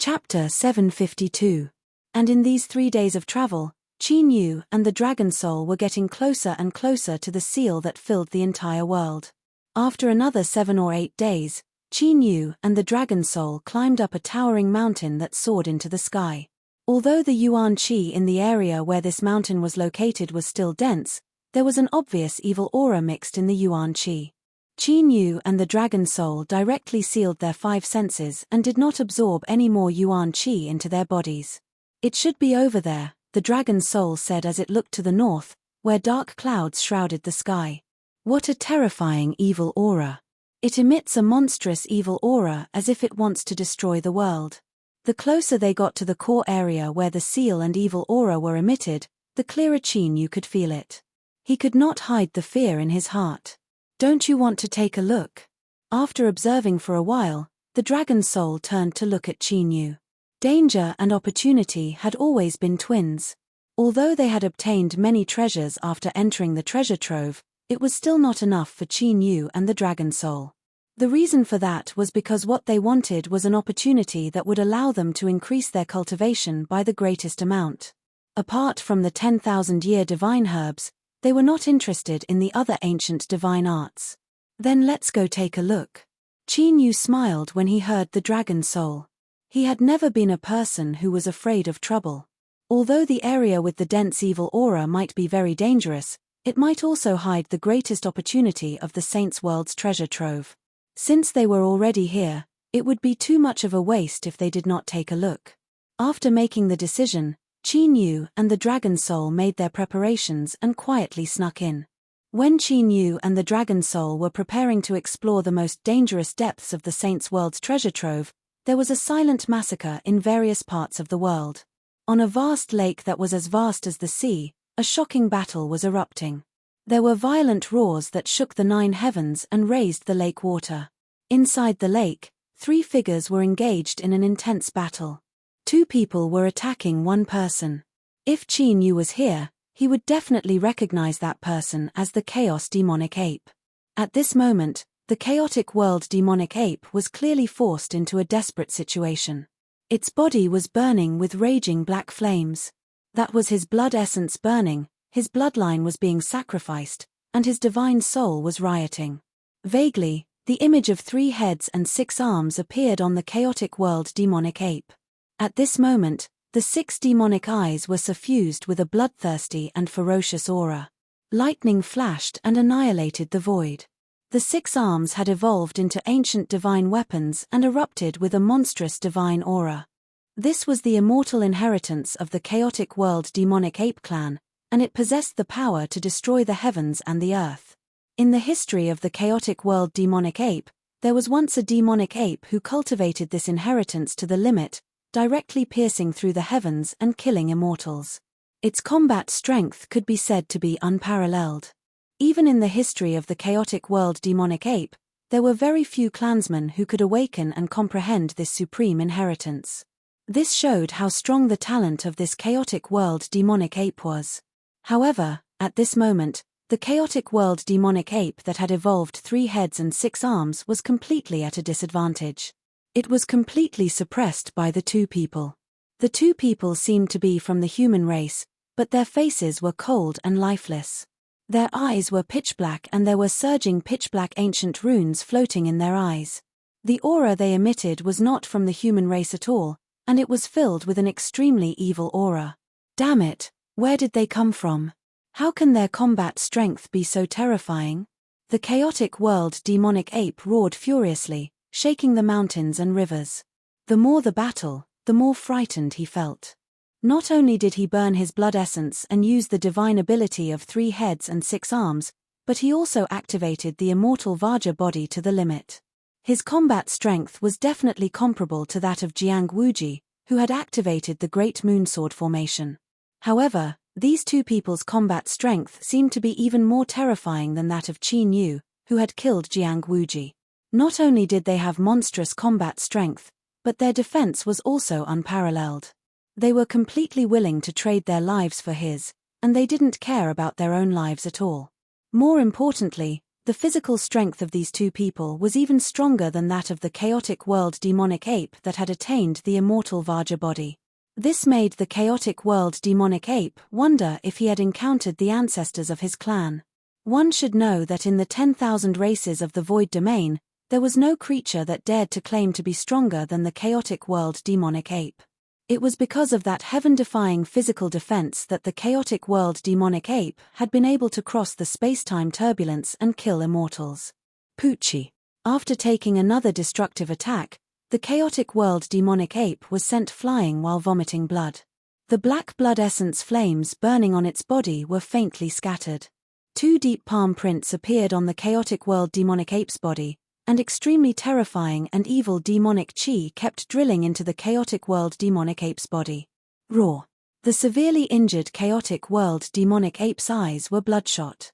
Chapter 752. And in these 3 days of travel, Qin Yu and the dragon soul were getting closer and closer to the seal that filled the entire world. After another 7 or 8 days, Qin Yu and the dragon soul climbed up a towering mountain that soared into the sky. Although the yuan qi in the area where this mountain was located was still dense, there was an obvious evil aura mixed in the yuan qi. Qin Yu and the dragon soul directly sealed their 5 senses and did not absorb any more yuan qi into their bodies. It should be over there, the dragon soul said as it looked to the north, where dark clouds shrouded the sky. What a terrifying evil aura. It emits a monstrous evil aura as if it wants to destroy the world. The closer they got to the core area where the seal and evil aura were emitted, the clearer Qin Yu could feel it. He could not hide the fear in his heart. Don't you want to take a look? After observing for a while, the dragon soul turned to look at Qin Yu. Danger and opportunity had always been twins. Although they had obtained many treasures after entering the treasure trove, it was still not enough for Qin Yu and the dragon soul. The reason for that was because what they wanted was an opportunity that would allow them to increase their cultivation by the greatest amount. Apart from the 10,000-year divine herbs, they were not interested in the other ancient divine arts. Then let's go take a look. Qin Yu smiled when he heard the dragon soul. He had never been a person who was afraid of trouble. Although the area with the dense evil aura might be very dangerous, it might also hide the greatest opportunity of the Saints' World's treasure trove. Since they were already here, it would be too much of a waste if they did not take a look. After making the decision, Qin Yu and the dragon soul made their preparations and quietly snuck in. When Qin Yu and the dragon soul were preparing to explore the most dangerous depths of the Saints' World's treasure trove, there was a silent massacre in various parts of the world. On a vast lake that was as vast as the sea, a shocking battle was erupting. There were violent roars that shook the 9 heavens and raised the lake water. Inside the lake, 3 figures were engaged in an intense battle. 2 people were attacking 1 person. If Qin Yu was here, he would definitely recognize that person as the Chaos Demonic Ape. At this moment, the chaotic world demonic ape was clearly forced into a desperate situation. Its body was burning with raging black flames. That was his blood essence burning, his bloodline was being sacrificed, and his divine soul was rioting. Vaguely, the image of 3 heads and 6 arms appeared on the chaotic world demonic ape. At this moment, the 6 demonic eyes were suffused with a bloodthirsty and ferocious aura. Lightning flashed and annihilated the void. The 6 arms had evolved into ancient divine weapons and erupted with a monstrous divine aura. This was the immortal inheritance of the chaotic world demonic ape clan, and it possessed the power to destroy the heavens and the earth. In the history of the chaotic world demonic ape, there was once a demonic ape who cultivated this inheritance to the limit, directly piercing through the heavens and killing immortals. Its combat strength could be said to be unparalleled. Even in the history of the chaotic world demonic ape, there were very few clansmen who could awaken and comprehend this supreme inheritance. This showed how strong the talent of this chaotic world demonic ape was. However, at this moment, the chaotic world demonic ape that had evolved 3 heads and 6 arms was completely at a disadvantage. It was completely suppressed by the 2 people. The 2 people seemed to be from the human race, but their faces were cold and lifeless. Their eyes were pitch black and there were surging pitch black ancient runes floating in their eyes. The aura they emitted was not from the human race at all, and it was filled with an extremely evil aura. Damn it, where did they come from? How can their combat strength be so terrifying? The chaotic world demonic ape roared furiously, shaking the mountains and rivers. The more the battle, the more frightened he felt. Not only did he burn his blood essence and use the divine ability of 3 heads and 6 arms, but he also activated the immortal Vajra body to the limit. His combat strength was definitely comparable to that of Jiang Wuji, who had activated the Great Moonsword formation. However, these 2 people's combat strength seemed to be even more terrifying than that of Qin Yu, who had killed Jiang Wuji. Not only did they have monstrous combat strength, but their defense was also unparalleled. They were completely willing to trade their lives for his, and they didn't care about their own lives at all. More importantly, The physical strength of these two people was even stronger than that of the chaotic world demonic ape that had attained the immortal Vajra body. This made the chaotic world demonic ape wonder if he had encountered the ancestors of his clan. One should know that in the 10,000 races of the void domain, there was no creature that dared to claim to be stronger than the chaotic world demonic ape. It was because of that heaven-defying physical defense that the chaotic world demonic ape had been able to cross the space-time turbulence and kill immortals. Poochie. After taking another destructive attack, the chaotic world demonic ape was sent flying while vomiting blood. The black blood essence flames burning on its body were faintly scattered. 2 deep palm prints appeared on the chaotic world demonic ape's body, and extremely terrifying and evil demonic chi kept drilling into the chaotic world demonic ape's body. Roar. The severely injured chaotic world demonic ape's eyes were bloodshot.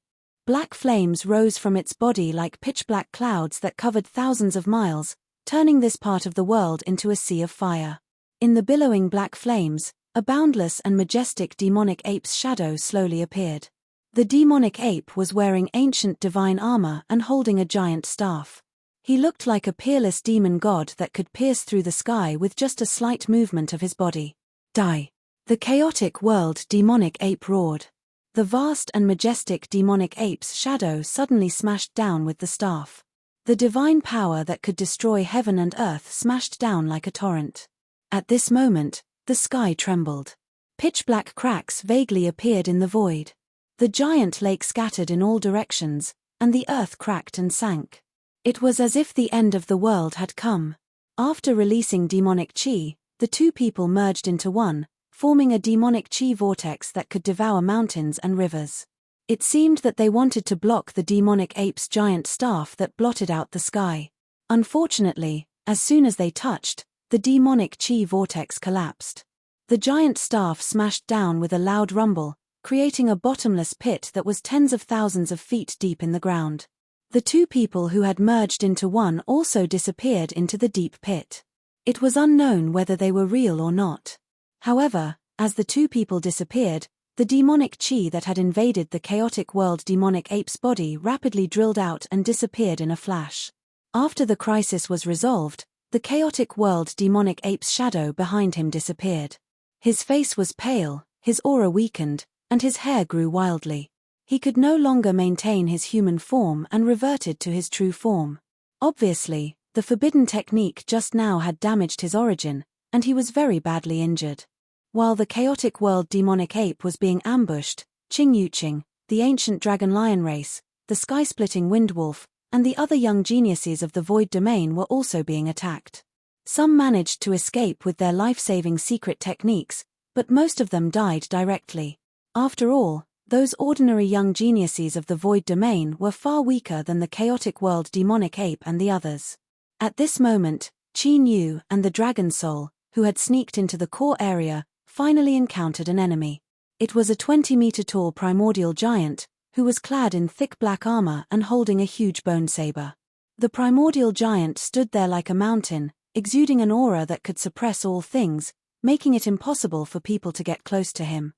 Black flames rose from its body like pitch-black clouds that covered thousands of miles, turning this part of the world into a sea of fire. In the billowing black flames, a boundless and majestic demonic ape's shadow slowly appeared. The demonic ape was wearing ancient divine armor and holding a giant staff. He looked like a peerless demon god that could pierce through the sky with just a slight movement of his body. Die. The chaotic world demonic ape roared. The vast and majestic demonic ape's shadow suddenly smashed down with the staff. The divine power that could destroy heaven and earth smashed down like a torrent. At this moment, the sky trembled. Pitch-black cracks vaguely appeared in the void. The giant lake scattered in all directions, and the earth cracked and sank. It was as if the end of the world had come. After releasing demonic chi, the two people merged into one, forming a demonic chi vortex that could devour mountains and rivers. It seemed that they wanted to block the demonic ape's giant staff that blotted out the sky. Unfortunately, as soon as they touched, the demonic chi vortex collapsed. The giant staff smashed down with a loud rumble, creating a bottomless pit that was tens of thousands of feet deep in the ground. The two people who had merged into one also disappeared into the deep pit. It was unknown whether they were real or not. However, as the two people disappeared, the demonic chi that had invaded the chaotic world demonic ape's body rapidly drilled out and disappeared in a flash. After the crisis was resolved, the chaotic world demonic ape's shadow behind him disappeared. His face was pale, his aura weakened, and his hair grew wildly. He could no longer maintain his human form and reverted to his true form. Obviously, the forbidden technique just now had damaged his origin, and he was very badly injured. While the chaotic world demonic ape was being ambushed, Qing, the ancient dragon lion race, the sky-splitting wind wolf, and the other young geniuses of the void domain were also being attacked. Some managed to escape with their life-saving secret techniques, but most of them died directly. After all, those ordinary young geniuses of the void domain were far weaker than the chaotic world demonic ape and the others. At this moment, Qin Yu and the dragon soul, who had sneaked into the core area, finally encountered an enemy. It was a 20-meter-tall primordial giant, who was clad in thick black armor and holding a huge bone saber. The primordial giant stood there like a mountain, exuding an aura that could suppress all things, making it impossible for people to get close to him.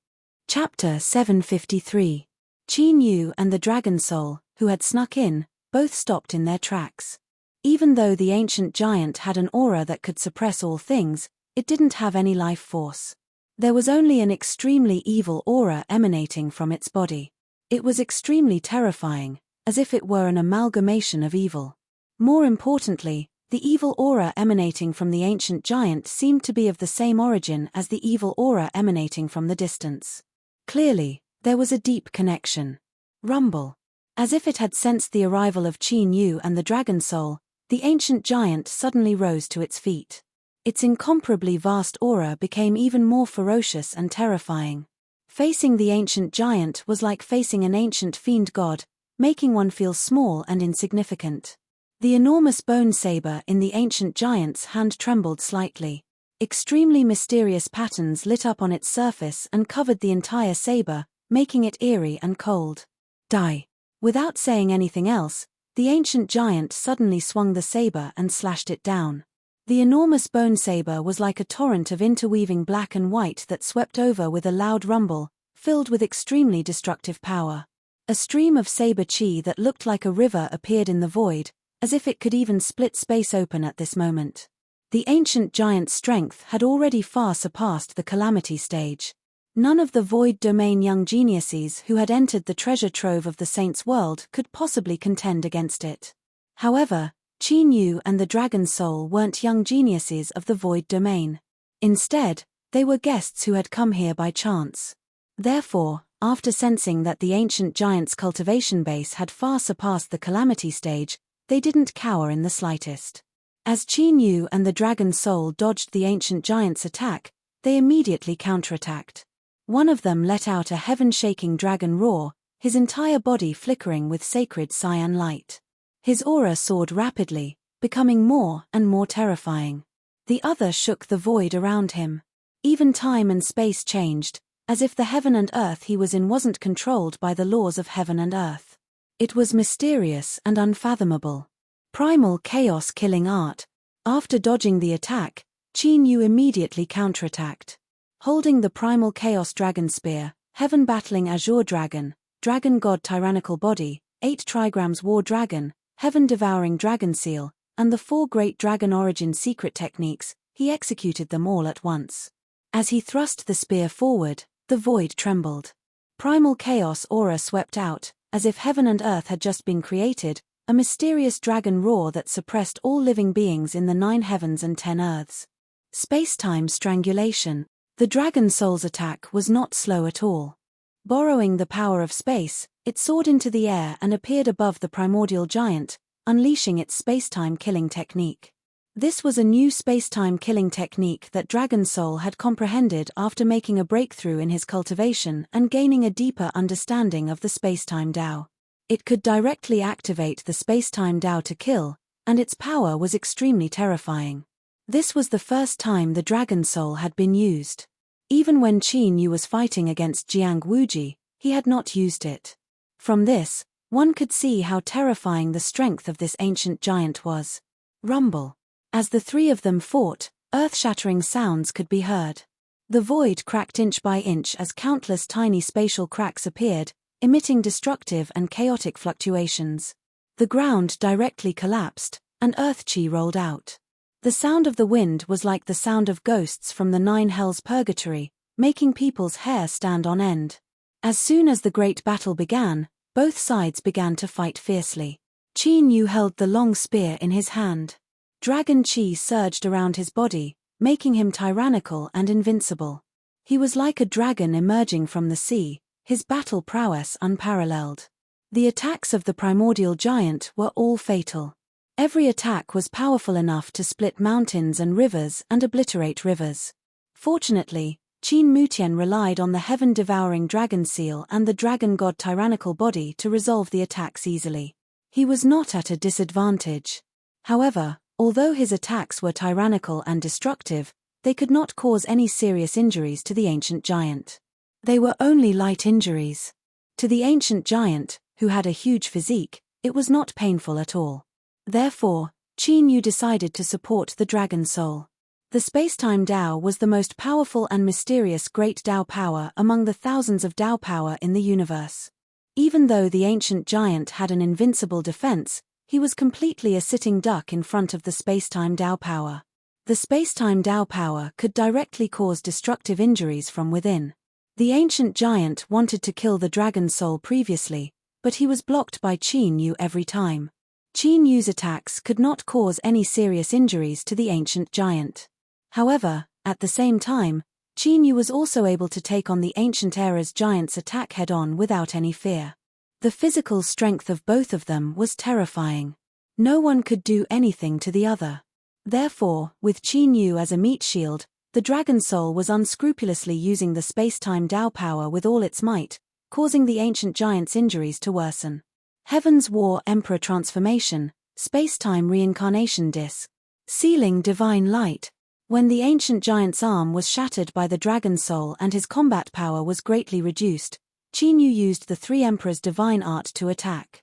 Chapter 753. Qin Yu and the dragon soul, who had snuck in, both stopped in their tracks. Even though the ancient giant had an aura that could suppress all things, it didn't have any life force. There was only an extremely evil aura emanating from its body. It was extremely terrifying, as if it were an amalgamation of evil. More importantly, the evil aura emanating from the ancient giant seemed to be of the same origin as the evil aura emanating from the distance. Clearly, there was a deep connection. Rumble. As if it had sensed the arrival of Qin Yu and the dragon soul, the ancient giant suddenly rose to its feet. Its incomparably vast aura became even more ferocious and terrifying. Facing the ancient giant was like facing an ancient fiend god, making one feel small and insignificant. The enormous bone saber in the ancient giant's hand trembled slightly. Extremely mysterious patterns lit up on its surface and covered the entire saber, making it eerie and cold. Die. Without saying anything else, the ancient giant suddenly swung the saber and slashed it down. The enormous bone saber was like a torrent of interweaving black and white that swept over with a loud rumble, filled with extremely destructive power. A stream of saber chi that looked like a river appeared in the void, as if it could even split space open at this moment. The ancient giant's strength had already far surpassed the calamity stage. None of the void domain young geniuses who had entered the treasure trove of the saint's world could possibly contend against it. However, Qin Yu and the dragon soul weren't young geniuses of the void domain. Instead, they were guests who had come here by chance. Therefore, after sensing that the ancient giant's cultivation base had far surpassed the calamity stage, they didn't cower in the slightest. As Qin Yu and the dragon soul dodged the ancient giant's attack, they immediately counterattacked. One of them let out a heaven-shaking dragon roar, his entire body flickering with sacred cyan light. His aura soared rapidly, becoming more and more terrifying. The other shook the void around him. Even time and space changed, as if the heaven and earth he was in wasn't controlled by the laws of heaven and earth. It was mysterious and unfathomable. Primal chaos killing art. After dodging the attack, Qin Yu immediately counterattacked. Holding the primal chaos dragon spear, heaven battling azure dragon, dragon god tyrannical body, 8 trigrams war dragon, heaven devouring dragon seal, and the 4 great dragon origin secret techniques, he executed them all at once. As he thrust the spear forward, the void trembled. Primal chaos aura swept out, as if heaven and earth had just been created, a mysterious dragon roar that suppressed all living beings in the 9 heavens and 10 earths. Space-time strangulation. The dragon soul's attack was not slow at all. Borrowing the power of space, it soared into the air and appeared above the primordial giant, unleashing its space-time killing technique. This was a new space-time killing technique that Dragon Soul had comprehended after making a breakthrough in his cultivation and gaining a deeper understanding of the space-time Tao. It could directly activate the space-time Tao to kill, and its power was extremely terrifying. This was the first time the Dragon Soul had been used. Even when Qin Yu was fighting against Jiang Wuji, he had not used it. From this, one could see how terrifying the strength of this ancient giant was. Rumble. As the 3 of them fought, earth-shattering sounds could be heard. The void cracked inch by inch as countless tiny spatial cracks appeared, emitting destructive and chaotic fluctuations. The ground directly collapsed, and earth chi rolled out. The sound of the wind was like the sound of ghosts from the 9 hells purgatory, making people's hair stand on end. As soon as the great battle began, both sides began to fight fiercely. Qin Yu held the long spear in his hand. Dragon chi surged around his body, making him tyrannical and invincible. He was like a dragon emerging from the sea, his battle prowess unparalleled. The attacks of the primordial giant were all fatal. Every attack was powerful enough to split mountains and rivers and obliterate rivers. Fortunately, Qin Mutian relied on the heaven-devouring dragon seal and the dragon god tyrannical body to resolve the attacks easily. He was not at a disadvantage. However, although his attacks were tyrannical and destructive, they could not cause any serious injuries to the ancient giant. They were only light injuries. To the ancient giant, who had a huge physique, it was not painful at all. Therefore, Qin Yu decided to support the Dragon Soul. The space-time Tao was the most powerful and mysterious great Tao power among the thousands of Tao power in the universe. Even though the ancient giant had an invincible defense, he was completely a sitting duck in front of the space-time Tao power. The space-time Tao power could directly cause destructive injuries from within. The ancient giant wanted to kill the Dragon Soul previously, but he was blocked by Qin Yu every time. Qin Yu's attacks could not cause any serious injuries to the ancient giant. However, at the same time, Qin Yu was also able to take on the ancient era's giant's attack head-on without any fear. The physical strength of both of them was terrifying. No one could do anything to the other. Therefore, with Qin Yu as a meat shield, the Dragon Soul was unscrupulously using the space-time Tao power with all its might, causing the ancient giant's injuries to worsen. Heaven's War Emperor Transformation, Space-Time Reincarnation Disc. Sealing Divine Light. When the ancient giant's arm was shattered by the Dragon Soul and his combat power was greatly reduced, Qin Yu used the 3 Emperors' divine art to attack.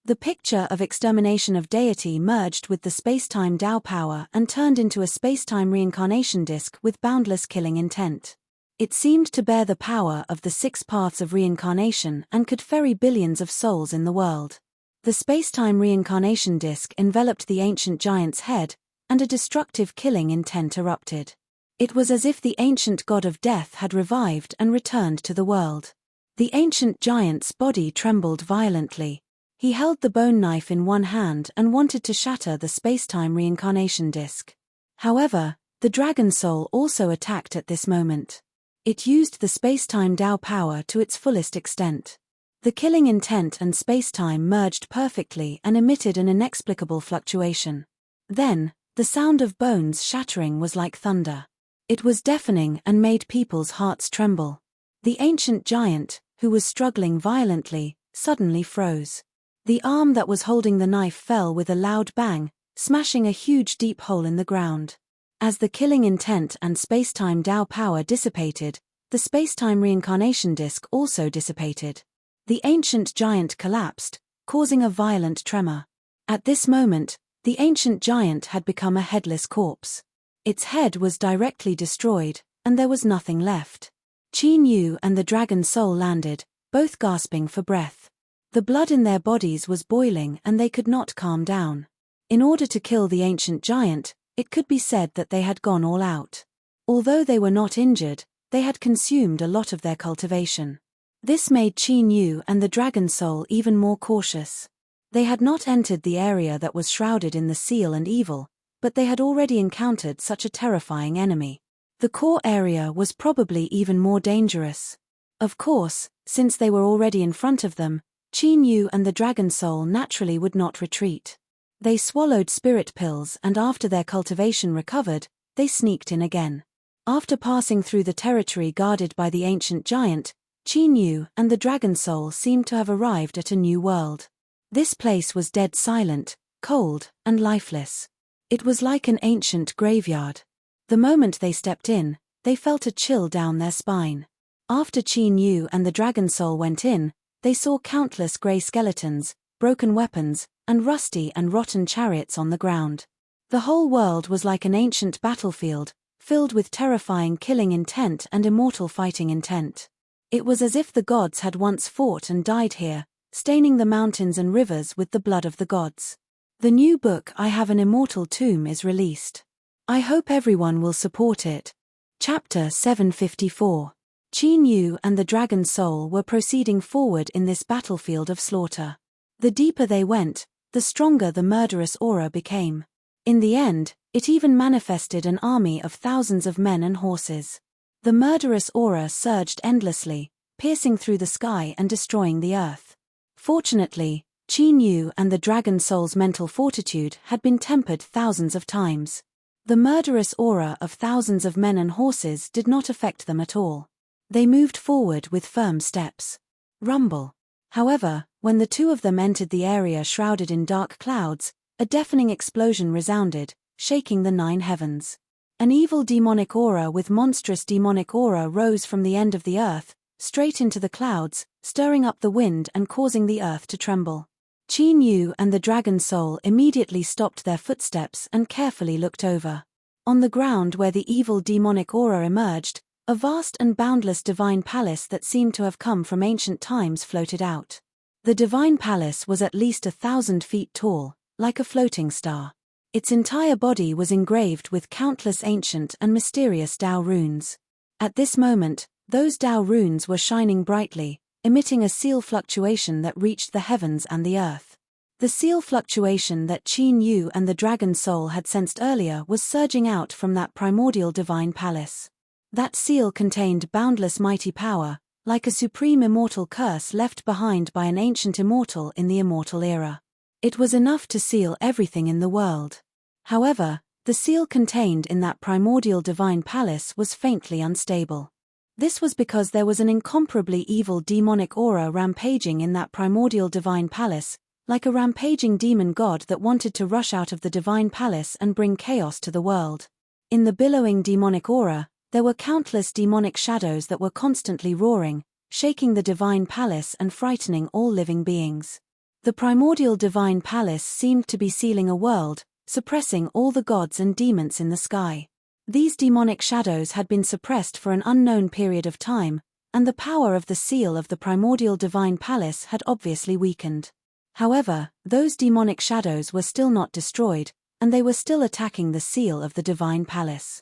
The picture of extermination of deity merged with the space-time Tao power and turned into a space-time reincarnation disc with boundless killing intent. It seemed to bear the power of the 6 paths of reincarnation and could ferry billions of souls in the world. The space-time reincarnation disk enveloped the ancient giant's head, and a destructive killing intent erupted. It was as if the ancient god of death had revived and returned to the world. The ancient giant's body trembled violently. He held the bone knife in one hand and wanted to shatter the space-time reincarnation disk. However, the dragon soul also attacked at this moment. It used the space-time Tao power to its fullest extent. The killing intent and space-time merged perfectly and emitted an inexplicable fluctuation. Then, the sound of bones shattering was like thunder. It was deafening and made people's hearts tremble. The ancient giant, who was struggling violently, suddenly froze. The arm that was holding the knife fell with a loud bang, smashing a huge deep hole in the ground. As the killing intent and space-time Tao power dissipated, the space-time reincarnation disk also dissipated. The ancient giant collapsed, causing a violent tremor. At this moment, the ancient giant had become a headless corpse. Its head was directly destroyed, and there was nothing left. Qin Yu and the dragon soul landed, both gasping for breath. The blood in their bodies was boiling and they could not calm down. In order to kill the ancient giant, it could be said that they had gone all out. Although they were not injured, they had consumed a lot of their cultivation. This made Qin Yu and the dragon soul even more cautious. They had not entered the area that was shrouded in the seal and evil, but they had already encountered such a terrifying enemy. The core area was probably even more dangerous. Of course, since they were already in front of them, Qin Yu and the dragon soul naturally would not retreat. They swallowed spirit pills and after their cultivation recovered, they sneaked in again. After passing through the territory guarded by the ancient giant, Qin Yu and the dragon soul seemed to have arrived at a new world. This place was dead silent, cold, and lifeless. It was like an ancient graveyard. The moment they stepped in, they felt a chill down their spine. After Qin Yu and the dragon soul went in, they saw countless grey skeletons, broken weapons, and rusty and rotten chariots on the ground. The whole world was like an ancient battlefield, filled with terrifying killing intent and immortal fighting intent. It was as if the gods had once fought and died here, staining the mountains and rivers with the blood of the gods. The new book I Have an Immortal Tomb is released. I hope everyone will support it. Chapter 754. Qin Yu and the dragon soul were proceeding forward in this battlefield of slaughter. The deeper they went, the stronger the murderous aura became. In the end, it even manifested an army of thousands of men and horses. The murderous aura surged endlessly, piercing through the sky and destroying the earth. Fortunately, Qin Yu and the dragon soul's mental fortitude had been tempered thousands of times. The murderous aura of thousands of men and horses did not affect them at all. They moved forward with firm steps. Rumble. However, when the two of them entered the area shrouded in dark clouds, a deafening explosion resounded, shaking the 9 heavens. An evil demonic aura with monstrous demonic aura rose from the end of the earth, straight into the clouds, stirring up the wind and causing the earth to tremble. Qin Yu and the dragon soul immediately stopped their footsteps and carefully looked over. On the ground where the evil demonic aura emerged, a vast and boundless divine palace that seemed to have come from ancient times floated out. The divine palace was at least 1,000 feet tall, like a floating star. Its entire body was engraved with countless ancient and mysterious Tao runes. At this moment, those Tao runes were shining brightly, emitting a seal fluctuation that reached the heavens and the earth. The seal fluctuation that Qin Yu and the dragon soul had sensed earlier was surging out from that primordial divine palace. That seal contained boundless mighty power, like a supreme immortal curse left behind by an ancient immortal in the immortal era. It was enough to seal everything in the world. However, the seal contained in that primordial divine palace was faintly unstable. This was because there was an incomparably evil demonic aura rampaging in that primordial divine palace, like a rampaging demon god that wanted to rush out of the divine palace and bring chaos to the world. In the billowing demonic aura, there were countless demonic shadows that were constantly roaring, shaking the divine palace and frightening all living beings. The primordial divine palace seemed to be sealing a world, suppressing all the gods and demons in the sky. These demonic shadows had been suppressed for an unknown period of time, and the power of the seal of the primordial divine palace had obviously weakened. However, those demonic shadows were still not destroyed, and they were still attacking the seal of the divine palace.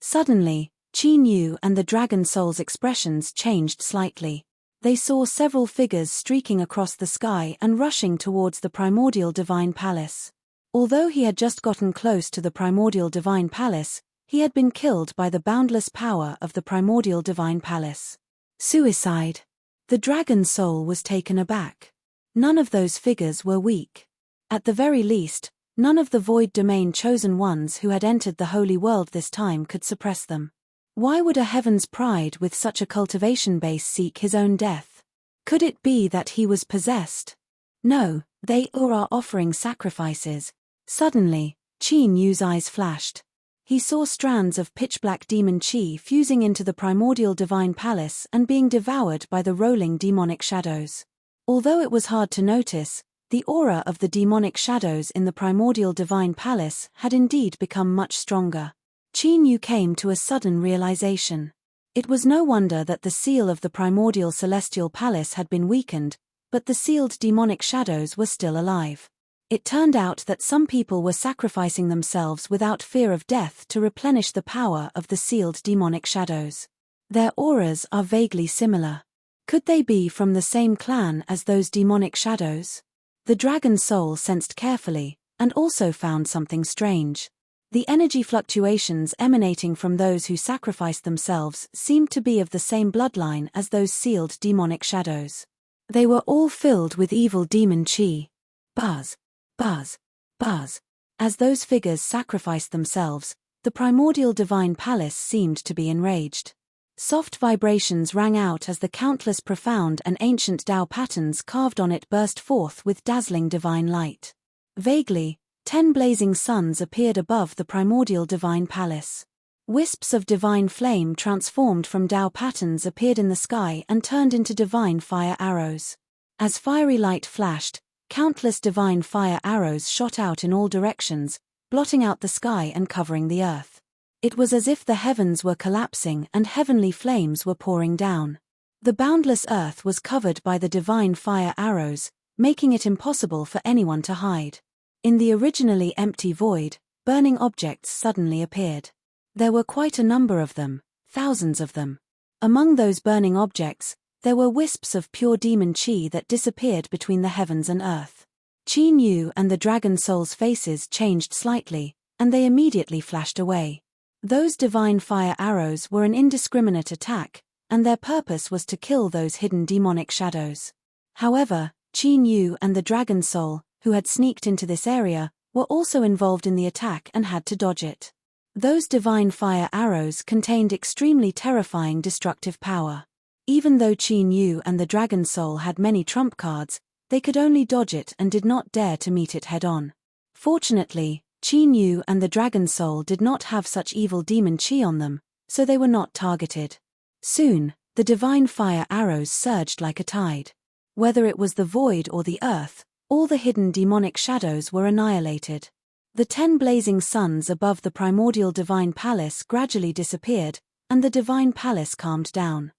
Suddenly, Qin Yu and the Dragon Soul's expressions changed slightly. They saw several figures streaking across the sky and rushing towards the primordial divine palace. Although he had just gotten close to the primordial divine palace, he had been killed by the boundless power of the primordial divine palace. Suicide. The Dragon Soul was taken aback. None of those figures were weak. At the very least, none of the Void Domain chosen ones who had entered the Holy World this time could suppress them. Why would a Heaven's Pride with such a cultivation base seek his own death? Could it be that he was possessed? No, they are offering sacrifices. Suddenly, Qin Yu's eyes flashed. He saw strands of pitch-black demon chi fusing into the primordial divine palace and being devoured by the rolling demonic shadows. Although it was hard to notice, the aura of the demonic shadows in the primordial divine palace had indeed become much stronger. Qin Yu came to a sudden realization. It was no wonder that the seal of the primordial celestial palace had been weakened, but the sealed demonic shadows were still alive. It turned out that some people were sacrificing themselves without fear of death to replenish the power of the sealed demonic shadows. Their auras are vaguely similar. Could they be from the same clan as those demonic shadows? The Dragon Soul sensed carefully, and also found something strange. The energy fluctuations emanating from those who sacrificed themselves seemed to be of the same bloodline as those sealed demonic shadows. They were all filled with evil demon chi. Buzz, buzz, buzz. As those figures sacrificed themselves, the primordial divine palace seemed to be enraged. Soft vibrations rang out as the countless profound and ancient Tao patterns carved on it burst forth with dazzling divine light. Vaguely, 10 blazing suns appeared above the primordial divine palace. Wisps of divine flame transformed from Tao patterns appeared in the sky and turned into divine fire arrows. As fiery light flashed, countless divine fire arrows shot out in all directions, blotting out the sky and covering the earth. It was as if the heavens were collapsing and heavenly flames were pouring down. The boundless earth was covered by the divine fire arrows, making it impossible for anyone to hide. In the originally empty void, burning objects suddenly appeared. There were quite a number of them, thousands of them. Among those burning objects, there were wisps of pure demon chi that disappeared between the heavens and earth. Qin Yu and the Dragon Soul's faces changed slightly, and they immediately flashed away. Those divine fire arrows were an indiscriminate attack, and their purpose was to kill those hidden demonic shadows. However, Qin Yu and the Dragon Soul, who had sneaked into this area, were also involved in the attack and had to dodge it. Those divine fire arrows contained extremely terrifying destructive power. Even though Qin Yu and the Dragon Soul had many trump cards, they could only dodge it and did not dare to meet it head-on. Fortunately, Qin Yu and the Dragon Soul did not have such evil demon chi on them, so they were not targeted. Soon, the divine fire arrows surged like a tide. Whether it was the void or the earth, all the hidden demonic shadows were annihilated. The 10 blazing suns above the primordial divine palace gradually disappeared, and the divine palace calmed down.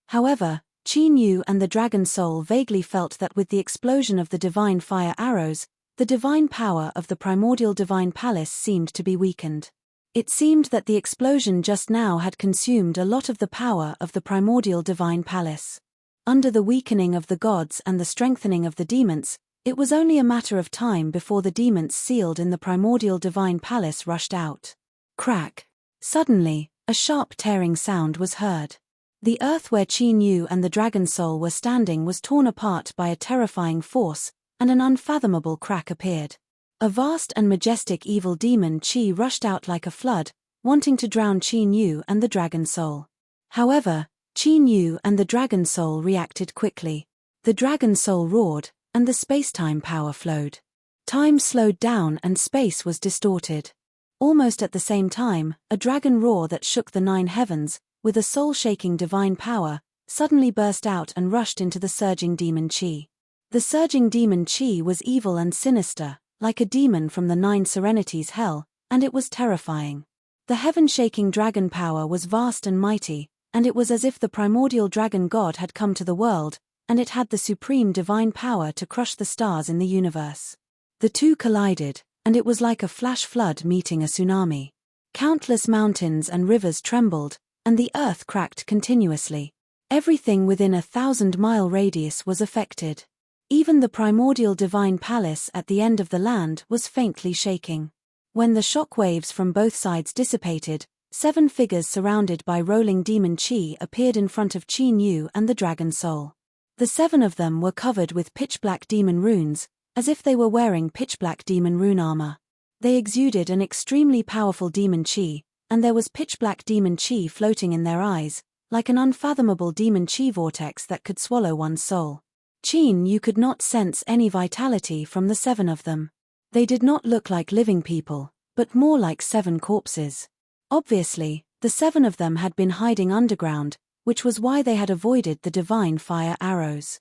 However, Qin Yu and the Dragon Soul vaguely felt that with the explosion of the divine fire arrows, the divine power of the primordial divine palace seemed to be weakened. It seemed that the explosion just now had consumed a lot of the power of the primordial divine palace. Under the weakening of the gods and the strengthening of the demons, it was only a matter of time before the demons sealed in the primordial divine palace rushed out. Crack! Suddenly, a sharp tearing sound was heard. The earth where Qin Yu and the Dragon Soul were standing was torn apart by a terrifying force, and an unfathomable crack appeared. A vast and majestic evil demon chi rushed out like a flood, wanting to drown Qin Yu and the Dragon Soul. However, Qin Yu and the Dragon Soul reacted quickly. The Dragon Soul roared, and the space-time power flowed. Time slowed down and space was distorted. Almost at the same time, a dragon roar that shook the 9 heavens, with a soul-shaking divine power, suddenly burst out and rushed into the surging demon chi. The surging demon chi was evil and sinister, like a demon from the 9 serenities hell, and it was terrifying. The heaven-shaking dragon power was vast and mighty, and it was as if the primordial dragon god had come to the world, and it had the supreme divine power to crush the stars in the universe. The two collided, and it was like a flash flood meeting a tsunami. Countless mountains and rivers trembled, and the earth cracked continuously. Everything within a 1,000-mile radius was affected. Even the primordial divine palace at the end of the land was faintly shaking. When the shock waves from both sides dissipated, 7 figures surrounded by rolling demon chi appeared in front of Qin Yu and the dragon soul. The 7 of them were covered with pitch-black demon runes, as if they were wearing pitch-black demon rune armor. They exuded an extremely powerful demon chi, and there was pitch-black demon chi floating in their eyes, like an unfathomable demon chi vortex that could swallow one's soul. Qin Yu could not sense any vitality from the 7 of them. They did not look like living people, but more like 7 corpses. Obviously, the 7 of them had been hiding underground, which was why they had avoided the divine fire arrows.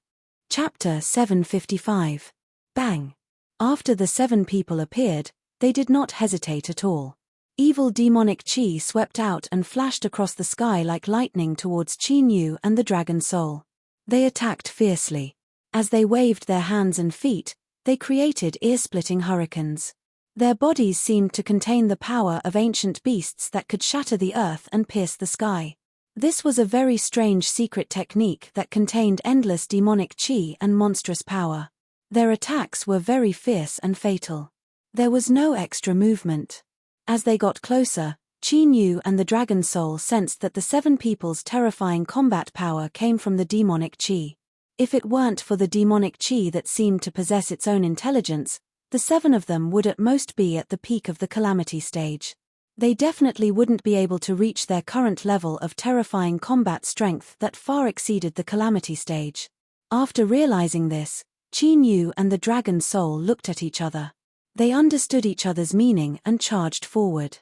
Chapter 755. Bang! After the 7 people appeared, they did not hesitate at all. Evil demonic chi swept out and flashed across the sky like lightning towards Qin Yu and the dragon soul. They attacked fiercely. As they waved their hands and feet, they created ear-splitting hurricanes. Their bodies seemed to contain the power of ancient beasts that could shatter the earth and pierce the sky. This was a very strange secret technique that contained endless demonic chi and monstrous power. Their attacks were very fierce and fatal. There was no extra movement. As they got closer, Qin Yu and the dragon soul sensed that the 7 people's terrifying combat power came from the demonic chi. If it weren't for the demonic chi that seemed to possess its own intelligence, the 7 of them would at most be at the peak of the calamity stage. They definitely wouldn't be able to reach their current level of terrifying combat strength that far exceeded the calamity stage. After realizing this, Qin Yu and the dragon soul looked at each other. They understood each other's meaning and charged forward.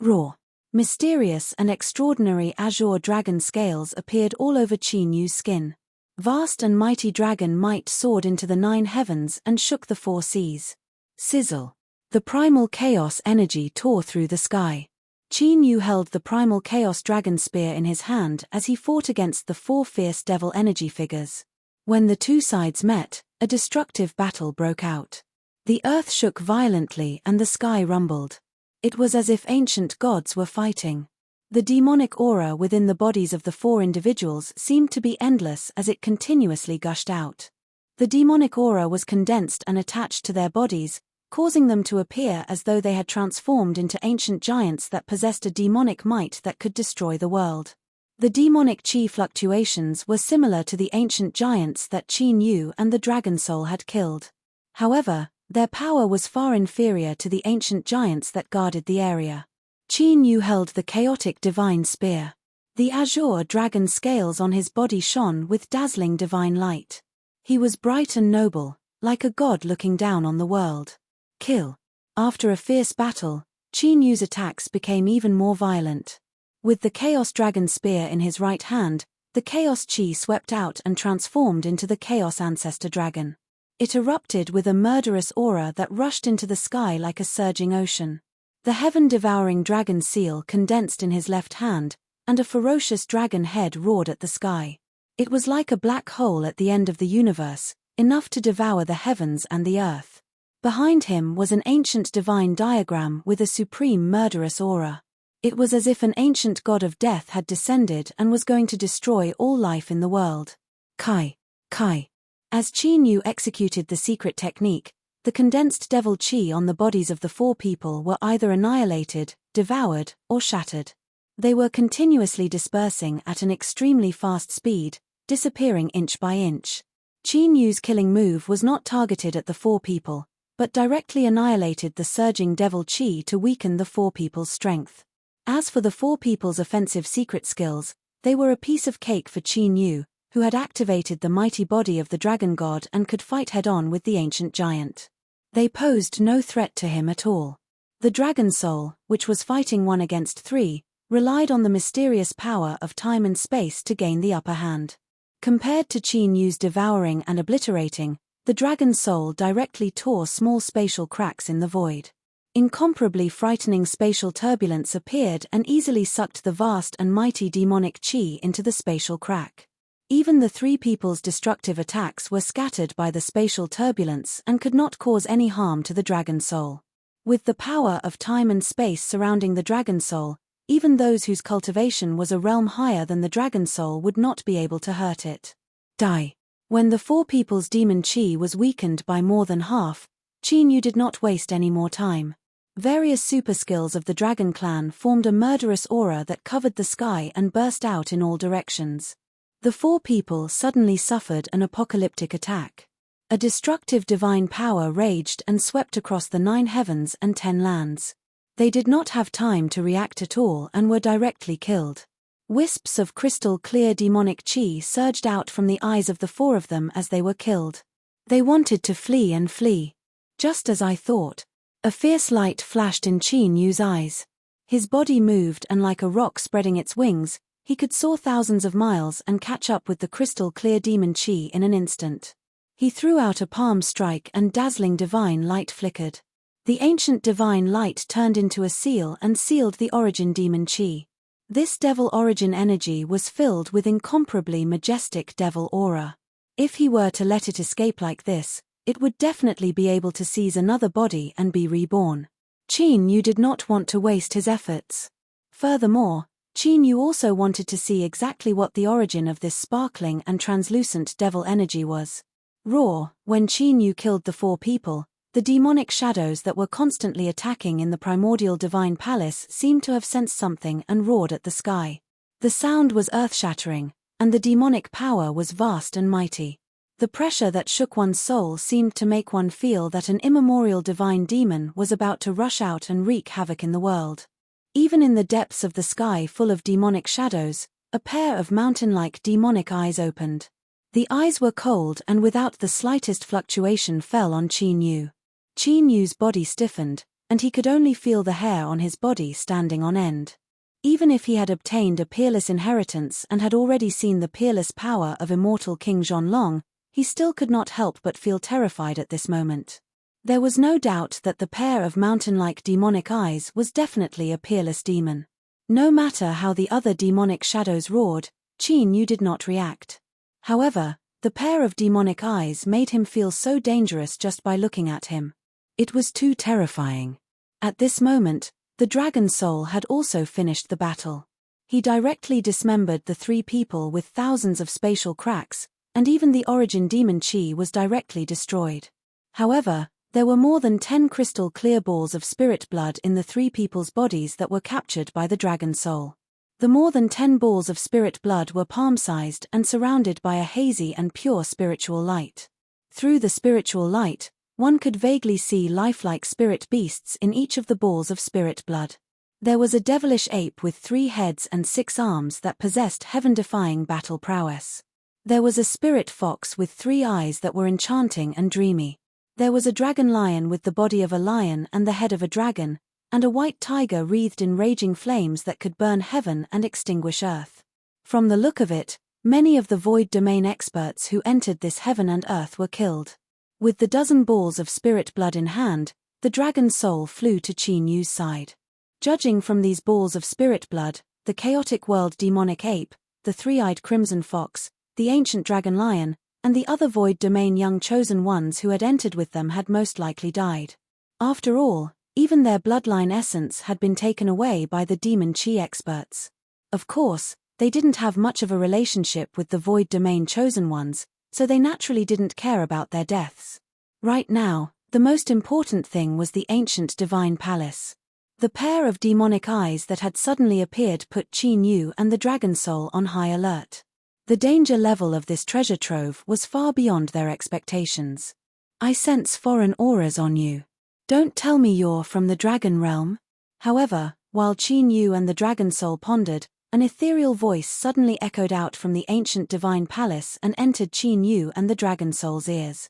Roar! Mysterious and extraordinary azure dragon scales appeared all over Qin Yu's skin. Vast and mighty dragon might soared into the 9 heavens and shook the 4 seas. Sizzle! The primal chaos energy tore through the sky. Qin Yu held the primal chaos dragon spear in his hand as he fought against the 4 fierce devil energy figures. When the 2 sides met, a destructive battle broke out. The earth shook violently and the sky rumbled. It was as if ancient gods were fighting. The demonic aura within the bodies of the 4 individuals seemed to be endless as it continuously gushed out. The demonic aura was condensed and attached to their bodies, causing them to appear as though they had transformed into ancient giants that possessed a demonic might that could destroy the world. The demonic chi fluctuations were similar to the ancient giants that Qin Yu and the dragon soul had killed. However, their power was far inferior to the ancient giants that guarded the area. Qin Yu held the chaotic divine spear. The azure dragon scales on his body shone with dazzling divine light. He was bright and noble, like a god looking down on the world. Kill! After a fierce battle, Qin Yu's attacks became even more violent. With the chaos dragon spear in his right hand, the chaos chi swept out and transformed into the chaos ancestor dragon. It erupted with a murderous aura that rushed into the sky like a surging ocean. The heaven-devouring dragon seal condensed in his left hand, and a ferocious dragon head roared at the sky. It was like a black hole at the end of the universe, enough to devour the heavens and the earth. Behind him was an ancient divine diagram with a supreme murderous aura. It was as if an ancient god of death had descended and was going to destroy all life in the world. Kai! Kai! As Qin Yu executed the secret technique, the condensed devil chi on the bodies of the 4 people were either annihilated, devoured, or shattered. They were continuously dispersing at an extremely fast speed, disappearing inch by inch. Qin Yu's killing move was not targeted at the 4 people, but directly annihilated the surging devil chi to weaken the 4 people's strength. As for the 4 people's offensive secret skills, they were a piece of cake for Qin Yu, who had activated the mighty body of the dragon god and could fight head-on with the ancient giant. They posed no threat to him at all. The dragon soul, which was fighting 1 against 3, relied on the mysterious power of time and space to gain the upper hand. Compared to Qin Yu's devouring and obliterating, the dragon soul directly tore small spatial cracks in the void. Incomparably frightening spatial turbulence appeared and easily sucked the vast and mighty demonic chi into the spatial crack. Even the three people's destructive attacks were scattered by the spatial turbulence and could not cause any harm to the dragon soul. With the power of time and space surrounding the dragon soul, even those whose cultivation was a realm higher than the dragon soul would not be able to hurt it. Die. When the four people's demon chi was weakened by more than half, Qin Yu did not waste any more time. Various super skills of the dragon clan formed a murderous aura that covered the sky and burst out in all directions. The four people suddenly suffered an apocalyptic attack. A destructive divine power raged and swept across the 9 heavens and 10 lands. They did not have time to react at all and were directly killed. Wisps of crystal-clear demonic chi surged out from the eyes of the four of them as they were killed. They wanted to flee and flee. Just as I thought. A fierce light flashed in Qin Yu's eyes. His body moved and like a rock spreading its wings, he could soar thousands of miles and catch up with the crystal-clear demon chi in an instant. He threw out a palm strike and dazzling divine light flickered. The ancient divine light turned into a seal and sealed the origin demon chi. This devil origin energy was filled with incomparably majestic devil aura. If he were to let it escape like this, it would definitely be able to seize another body and be reborn. Qin Yu did not want to waste his efforts. Furthermore, Qin Yu also wanted to see exactly what the origin of this sparkling and translucent devil energy was. Raw, when Qin Yu killed the four people, the demonic shadows that were constantly attacking in the primordial divine palace seemed to have sensed something and roared at the sky. The sound was earth-shattering, and the demonic power was vast and mighty. The pressure that shook one's soul seemed to make one feel that an immemorial divine demon was about to rush out and wreak havoc in the world. Even in the depths of the sky full of demonic shadows, a pair of mountain-like demonic eyes opened. The eyes were cold and without the slightest fluctuation fell on Qin Yu. Qin Yu's body stiffened, and he could only feel the hair on his body standing on end. Even if he had obtained a peerless inheritance and had already seen the peerless power of immortal King Zhonlong, he still could not help but feel terrified at this moment. There was no doubt that the pair of mountain-like demonic eyes was definitely a peerless demon. No matter how the other demonic shadows roared, Qin Yu did not react. However, the pair of demonic eyes made him feel so dangerous just by looking at him. It was too terrifying. At this moment, the dragon soul had also finished the battle. He directly dismembered the three people with thousands of spatial cracks, and even the origin demon chi was directly destroyed. However, there were more than 10 crystal-clear balls of spirit blood in the three people's bodies that were captured by the dragon soul. The more than 10 balls of spirit blood were palm-sized and surrounded by a hazy and pure spiritual light. Through the spiritual light, one could vaguely see lifelike spirit beasts in each of the balls of spirit blood. There was a devilish ape with 3 heads and 6 arms that possessed heaven-defying battle prowess. There was a spirit fox with 3 eyes that were enchanting and dreamy. There was a dragon lion with the body of a lion and the head of a dragon, and a white tiger wreathed in raging flames that could burn heaven and extinguish earth. From the look of it, many of the void domain experts who entered this heaven and earth were killed. With the dozen balls of spirit blood in hand, the dragon soul flew to Qin Yu's side. Judging from these balls of spirit blood, the chaotic world demonic ape, the 3-eyed crimson fox, the ancient dragon lion, and the other void domain young chosen ones who had entered with them had most likely died. After all, even their bloodline essence had been taken away by the demon chi experts. Of course, they didn't have much of a relationship with the void domain chosen ones, so they naturally didn't care about their deaths. Right now, the most important thing was the ancient divine palace. The pair of demonic eyes that had suddenly appeared put Qin Yu and the dragon soul on high alert. The danger level of this treasure trove was far beyond their expectations. I sense foreign auras on you. Don't tell me you're from the dragon realm? However, while Qin Yu and the dragon soul pondered, an ethereal voice suddenly echoed out from the ancient divine palace and entered Qin Yu and the dragon soul's ears.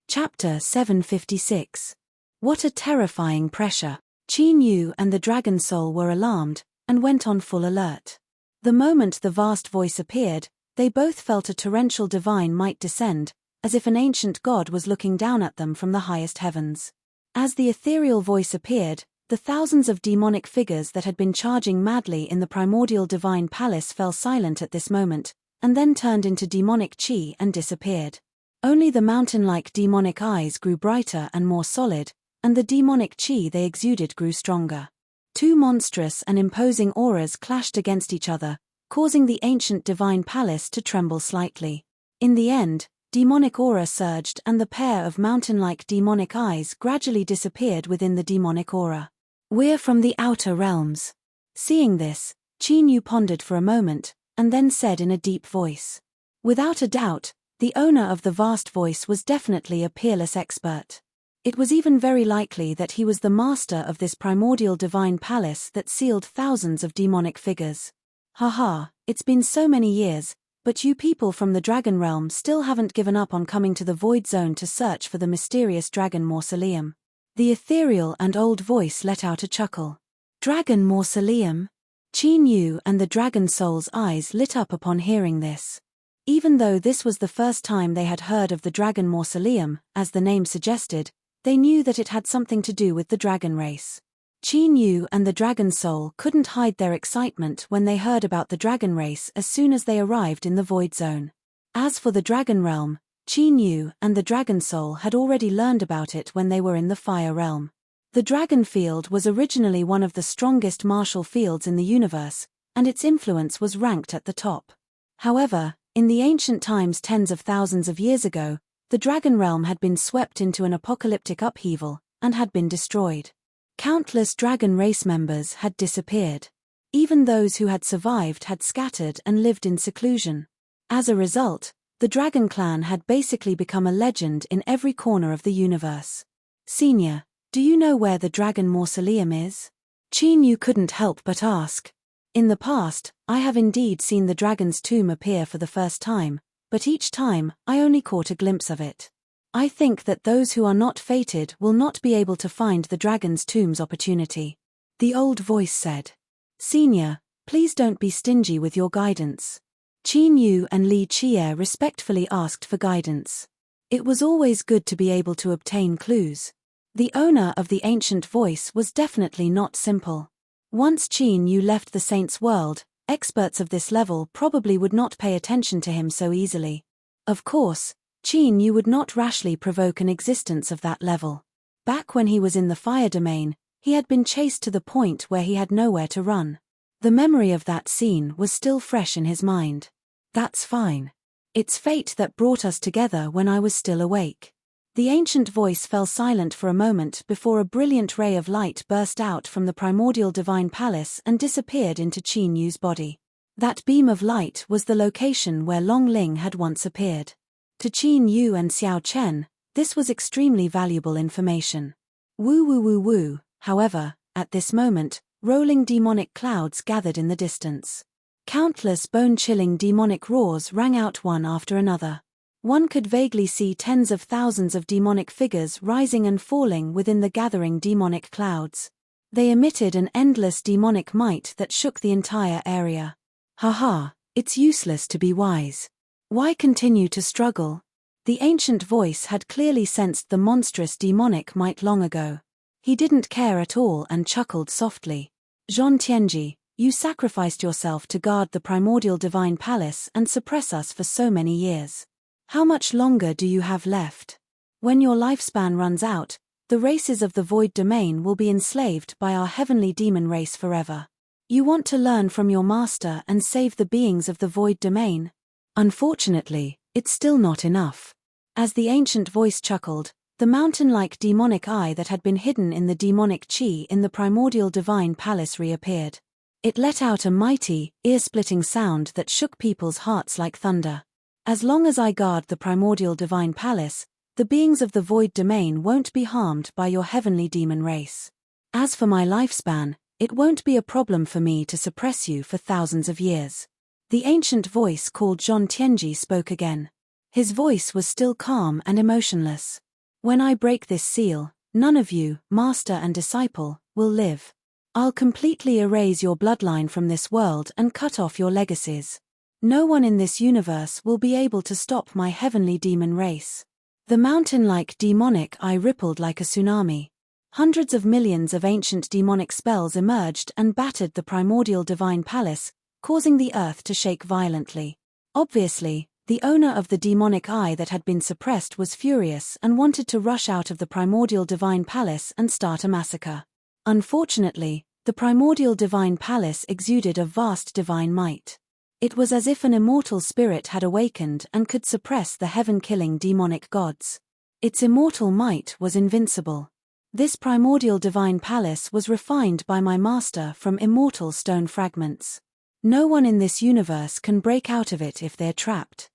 Chapter 756. What a terrifying pressure! Qin Yu and the dragon soul were alarmed, and went on full alert. The moment the vast voice appeared, they both felt a torrential divine might descend, as if an ancient god was looking down at them from the highest heavens. As the ethereal voice appeared, The thousands of demonic figures that had been charging madly in the primordial divine palace fell silent at this moment, and then turned into demonic chi and disappeared. Only the mountain-like demonic eyes grew brighter and more solid, and the demonic chi they exuded grew stronger. Two monstrous and imposing auras clashed against each other, causing the ancient divine palace to tremble slightly. In the end, demonic aura surged and the pair of mountain-like demonic eyes gradually disappeared within the demonic aura. "We're from the outer realms." Seeing this, Qin Yu pondered for a moment, and then said in a deep voice. Without a doubt, the owner of the vast voice was definitely a peerless expert. It was even very likely that he was the master of this primordial divine palace that sealed thousands of demonic figures. Haha, it's been so many years, but you people from the dragon realm still haven't given up on coming to the Void Zone to search for the mysterious dragon mausoleum. The ethereal and old voice let out a chuckle. Dragon mausoleum? Qin Yu and the dragon soul's eyes lit up upon hearing this. Even though this was the first time they had heard of the dragon mausoleum, as the name suggested, they knew that it had something to do with the dragon race. Qin Yu and the dragon soul couldn't hide their excitement when they heard about the dragon race as soon as they arrived in the Void Zone. As for the dragon realm, Qin Yu and the dragon soul had already learned about it when they were in the fire realm. The dragon field was originally one of the strongest martial fields in the universe, and its influence was ranked at the top. However, in the ancient times tens of thousands of years ago, the dragon realm had been swept into an apocalyptic upheaval, and had been destroyed. Countless dragon race members had disappeared. Even those who had survived had scattered and lived in seclusion. As a result, the dragon clan had basically become a legend in every corner of the universe. Senior, do you know where the dragon mausoleum is? Qin Yu couldn't help but ask. In the past, I have indeed seen the dragon's tomb appear for the first time, but each time, I only caught a glimpse of it. I think that those who are not fated will not be able to find the dragon's tomb's opportunity. The old voice said. Senior, please don't be stingy with your guidance. Qin Yu and Li Chie respectfully asked for guidance. It was always good to be able to obtain clues. The owner of the ancient voice was definitely not simple. Once Qin Yu left the saint's world, experts of this level probably would not pay attention to him so easily. Of course, Qin Yu would not rashly provoke an existence of that level. Back when he was in the fire domain, he had been chased to the point where he had nowhere to run. The memory of that scene was still fresh in his mind. That's fine. It's fate that brought us together when I was still awake. The ancient voice fell silent for a moment before a brilliant ray of light burst out from the primordial divine palace and disappeared into Qin Yu's body. That beam of light was the location where Long Ling had once appeared. To Qin Yu and Xiao Chen, this was extremely valuable information. Woo woo woo woo, however, at this moment, rolling demonic clouds gathered in the distance. Countless bone-chilling demonic roars rang out one after another. One could vaguely see tens of thousands of demonic figures rising and falling within the gathering demonic clouds. They emitted an endless demonic might that shook the entire area. Haha, it's useless to be wise. Why continue to struggle? The ancient voice had clearly sensed the monstrous demonic might long ago. He didn't care at all and chuckled softly. Zhong Tianji, you sacrificed yourself to guard the primordial divine palace and suppress us for so many years. How much longer do you have left? When your lifespan runs out, the races of the void domain will be enslaved by our heavenly demon race forever. You want to learn from your master and save the beings of the void domain? Unfortunately, it's still not enough. As the ancient voice chuckled, the mountain-like demonic eye that had been hidden in the demonic chi in the primordial divine palace reappeared. It let out a mighty, ear-splitting sound that shook people's hearts like thunder. As long as I guard the primordial divine palace, the beings of the void domain won't be harmed by your heavenly demon race. As for my lifespan, it won't be a problem for me to suppress you for thousands of years. The ancient voice called Zhong Tianji spoke again. His voice was still calm and emotionless. When I break this seal, none of you, master and disciple, will live. I'll completely erase your bloodline from this world and cut off your legacies. No one in this universe will be able to stop my heavenly demon race. The mountain-like demonic eye rippled like a tsunami. Hundreds of millions of ancient demonic spells emerged and battered the primordial divine palace, causing the earth to shake violently. Obviously, the owner of the demonic eye that had been suppressed was furious and wanted to rush out of the primordial divine palace and start a massacre. Unfortunately, the primordial divine palace exuded a vast divine might. It was as if an immortal spirit had awakened and could suppress the heaven-killing demonic gods. Its immortal might was invincible. This primordial divine palace was refined by my master from immortal stone fragments. No one in this universe can break out of it if they're trapped.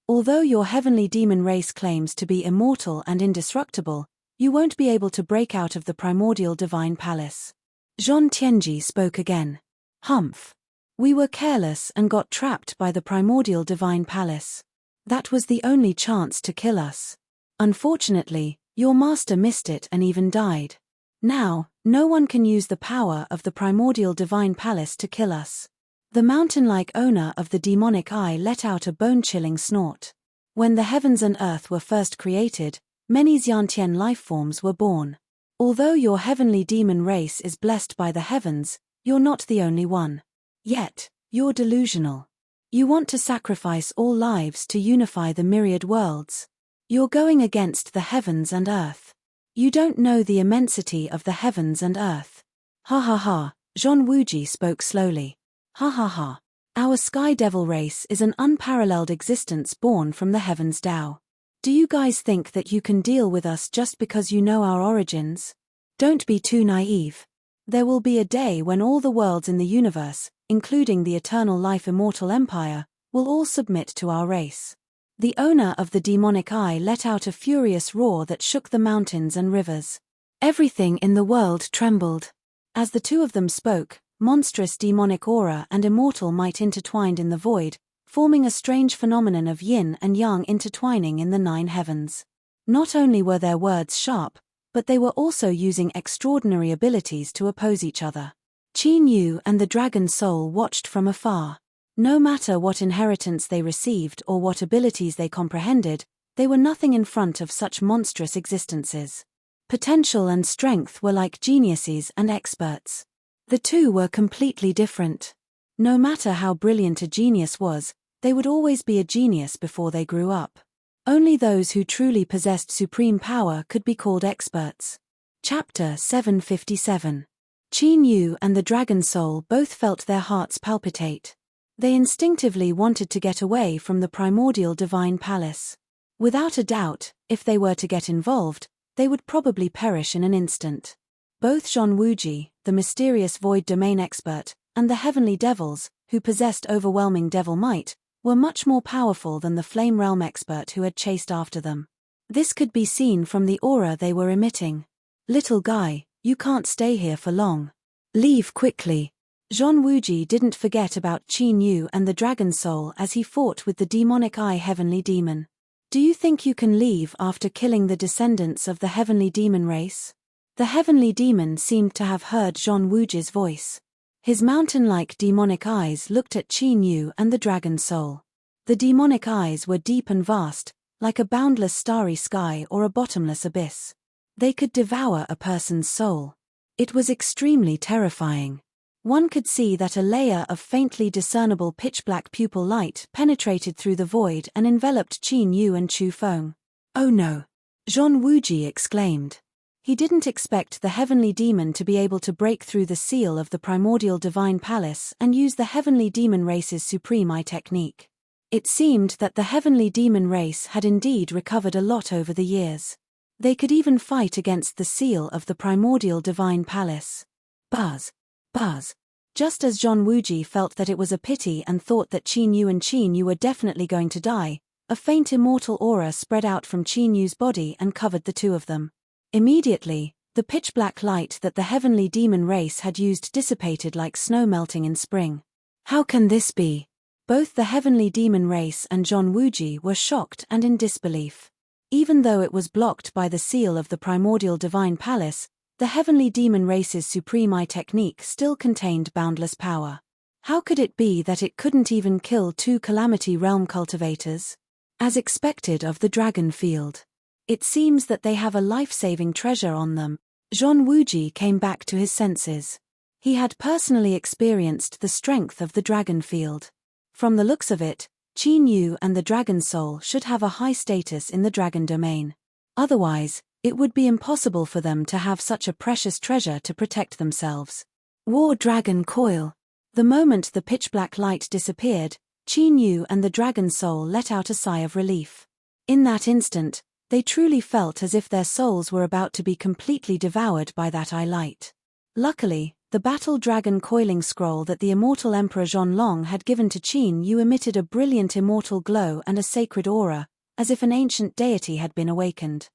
Although your heavenly demon race claims to be immortal and indestructible, you won't be able to break out of the primordial divine palace. Zhang Tianji spoke again. Humph. We were careless and got trapped by the primordial divine palace. That was the only chance to kill us. Unfortunately, your master missed it and even died. Now, no one can use the power of the primordial divine palace to kill us. The mountain-like owner of the demonic eye let out a bone-chilling snort. When the heavens and earth were first created, many Xiantian life-forms were born. Although your heavenly demon race is blessed by the heavens, you're not the only one. Yet, you're delusional. You want to sacrifice all lives to unify the myriad worlds. You're going against the heavens and earth. You don't know the immensity of the heavens and earth. Ha ha ha, Zhang Wuji spoke slowly. Ha ha ha. Our sky devil race is an unparalleled existence born from the heavens Tao. Do you guys think that you can deal with us just because you know our origins? Don't be too naive. There will be a day when all the worlds in the universe, including the eternal life immortal empire, will all submit to our race. The owner of the demonic eye let out a furious roar that shook the mountains and rivers. Everything in the world trembled. As the two of them spoke, monstrous demonic aura and immortal might intertwined in the void, forming a strange phenomenon of yin and yang intertwining in the 9 heavens. Not only were their words sharp, but they were also using extraordinary abilities to oppose each other. Qin Yu and the dragon soul watched from afar. No matter what inheritance they received or what abilities they comprehended, they were nothing in front of such monstrous existences. Potential and strength were like geniuses and experts. The two were completely different. No matter how brilliant a genius was, they would always be a genius before they grew up. Only those who truly possessed supreme power could be called experts. Chapter 757. Qin Yu and the dragon soul both felt their hearts palpitate. They instinctively wanted to get away from the primordial divine palace. Without a doubt, if they were to get involved, they would probably perish in an instant. Both Zhang Wuji, the mysterious void domain expert, and the heavenly devils, who possessed overwhelming devil might, were much more powerful than the flame realm expert who had chased after them. This could be seen from the aura they were emitting. Little guy, you can't stay here for long. Leave quickly. Zhang Wuji didn't forget about Qin Yu and the dragon soul as he fought with the demonic eye heavenly demon. Do you think you can leave after killing the descendants of the heavenly demon race? The heavenly demon seemed to have heard Zhang Wuji's voice. His mountain-like demonic eyes looked at Qin Yu and the dragon soul. The demonic eyes were deep and vast, like a boundless starry sky or a bottomless abyss. They could devour a person's soul. It was extremely terrifying. One could see that a layer of faintly discernible pitch-black pupil light penetrated through the void and enveloped Qin Yu and Chu Feng. Oh no! Zhang Wuji exclaimed. He didn't expect the heavenly demon to be able to break through the seal of the primordial divine palace and use the heavenly demon race's supreme eye technique. It seemed that the heavenly demon race had indeed recovered a lot over the years. They could even fight against the seal of the primordial divine palace. Buzz. Buzz. Just as Zhang Wuji felt that it was a pity and thought that Qin Yu were definitely going to die, a faint immortal aura spread out from Qin Yu's body and covered the two of them. Immediately, the pitch-black light that the heavenly demon race had used dissipated like snow melting in spring. How can this be? Both the heavenly demon race and Zhang Wuji were shocked and in disbelief. Even though it was blocked by the seal of the primordial divine palace, the heavenly demon race's supreme eye technique still contained boundless power. How could it be that it couldn't even kill 2 Calamity Realm cultivators? As expected of the dragon field. It seems that they have a life-saving treasure on them, Zhong Wuji came back to his senses. He had personally experienced the strength of the dragon field. From the looks of it, Qin Yu and the dragon soul should have a high status in the dragon domain. Otherwise, it would be impossible for them to have such a precious treasure to protect themselves. War Dragon Coil. The moment the pitch-black light disappeared, Qin Yu and the dragon soul let out a sigh of relief. In that instant, they truly felt as if their souls were about to be completely devoured by that eye light. Luckily, the battle dragon coiling scroll that the immortal Emperor Zhonlong had given to Qin Yu emitted a brilliant immortal glow and a sacred aura, as if an ancient deity had been awakened.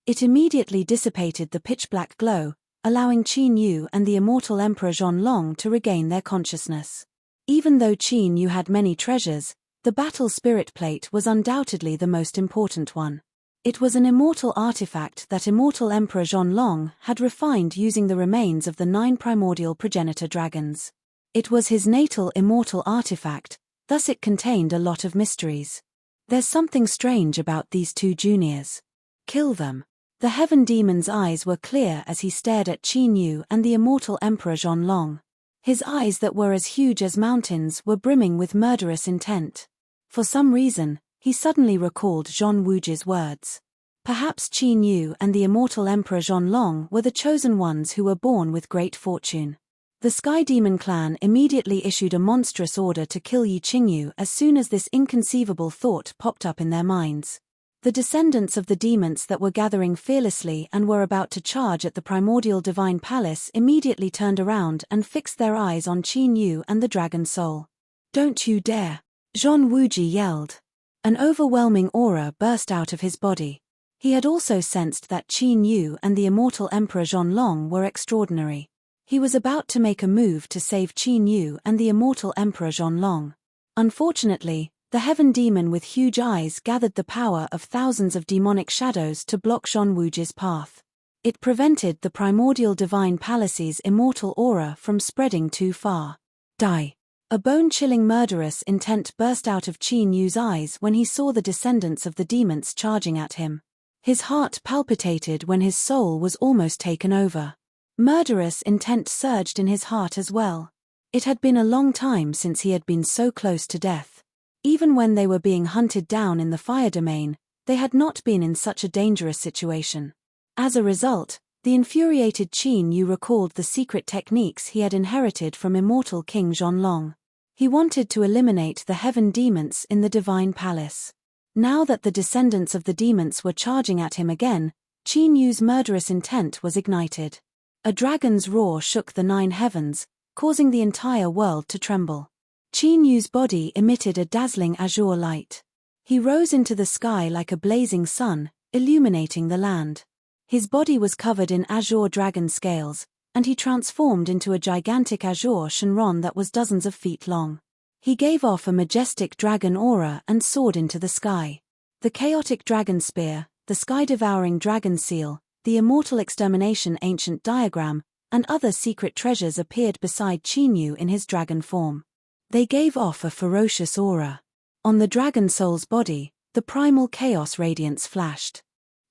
It immediately dissipated the pitch-black glow, allowing Qin Yu and the immortal Emperor Zhonlong to regain their consciousness. Even though Qin Yu had many treasures, the battle spirit plate was undoubtedly the most important one. It was an immortal artifact that immortal Emperor Zhonlong had refined using the remains of the 9 primordial progenitor dragons. It was his natal immortal artifact, thus it contained a lot of mysteries. There's something strange about these 2 juniors. Kill them. The heaven demon's eyes were clear as he stared at Qin Yu and the immortal Emperor Zhonlong. His eyes that were as huge as mountains were brimming with murderous intent. For some reason, he suddenly recalled Zhong Wuji's words. Perhaps Qin Yu and the immortal Emperor Zhonlong were the chosen ones who were born with great fortune. The Sky Demon clan immediately issued a monstrous order to kill Yi Qingyu as soon as this inconceivable thought popped up in their minds. The descendants of the demons that were gathering fearlessly and were about to charge at the primordial divine palace immediately turned around and fixed their eyes on Qin Yu and the dragon soul. "Don't you dare!" Zhong Wuji yelled. An overwhelming aura burst out of his body. He had also sensed that Qin Yu and the immortal Emperor Zhonlong were extraordinary. He was about to make a move to save Qin Yu and the immortal Emperor Zhonlong. Unfortunately, the heaven demon with huge eyes gathered the power of thousands of demonic shadows to block Zhong Wuji's path. It prevented the primordial divine palace's immortal aura from spreading too far. Die. A bone-chilling murderous intent burst out of Qin Yu's eyes when he saw the descendants of the demons charging at him. His heart palpitated when his soul was almost taken over. Murderous intent surged in his heart as well. It had been a long time since he had been so close to death. Even when they were being hunted down in the fire domain, they had not been in such a dangerous situation. As a result, the infuriated Qin Yu recalled the secret techniques he had inherited from immortal King Zhonlong. He wanted to eliminate the heaven demons in the divine palace. Now that the descendants of the demons were charging at him again, Qin Yu's murderous intent was ignited. A dragon's roar shook the 9 heavens, causing the entire world to tremble. Qin Yu's body emitted a dazzling azure light. He rose into the sky like a blazing sun, illuminating the land. His body was covered in azure dragon scales, and he transformed into a gigantic azure Shenron that was dozens of feet long. He gave off a majestic dragon aura and soared into the sky. The chaotic dragon spear, the sky-devouring dragon seal, the immortal extermination ancient diagram, and other secret treasures appeared beside Qin Yu in his dragon form. They gave off a ferocious aura. On the dragon soul's body, the primal chaos radiance flashed.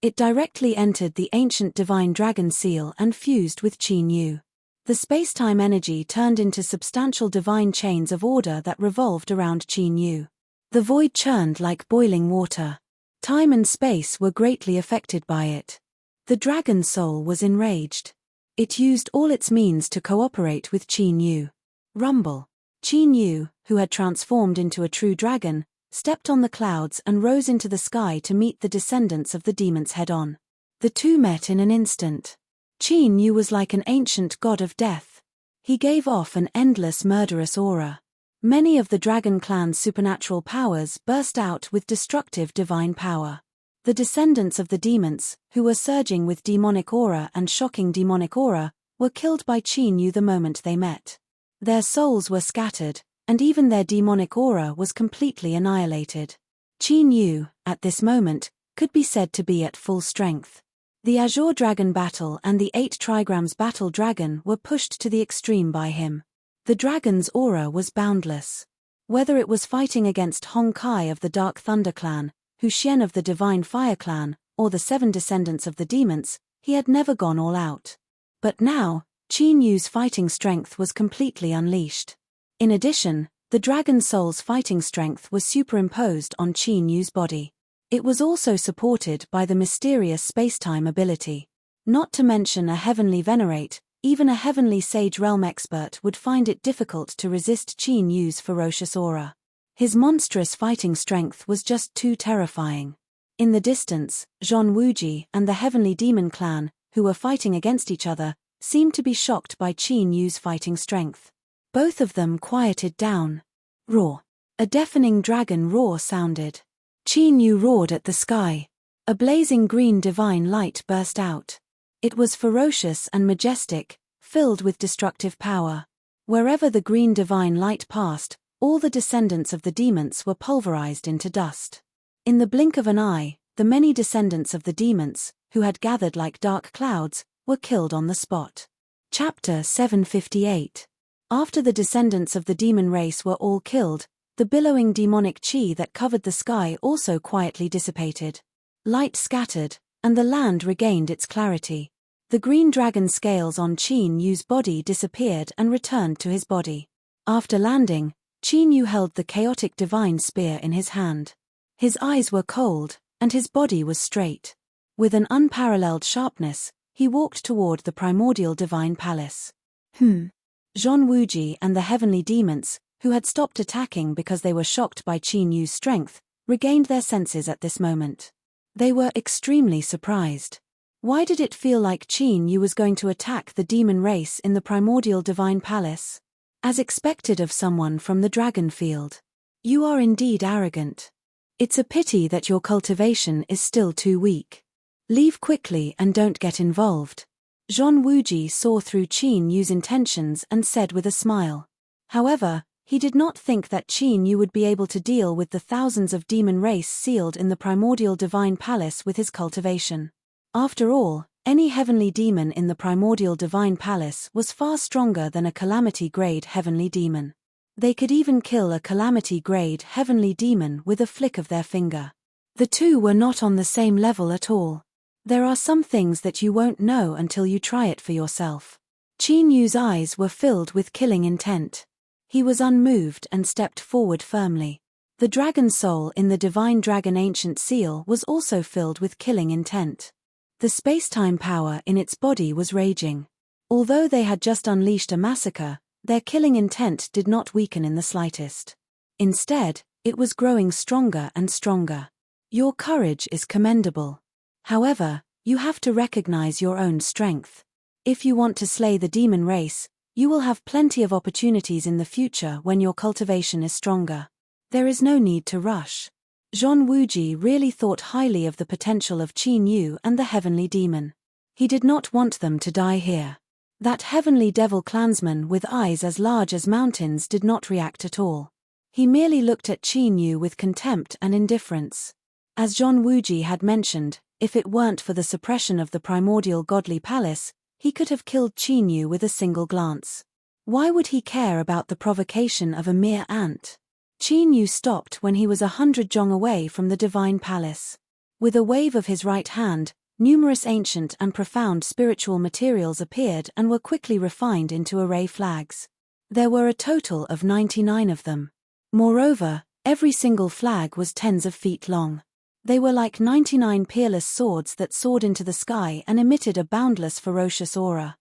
It directly entered the ancient divine dragon seal and fused with Qin Yu. The space-time energy turned into substantial divine chains of order that revolved around Qin Yu. The void churned like boiling water. Time and space were greatly affected by it. The dragon soul was enraged. It used all its means to cooperate with Qin Yu. Rumble. Qin Yu, who had transformed into a true dragon, stepped on the clouds and rose into the sky to meet the descendants of the demons head-on. The two met in an instant. Qin Yu was like an ancient god of death. He gave off an endless murderous aura. Many of the dragon clan's supernatural powers burst out with destructive divine power. The descendants of the demons, who were surging with demonic aura and shocking demonic aura, were killed by Qin Yu the moment they met. Their souls were scattered, and even their demonic aura was completely annihilated. Qin Yu, at this moment, could be said to be at full strength. The Azure Dragon battle and the 8 trigrams battle dragon were pushed to the extreme by him. The dragon's aura was boundless. Whether it was fighting against Hong Kai of the Dark Thunder clan, Hu Xian of the Divine Fire clan, or the 7 descendants of the demons, he had never gone all out. But now, Qin Yu's fighting strength was completely unleashed. In addition, the dragon soul's fighting strength was superimposed on Qin Yu's body. It was also supported by the mysterious spacetime ability. Not to mention a heavenly venerate, even a heavenly sage realm expert would find it difficult to resist Qin Yu's ferocious aura. His monstrous fighting strength was just too terrifying. In the distance, Zhong Wuji and the heavenly demon clan, who were fighting against each other, seemed to be shocked by Qin Yu's fighting strength. Both of them quieted down. Roar. A deafening dragon roar sounded. Qin Yu roared at the sky. A blazing green divine light burst out. It was ferocious and majestic, filled with destructive power. Wherever the green divine light passed, all the descendants of the demons were pulverized into dust. In the blink of an eye, the many descendants of the demons, who had gathered like dark clouds, were killed on the spot. Chapter 758. After the descendants of the demon race were all killed, the billowing demonic chi that covered the sky also quietly dissipated. Light scattered, and the land regained its clarity. The green dragon scales on Qin Yu's body disappeared and returned to his body. After landing, Qin Yu held the chaotic divine spear in his hand. His eyes were cold, and his body was straight. With an unparalleled sharpness, he walked toward the primordial divine palace. Zhong Wuji and the heavenly demons, who had stopped attacking because they were shocked by Qin Yu's strength, regained their senses at this moment. They were extremely surprised. Why did it feel like Qin Yu was going to attack the demon race in the primordial divine palace? As expected of someone from the dragon field. You are indeed arrogant. It's a pity that your cultivation is still too weak. Leave quickly and don't get involved. Zhong Wuji saw through Qin Yu's intentions and said with a smile. However, he did not think that Qin Yu would be able to deal with the thousands of demon race sealed in the primordial divine palace with his cultivation. After all, any heavenly demon in the primordial divine palace was far stronger than a calamity-grade heavenly demon. They could even kill a calamity-grade heavenly demon with a flick of their finger. The two were not on the same level at all. There are some things that you won't know until you try it for yourself. Qin Yu's eyes were filled with killing intent. He was unmoved and stepped forward firmly. The dragon soul in the divine dragon ancient seal was also filled with killing intent. The spacetime power in its body was raging. Although they had just unleashed a massacre, their killing intent did not weaken in the slightest. Instead, it was growing stronger and stronger. Your courage is commendable. However, you have to recognize your own strength. If you want to slay the demon race, you will have plenty of opportunities in the future when your cultivation is stronger. There is no need to rush. Zhong Wuji really thought highly of the potential of Qin Yu and the heavenly demon. He did not want them to die here. That heavenly devil clansman with eyes as large as mountains did not react at all. He merely looked at Qin Yu with contempt and indifference. As Zhong Wuji had mentioned, if it weren't for the suppression of the primordial godly palace, he could have killed Qin Yu with a single glance. Why would he care about the provocation of a mere ant? Qin Yu stopped when he was 100 zhong away from the divine palace. With a wave of his right hand, numerous ancient and profound spiritual materials appeared and were quickly refined into array flags. There were a total of 99 of them. Moreover, every single flag was tens of feet long. They were like 99 peerless swords that soared into the sky and emitted a boundless ferocious aura.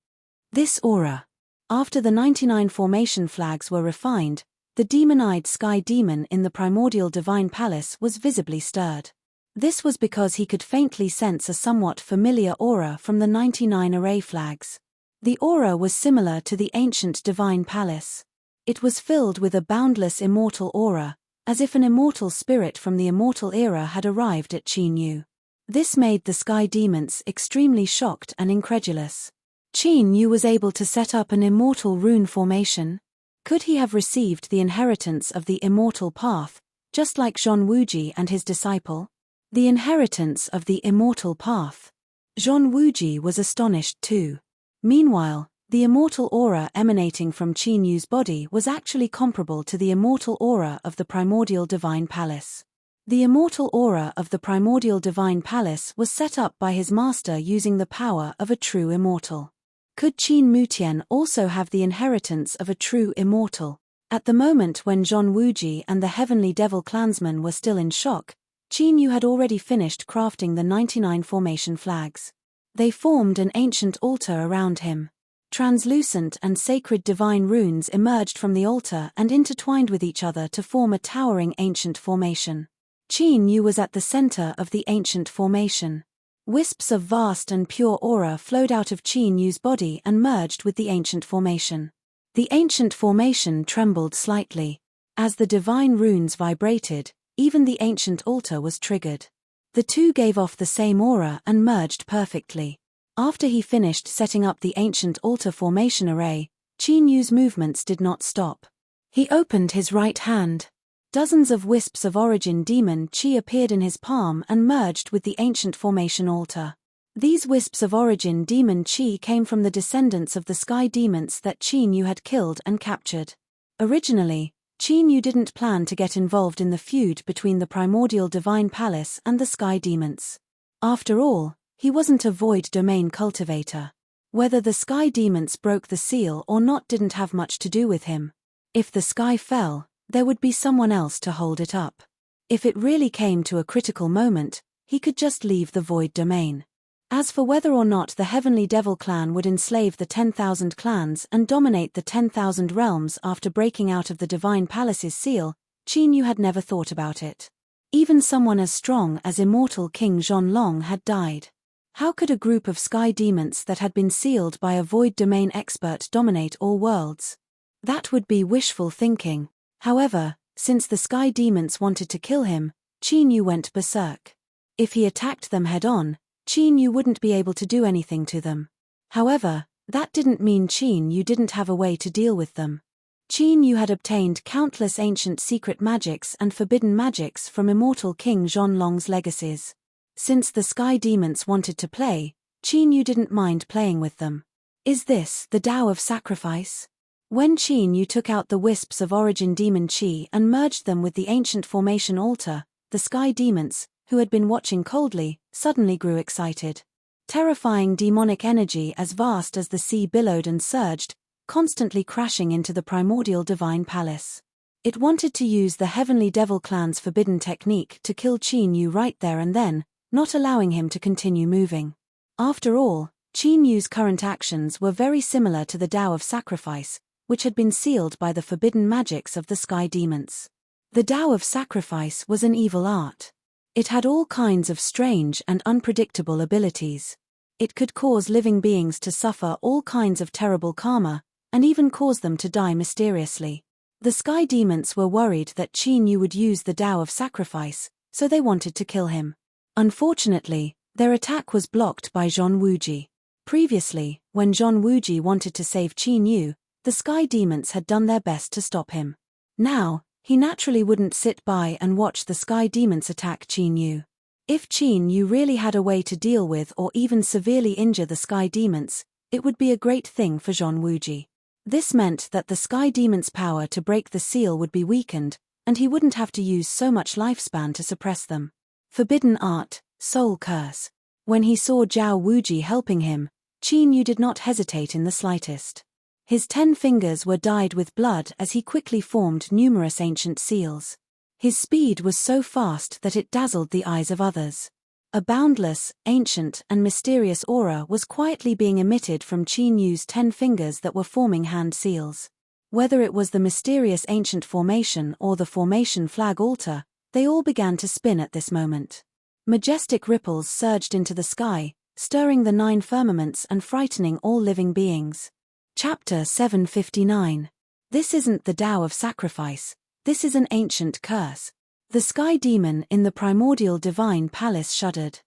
This aura. After the 99 formation flags were refined, the demon-eyed sky demon in the primordial divine palace was visibly stirred. This was because he could faintly sense a somewhat familiar aura from the 99 array flags. The aura was similar to the ancient divine palace. It was filled with a boundless immortal aura, as if an immortal spirit from the immortal era had arrived at Qin Yu. This made the sky demons extremely shocked and incredulous. Qin Yu was able to set up an immortal rune formation. Could he have received the inheritance of the immortal path, just like Zhong Wuji and his disciple? The inheritance of the immortal path. Zhong Wuji was astonished too. Meanwhile, the immortal aura emanating from Qin Yu's body was actually comparable to the immortal aura of the primordial divine palace. The immortal aura of the primordial divine palace was set up by his master using the power of a true immortal. Could Qin Mutian also have the inheritance of a true immortal? At the moment when Zhong Wuji and the Heavenly Devil clansmen were still in shock, Qin Yu had already finished crafting the 99 formation flags. They formed an ancient altar around him. Translucent and sacred divine runes emerged from the altar and intertwined with each other to form a towering ancient formation. Qin Yu was at the center of the ancient formation. Wisps of vast and pure aura flowed out of Qin Yu's body and merged with the ancient formation. The ancient formation trembled slightly. As the divine runes vibrated, even the ancient altar was triggered. The two gave off the same aura and merged perfectly. After he finished setting up the ancient altar formation array, Qin Yu's movements did not stop. He opened his right hand. Dozens of wisps of origin demon chi appeared in his palm and merged with the ancient formation altar. These wisps of origin demon chi came from the descendants of the sky demons that Qin Yu had killed and captured. Originally, Qin Yu didn't plan to get involved in the feud between the primordial divine palace and the sky demons. After all, he wasn't a void domain cultivator. Whether the sky demons broke the seal or not didn't have much to do with him. If the sky fell, there would be someone else to hold it up. If it really came to a critical moment, he could just leave the void domain. As for whether or not the Heavenly Devil clan would enslave the 10,000 clans and dominate the 10,000 realms after breaking out of the Divine Palace's seal, Qin Yu had never thought about it. Even someone as strong as immortal King Zhonlong had died. How could a group of sky demons that had been sealed by a void domain expert dominate all worlds? That would be wishful thinking. However, since the sky demons wanted to kill him, Qin Yu went berserk. If he attacked them head-on, Qin Yu wouldn't be able to do anything to them. However, that didn't mean Qin Yu didn't have a way to deal with them. Qin Yu had obtained countless ancient secret magics and forbidden magics from immortal King Zhonlong's legacies. Since the sky demons wanted to play, Qin Yu didn't mind playing with them. Is this the Tao of sacrifice? When Qin Yu took out the wisps of origin demon chi and merged them with the ancient formation altar, the sky demons, who had been watching coldly, suddenly grew excited. Terrifying demonic energy as vast as the sea billowed and surged, constantly crashing into the primordial divine palace. It wanted to use the Heavenly Devil clan's forbidden technique to kill Qin Yu right there and then, not allowing him to continue moving. After all, Qin Yu's current actions were very similar to the Tao of sacrifice, which had been sealed by the forbidden magics of the sky demons. The Tao of sacrifice was an evil art. It had all kinds of strange and unpredictable abilities. It could cause living beings to suffer all kinds of terrible karma, and even cause them to die mysteriously. The sky demons were worried that Qin Yu would use the Tao of sacrifice, so they wanted to kill him. Unfortunately, their attack was blocked by Zhong Wuji. Previously, when Zhong Wuji wanted to save Qin Yu, the sky demons had done their best to stop him. Now, he naturally wouldn't sit by and watch the sky demons attack Qin Yu. If Qin Yu really had a way to deal with or even severely injure the sky demons, it would be a great thing for Zhong Wuji. This meant that the sky demons' power to break the seal would be weakened, and he wouldn't have to use so much lifespan to suppress them. Forbidden art, soul curse. When he saw Zhao Wuji helping him, Qin Yu did not hesitate in the slightest. His 10 fingers were dyed with blood as he quickly formed numerous ancient seals. His speed was so fast that it dazzled the eyes of others. A boundless, ancient, and mysterious aura was quietly being emitted from Qin Yu's 10 fingers that were forming hand seals. Whether it was the mysterious ancient formation or the formation flag altar, they all began to spin at this moment. Majestic ripples surged into the sky, stirring the 9 firmaments and frightening all living beings. Chapter 759. This isn't the Tao of sacrifice, this is an ancient curse. The sky demon in the primordial divine palace shuddered.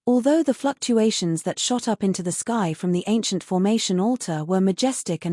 Although the fluctuations that shot up into the sky from the ancient formation altar were majestic,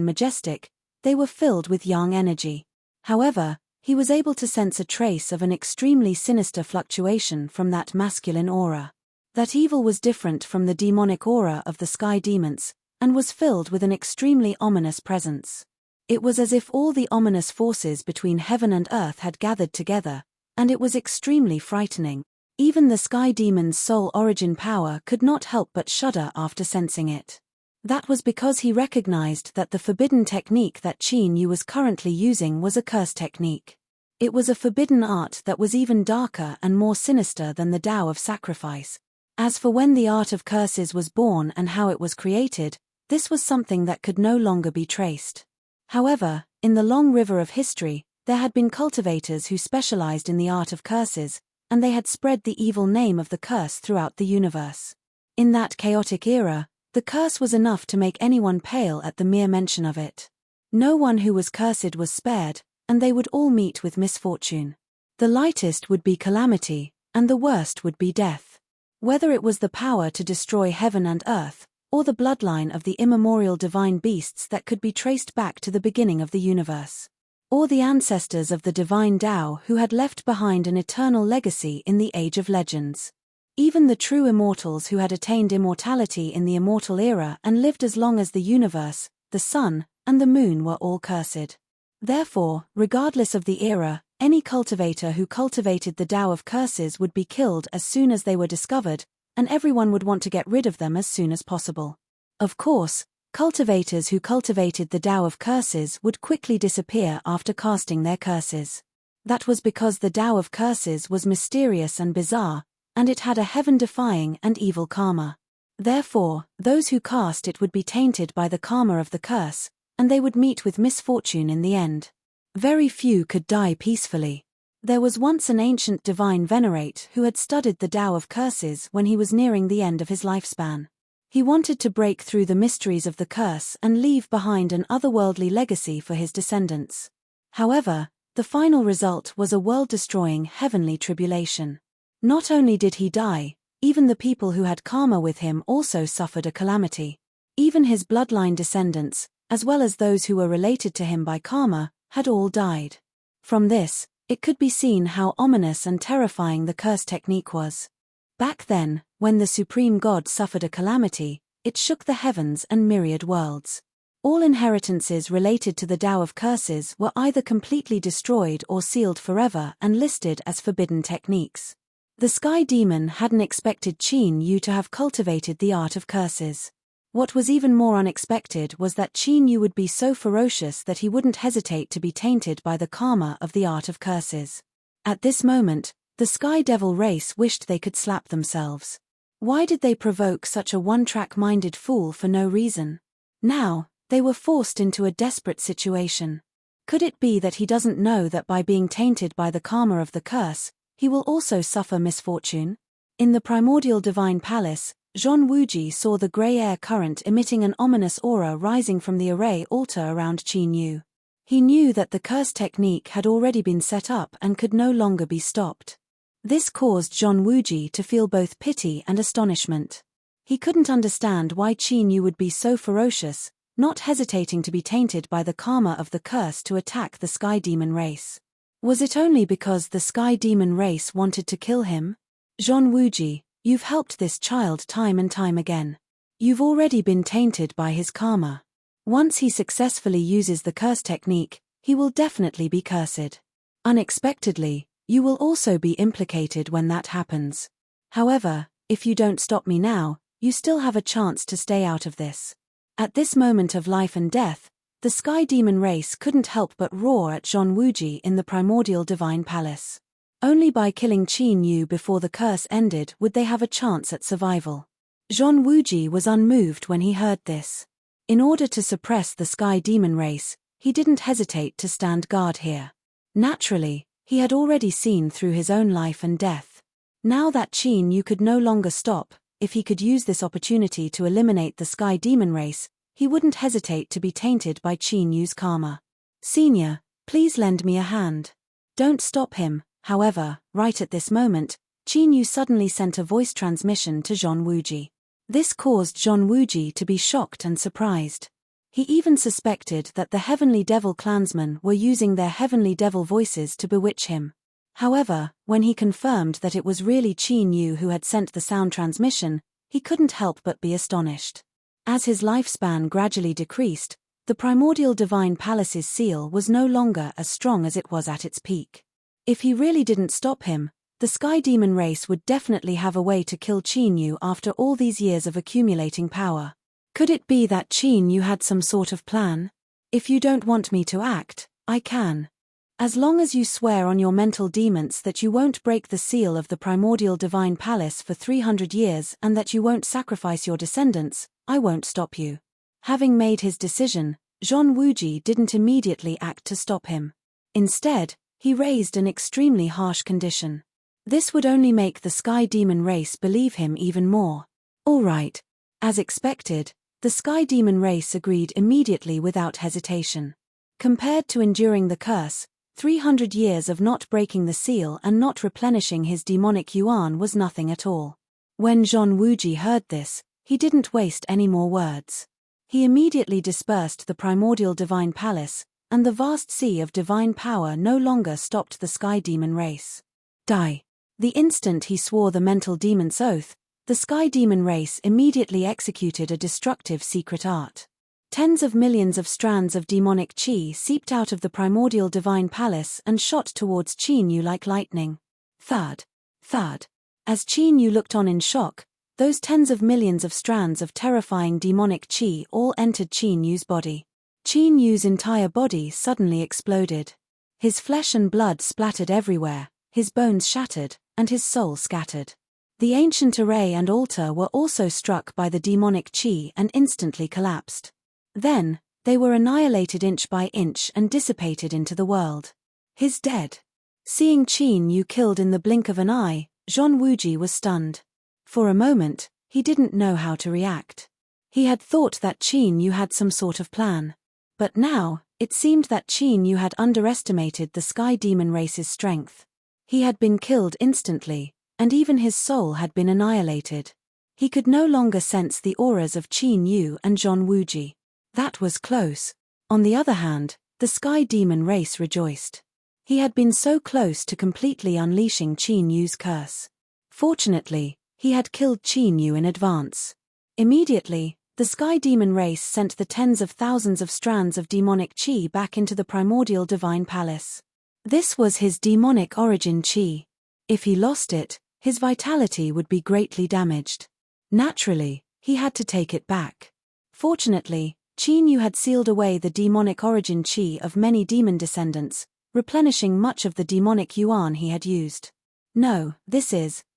they were filled with yang energy. However, he was able to sense a trace of an extremely sinister fluctuation from that masculine aura. That evil was different from the demonic aura of the sky demons, and was filled with an extremely ominous presence. It was as if all the ominous forces between heaven and earth had gathered together, and it was extremely frightening. Even the sky demon's soul origin power could not help but shudder after sensing it. That was because he recognized that the forbidden technique that Qin Yu was currently using was a curse technique. It was a forbidden art that was even darker and more sinister than the Tao of sacrifice. As for when the art of curses was born and how it was created, this was something that could no longer be traced. However, in the long river of history, there had been cultivators who specialized in the art of curses, and they had spread the evil name of the curse throughout the universe. In that chaotic era, the curse was enough to make anyone pale at the mere mention of it. No one who was cursed was spared, and they would all meet with misfortune. The lightest would be calamity, and the worst would be death. Whether it was the power to destroy heaven and earth, or the bloodline of the immemorial divine beasts that could be traced back to the beginning of the universe, or the ancestors of the divine Tao who had left behind an eternal legacy in the Age of Legends. Even the true immortals who had attained immortality in the immortal era and lived as long as the universe, the sun, and the moon were all cursed. Therefore, regardless of the era, any cultivator who cultivated the Tao of curses would be killed as soon as they were discovered, and everyone would want to get rid of them as soon as possible. Of course, cultivators who cultivated the Tao of curses would quickly disappear after casting their curses. That was because the Tao of curses was mysterious and bizarre, and it had a heaven-defying and evil karma. Therefore, those who cast it would be tainted by the karma of the curse, and they would meet with misfortune in the end. Very few could die peacefully. There was once an ancient divine venerate who had studied the Tao of curses when he was nearing the end of his lifespan. He wanted to break through the mysteries of the curse and leave behind an otherworldly legacy for his descendants. However, the final result was a world-destroying heavenly tribulation. Not only did he die, even the people who had karma with him also suffered a calamity. Even his bloodline descendants, as well as those who were related to him by karma, had all died. From this, it could be seen how ominous and terrifying the curse technique was. Back then, when the Supreme God suffered a calamity, it shook the heavens and myriad worlds. All inheritances related to the Tao of curses were either completely destroyed or sealed forever and listed as forbidden techniques. The Sky Demon hadn't expected Qin Yu to have cultivated the art of curses. What was even more unexpected was that Qin Yu would be so ferocious that he wouldn't hesitate to be tainted by the karma of the art of curses. At this moment, the Sky Devil race wished they could slap themselves. Why did they provoke such a one-track-minded fool for no reason? Now, they were forced into a desperate situation. Could it be that he doesn't know that by being tainted by the karma of the curse, he will also suffer misfortune? In the primordial divine palace, Zhong Wuji saw the grey air current emitting an ominous aura rising from the array altar around Qin Yu. He knew that the curse technique had already been set up and could no longer be stopped. This caused Zhong Wuji to feel both pity and astonishment. He couldn't understand why Qin Yu would be so ferocious, not hesitating to be tainted by the karma of the curse to attack the Sky Demon race. Was it only because the Sky Demon race wanted to kill him? Zhong Wuji, you've helped this child time and time again. You've already been tainted by his karma. Once he successfully uses the curse technique, he will definitely be cursed. Unexpectedly, you will also be implicated when that happens. However, if you don't stop me now, you still have a chance to stay out of this. At this moment of life and death, the Sky Demon race couldn't help but roar at Zhong Wuji in the primordial divine palace. Only by killing Qin Yu before the curse ended would they have a chance at survival. Zhong Wuji was unmoved when he heard this. In order to suppress the Sky Demon race, he didn't hesitate to stand guard here. Naturally, he had already seen through his own life and death. Now that Qin Yu could no longer stop, if he could use this opportunity to eliminate the Sky Demon race, he wouldn't hesitate to be tainted by Qin Yu's karma. Senior, please lend me a hand. Don't stop him. However, right at this moment, Qin Yu suddenly sent a voice transmission to Zhong Wuji. This caused Zhong Wuji to be shocked and surprised. He even suspected that the Heavenly Devil clansmen were using their Heavenly Devil voices to bewitch him. However, when he confirmed that it was really Qin Yu who had sent the sound transmission, he couldn't help but be astonished. As his lifespan gradually decreased, the primordial divine palace's seal was no longer as strong as it was at its peak. If he really didn't stop him, the Sky Demon race would definitely have a way to kill Qin Yu after all these years of accumulating power. Could it be that Qin Yu had some sort of plan? If you don't want me to act, I can. As long as you swear on your mental demons that you won't break the seal of the primordial divine palace for 300 years and that you won't sacrifice your descendants, I won't stop you. Having made his decision, Zhong Wuji didn't immediately act to stop him. Instead, he raised an extremely harsh condition. This would only make the Sky Demon race believe him even more. All right. As expected, the Sky Demon race agreed immediately without hesitation. Compared to enduring the curse, 300 years of not breaking the seal and not replenishing his demonic yuan was nothing at all. When Zhong Wuji heard this, he didn't waste any more words. He immediately dispersed the primordial divine palace, and the vast sea of divine power no longer stopped the Sky Demon race. Die. The instant he swore the mental demon's oath, the Sky Demon race immediately executed a destructive secret art. Tens of millions of strands of demonic qi seeped out of the primordial divine palace and shot towards Qin Yu like lightning. Thud. As Qin Yu looked on in shock, those tens of millions of strands of terrifying demonic qi all entered Qin Yu's body. Qin Yu's entire body suddenly exploded. His flesh and blood splattered everywhere, his bones shattered, and his soul scattered. The ancient array and altar were also struck by the demonic qi and instantly collapsed. Then, they were annihilated inch by inch and dissipated into the world. He's dead. Seeing Qin Yu killed in the blink of an eye, Zhong Wuji was stunned. For a moment, he didn't know how to react. He had thought that Qin Yu had some sort of plan. But now, it seemed that Qin Yu had underestimated the Sky Demon race's strength. He had been killed instantly, and even his soul had been annihilated. He could no longer sense the auras of Qin Yu and Zhong Wuji. That was close. On the other hand, the Sky Demon race rejoiced. He had been so close to completely unleashing Qin Yu's curse. Fortunately, he had killed Qin Yu in advance. Immediately, the Sky Demon race sent the tens of thousands of strands of demonic qi back into the primordial divine palace. This was his demonic origin qi. If he lost it, his vitality would be greatly damaged. Naturally, he had to take it back. Fortunately, Qin Yu had sealed away the demonic origin qi of many demon descendants, replenishing much of the demonic yuan he had used.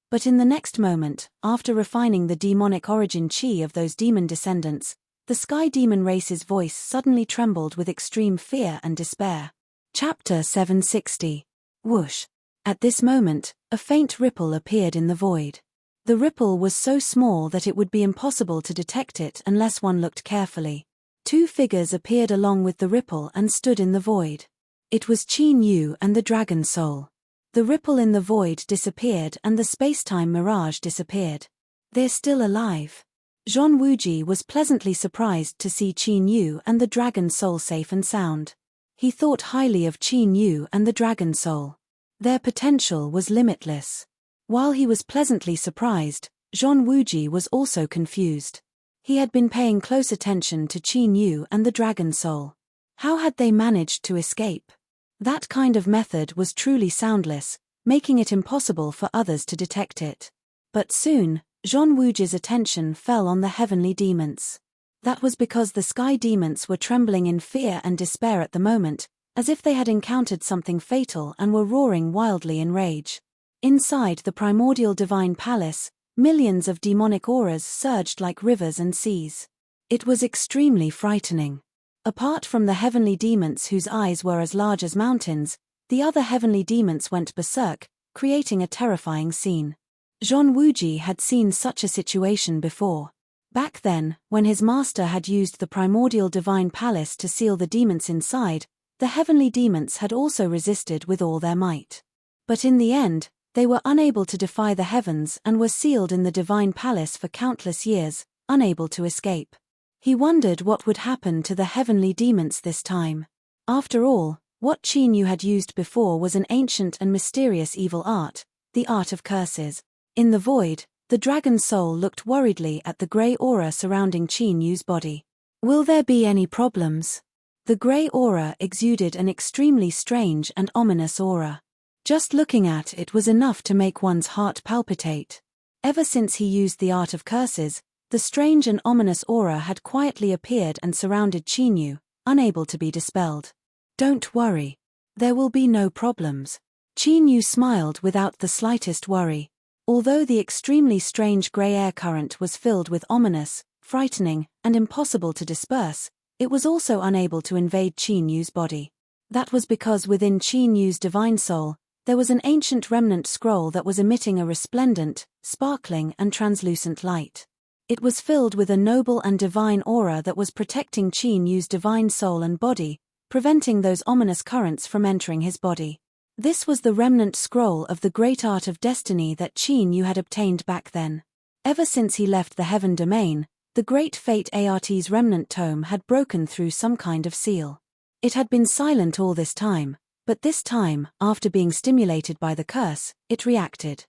But in the next moment, after refining the demonic origin qi of those demon descendants, the Sky Demon race's voice suddenly trembled with extreme fear and despair. Chapter 760. Whoosh. At this moment, a faint ripple appeared in the void. The ripple was so small that it would be impossible to detect it unless one looked carefully. Two figures appeared along with the ripple and stood in the void. It was Qin Yu and the Dragon Soul. The ripple in the void disappeared and the space-time mirage disappeared. They're still alive. Zhong Wuji was pleasantly surprised to see Qin Yu and the Dragon Soul safe and sound. He thought highly of Qin Yu and the Dragon Soul. Their potential was limitless. While he was pleasantly surprised, Zhong Wuji was also confused. He had been paying close attention to Qin Yu and the Dragon Soul. How had they managed to escape? That kind of method was truly soundless, making it impossible for others to detect it. But soon, Zhong Wuji's attention fell on the heavenly demons. That was because the Sky Demons were trembling in fear and despair at the moment, as if they had encountered something fatal and were roaring wildly in rage. Inside the primordial divine palace, millions of demonic auras surged like rivers and seas. It was extremely frightening. Apart from the heavenly demons whose eyes were as large as mountains, the other heavenly demons went berserk, creating a terrifying scene. Zhong Wuji had seen such a situation before. Back then, when his master had used the primordial divine palace to seal the demons inside, the heavenly demons had also resisted with all their might. But in the end, they were unable to defy the heavens and were sealed in the divine palace for countless years, unable to escape. He wondered what would happen to the heavenly demons this time. After all, what Qin Yu had used before was an ancient and mysterious evil art, the art of curses. In the void, the Dragon Soul looked worriedly at the grey aura surrounding Qin Yu's body. Will there be any problems? The grey aura exuded an extremely strange and ominous aura. Just looking at it was enough to make one's heart palpitate. Ever since he used the art of curses, The strange and ominous aura had quietly appeared and surrounded Qin Yu, unable to be dispelled. "Don't worry. There will be no problems." Qin Yu smiled without the slightest worry. Although the extremely strange grey air current was filled with ominous, frightening, and impossible to disperse, it was also unable to invade Qin Yu's body. That was because within Qin Yu's divine soul, there was an ancient remnant scroll that was emitting a resplendent, sparkling and translucent light. It was filled with a noble and divine aura that was protecting Qin Yu's divine soul and body, preventing those ominous currents from entering his body. This was the remnant scroll of the great art of destiny that Qin Yu had obtained back then. Ever since he left the heaven domain, the great fate art's remnant tome had broken through some kind of seal. It had been silent all this time, but this time, after being stimulated by the curse, it reacted.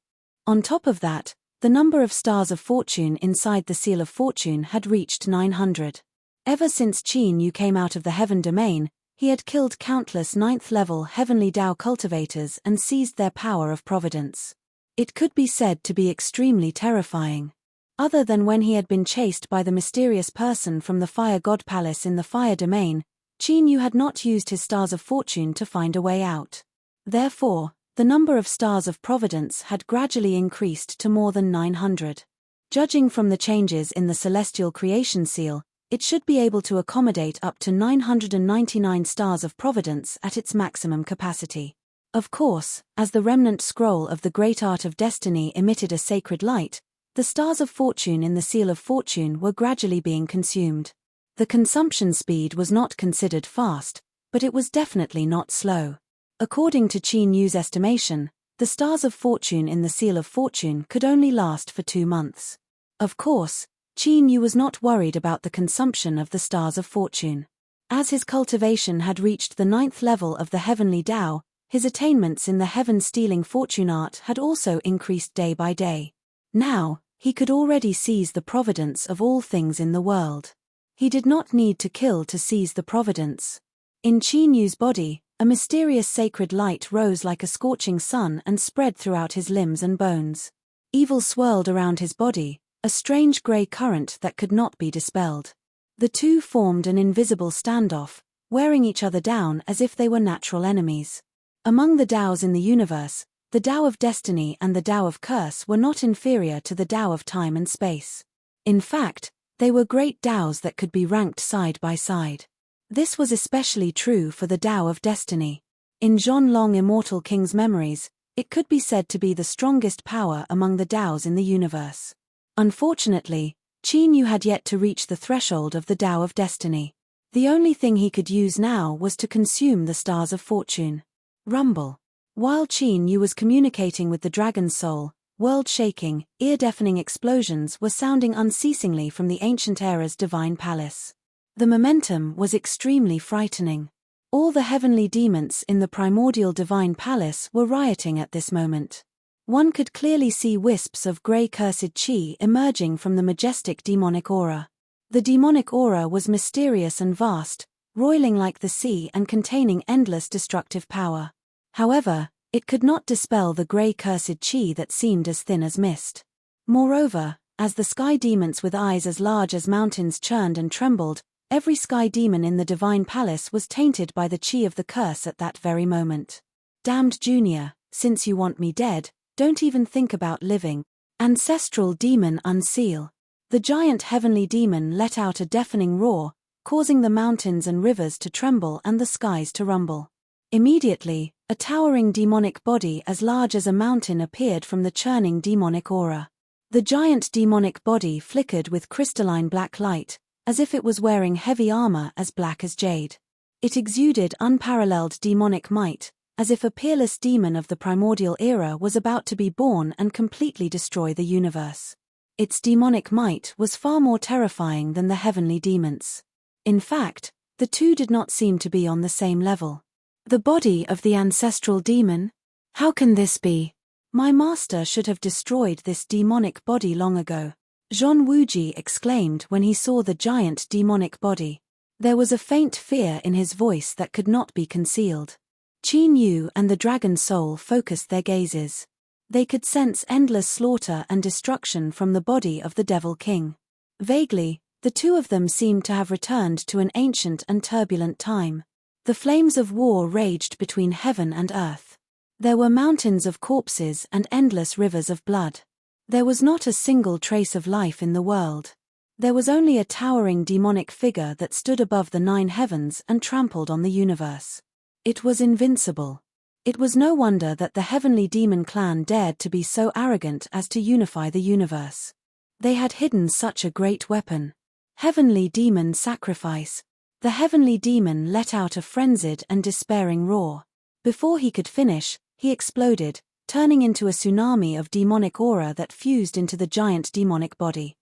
On top of that, the number of stars of fortune inside the seal of fortune had reached 900. Ever since Qin Yu came out of the heaven domain, he had killed countless 9th-level heavenly Tao cultivators and seized their power of providence. It could be said to be extremely terrifying. Other than when he had been chased by the mysterious person from the Fire God Palace in the Fire Domain, Qin Yu had not used his stars of fortune to find a way out. Therefore, the number of stars of providence had gradually increased to more than 900. Judging from the changes in the celestial creation seal, it should be able to accommodate up to 999 stars of providence at its maximum capacity. Of course, as the remnant scroll of the great art of destiny emitted a sacred light, the stars of fortune in the seal of fortune were gradually being consumed. The consumption speed was not considered fast, but it was definitely not slow. According to Qin Yu's estimation, the stars of fortune in the seal of fortune could only last for 2 months. Of course, Qin Yu was not worried about the consumption of the stars of fortune. As his cultivation had reached the 9th level of the heavenly Tao, his attainments in the heaven-stealing fortune art had also increased day by day. Now, he could already seize the providence of all things in the world. He did not need to kill to seize the providence. In Qin Yu's body, a mysterious sacred light rose like a scorching sun and spread throughout his limbs and bones. Evil swirled around his body, a strange grey current that could not be dispelled. The two formed an invisible standoff, wearing each other down as if they were natural enemies. Among the Taos in the universe, the Tao of destiny and the Tao of curse were not inferior to the Tao of time and space. In fact, they were great Taos that could be ranked side by side. This was especially true for the Tao of destiny. In Zhonlong Immortal King's memories, it could be said to be the strongest power among the Taos in the universe. Unfortunately, Qin Yu had yet to reach the threshold of the Tao of destiny. The only thing he could use now was to consume the stars of fortune. Rumble. While Qin Yu was communicating with the dragon's soul, world-shaking, ear-deafening explosions were sounding unceasingly from the ancient era's divine palace. The momentum was extremely frightening. All the heavenly demons in the primordial divine palace were rioting at this moment. One could clearly see wisps of grey cursed chi emerging from the majestic demonic aura. The demonic aura was mysterious and vast, roiling like the sea and containing endless destructive power. However, it could not dispel the grey cursed chi that seemed as thin as mist. Moreover, as the sky demons with eyes as large as mountains churned and trembled, every sky demon in the divine palace was tainted by the chi of the curse at that very moment. Damned Junior, since you want me dead, don't even think about living. Ancestral demon unseal. The giant heavenly demon let out a deafening roar, causing the mountains and rivers to tremble and the skies to rumble. Immediately, a towering demonic body as large as a mountain appeared from the churning demonic aura. The giant demonic body flickered with crystalline black light, as if it was wearing heavy armor as black as jade. It exuded unparalleled demonic might, as if a peerless demon of the primordial era was about to be born and completely destroy the universe. Its demonic might was far more terrifying than the heavenly demons. In fact, the two did not seem to be on the same level. The body of the ancestral demon? How can this be? My master should have destroyed this demonic body long ago. Zhon Wuji exclaimed when he saw the giant demonic body. There was a faint fear in his voice that could not be concealed. Qin Yu and the dragon soul focused their gazes. They could sense endless slaughter and destruction from the body of the Devil King. Vaguely, the two of them seemed to have returned to an ancient and turbulent time. The flames of war raged between heaven and earth. There were mountains of corpses and endless rivers of blood. There was not a single trace of life in the world. There was only a towering demonic figure that stood above the 9 heavens and trampled on the universe. It was invincible. It was no wonder that the heavenly demon clan dared to be so arrogant as to unify the universe. They had hidden such a great weapon. Heavenly demon sacrifice. The heavenly demon let out a frenzied and despairing roar. Before he could finish, he exploded, turning into a tsunami of demonic aura that fused into the giant demonic body.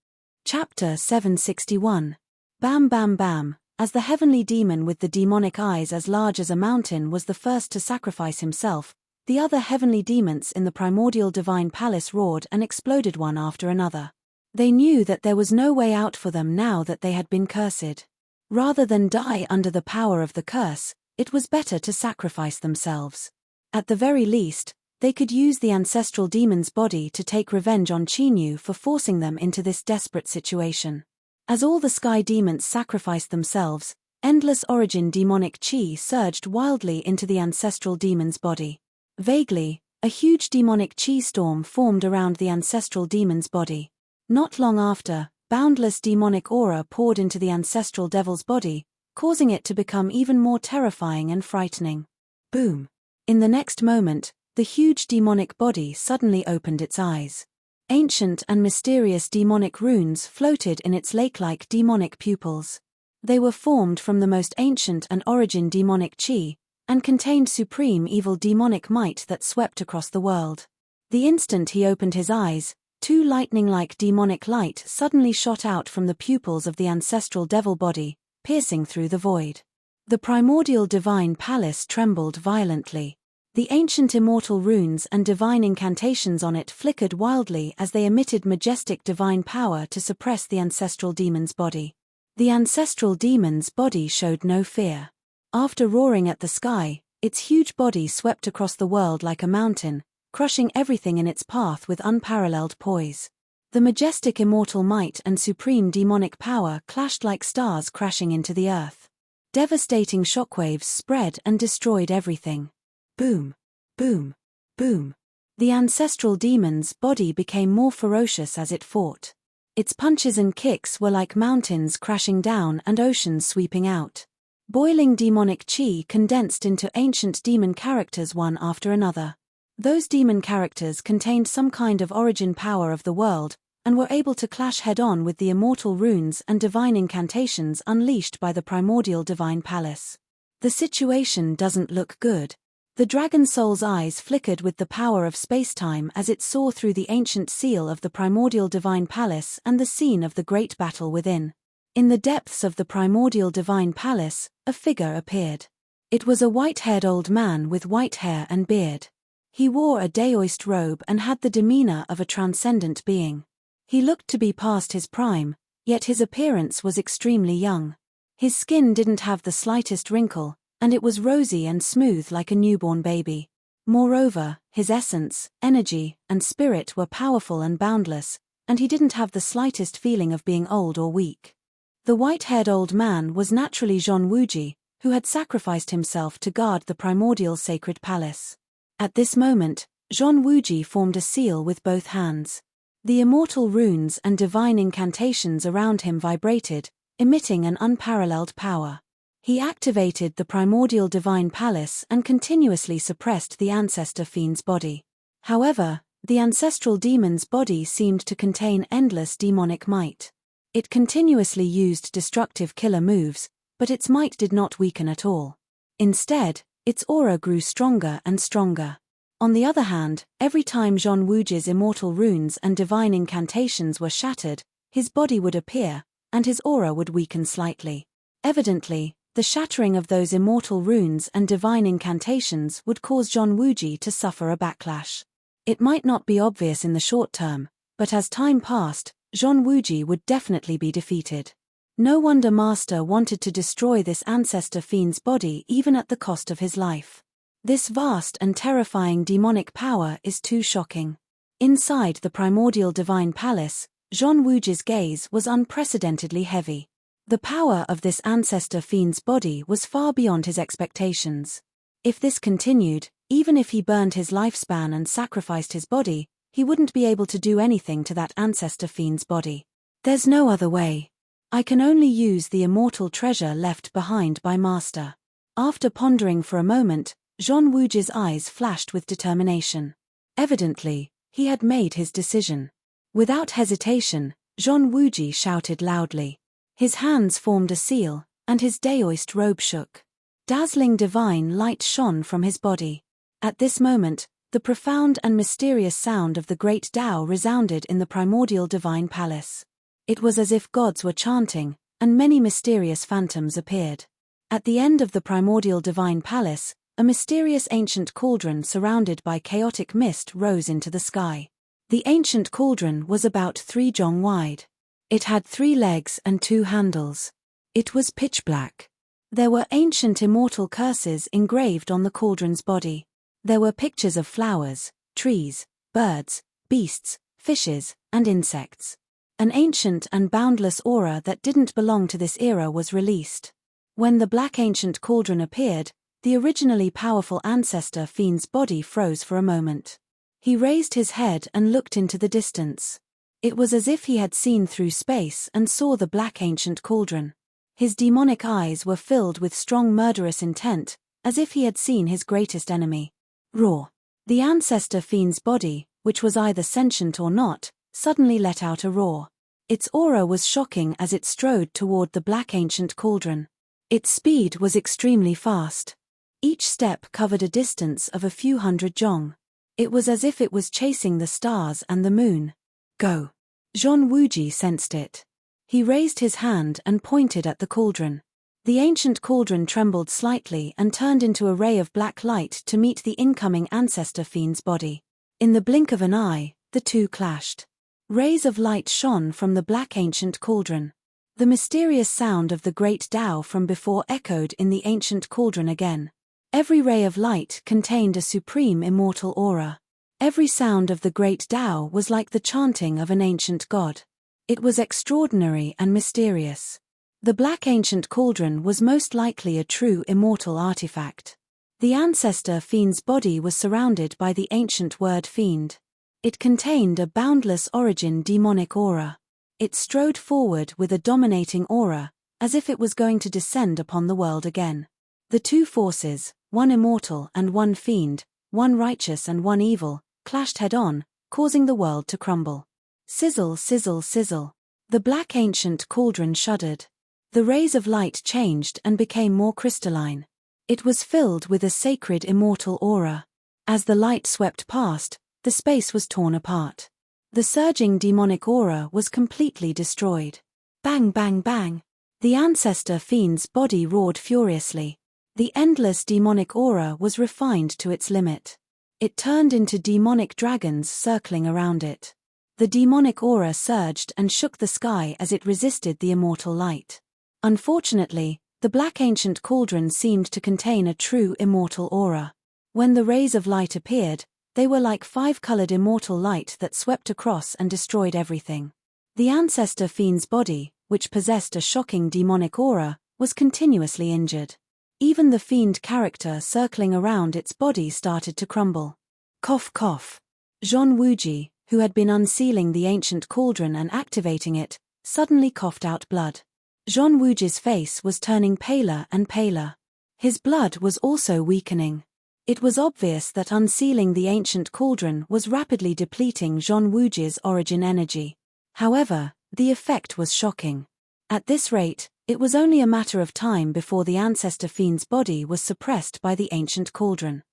Chapter 761. Bam Bam Bam. As the heavenly demon with the demonic eyes as large as a mountain was the first to sacrifice himself, the other heavenly demons in the primordial divine palace roared and exploded one after another. They knew that there was no way out for them now that they had been cursed. Rather than die under the power of the curse, it was better to sacrifice themselves. At the very least, they could use the ancestral demon's body to take revenge on Chinyu for forcing them into this desperate situation. As all the sky demons sacrificed themselves, endless origin demonic chi surged wildly into the ancestral demon's body. Vaguely, a huge demonic chi storm formed around the ancestral demon's body. Not long after, boundless demonic aura poured into the ancestral devil's body, causing it to become even more terrifying and frightening. Boom! In the next moment, the huge demonic body suddenly opened its eyes. Ancient and mysterious demonic runes floated in its lake-like demonic pupils. They were formed from the most ancient and origin demonic chi, and contained supreme evil demonic might that swept across the world. The instant he opened his eyes, 2 lightning-like demonic light suddenly shot out from the pupils of the ancestral devil body, piercing through the void. The primordial divine palace trembled violently. The ancient immortal runes and divine incantations on it flickered wildly as they emitted majestic divine power to suppress the ancestral demon's body. The ancestral demon's body showed no fear. After roaring at the sky, its huge body swept across the world like a mountain, crushing everything in its path with unparalleled poise. The majestic immortal might and supreme demonic power clashed like stars crashing into the earth. Devastating shockwaves spread and destroyed everything. Boom, boom, boom. The ancestral demon's body became more ferocious as it fought. Its punches and kicks were like mountains crashing down and oceans sweeping out. Boiling demonic chi condensed into ancient demon characters one after another. Those demon characters contained some kind of origin power of the world, and were able to clash head-on with the immortal runes and divine incantations unleashed by the primordial divine palace. The situation doesn't look good. The dragon soul's eyes flickered with the power of space-time as it saw through the ancient seal of the primordial divine palace and the scene of the great battle within. In the depths of the primordial divine palace, a figure appeared. It was a white-haired old man with white hair and beard. He wore a daoist robe and had the demeanor of a transcendent being. He looked to be past his prime, yet his appearance was extremely young. His skin didn't have the slightest wrinkle, and it was rosy and smooth like a newborn baby. Moreover, his essence, energy, and spirit were powerful and boundless, and he didn't have the slightest feeling of being old or weak. The white-haired old man was naturally Zhong Wuji, who had sacrificed himself to guard the primordial sacred palace. At this moment, Zhong Wuji formed a seal with both hands. The immortal runes and divine incantations around him vibrated, emitting an unparalleled power. He activated the primordial divine palace and continuously suppressed the ancestor fiend's body. However, the ancestral demon's body seemed to contain endless demonic might. It continuously used destructive killer moves, but its might did not weaken at all. Instead, its aura grew stronger and stronger. On the other hand, every time Zhong Wuji's immortal runes and divine incantations were shattered, his body would appear, and his aura would weaken slightly. Evidently, the shattering of those immortal runes and divine incantations would cause Zhong Wuji to suffer a backlash. It might not be obvious in the short term, but as time passed, Zhong Wuji would definitely be defeated. No wonder Master wanted to destroy this ancestor fiend's body even at the cost of his life. This vast and terrifying demonic power is too shocking. Inside the primordial divine palace, Jean Wuji's gaze was unprecedentedly heavy. The power of this ancestor fiend's body was far beyond his expectations. If this continued, even if he burned his lifespan and sacrificed his body, he wouldn't be able to do anything to that ancestor fiend's body. There's no other way. I can only use the immortal treasure left behind by Master. After pondering for a moment, Jean Wuji's eyes flashed with determination. Evidently, he had made his decision. Without hesitation, Jean Wuji shouted loudly. His hands formed a seal, and his daoist robe shook. Dazzling divine light shone from his body. At this moment, the profound and mysterious sound of the great Tao resounded in the primordial divine palace. It was as if gods were chanting, and many mysterious phantoms appeared. At the end of the primordial divine palace, a mysterious ancient cauldron surrounded by chaotic mist rose into the sky. The ancient cauldron was about 3 jong wide. It had 3 legs and 2 handles. It was pitch black. There were ancient immortal curses engraved on the cauldron's body. There were pictures of flowers, trees, birds, beasts, fishes, and insects. An ancient and boundless aura that didn't belong to this era was released. When the black ancient cauldron appeared, the originally powerful ancestor fiend's body froze for a moment. He raised his head and looked into the distance. It was as if he had seen through space and saw the black ancient cauldron. His demonic eyes were filled with strong murderous intent, as if he had seen his greatest enemy. Roar. The ancestor fiend's body, which was either sentient or not, suddenly let out a roar. Its aura was shocking as it strode toward the black ancient cauldron. Its speed was extremely fast. Each step covered a distance of a few hundred jong. It was as if it was chasing the stars and the moon. Go. Jean Wuji sensed it. He raised his hand and pointed at the cauldron. The ancient cauldron trembled slightly and turned into a ray of black light to meet the incoming ancestor fiend's body. In the blink of an eye, the two clashed. Rays of light shone from the black ancient cauldron. The mysterious sound of the great Tao from before echoed in the ancient cauldron again. Every ray of light contained a supreme immortal aura. Every sound of the great Tao was like the chanting of an ancient god. It was extraordinary and mysterious. The black ancient cauldron was most likely a true immortal artifact. The ancestor fiend's body was surrounded by the ancient word fiend. It contained a boundless origin demonic aura. It strode forward with a dominating aura, as if it was going to descend upon the world again. The two forces, one immortal and one fiend, one righteous and one evil, clashed head-on, causing the world to crumble. Sizzle, sizzle, sizzle. The black ancient cauldron shuddered. The rays of light changed and became more crystalline. It was filled with a sacred immortal aura. As the light swept past, the space was torn apart. The surging demonic aura was completely destroyed. Bang, bang, bang. The ancestor fiend's body roared furiously. The endless demonic aura was refined to its limit. It turned into demonic dragons circling around it. The demonic aura surged and shook the sky as it resisted the immortal light. Unfortunately, the black ancient cauldron seemed to contain a true immortal aura. When the rays of light appeared, they were like 5-colored immortal light that swept across and destroyed everything. The ancestor fiend's body, which possessed a shocking demonic aura, was continuously injured. Even the fiend character circling around its body started to crumble. Cough, cough. Jean Wuji, who had been unsealing the ancient cauldron and activating it, suddenly coughed out blood. Jean Wuji's face was turning paler and paler. His blood was also weakening. It was obvious that unsealing the ancient cauldron was rapidly depleting Jean Wuji's origin energy. However, the effect was shocking. At this rate, it was only a matter of time before the ancestor fiend's body was suppressed by the ancient cauldron.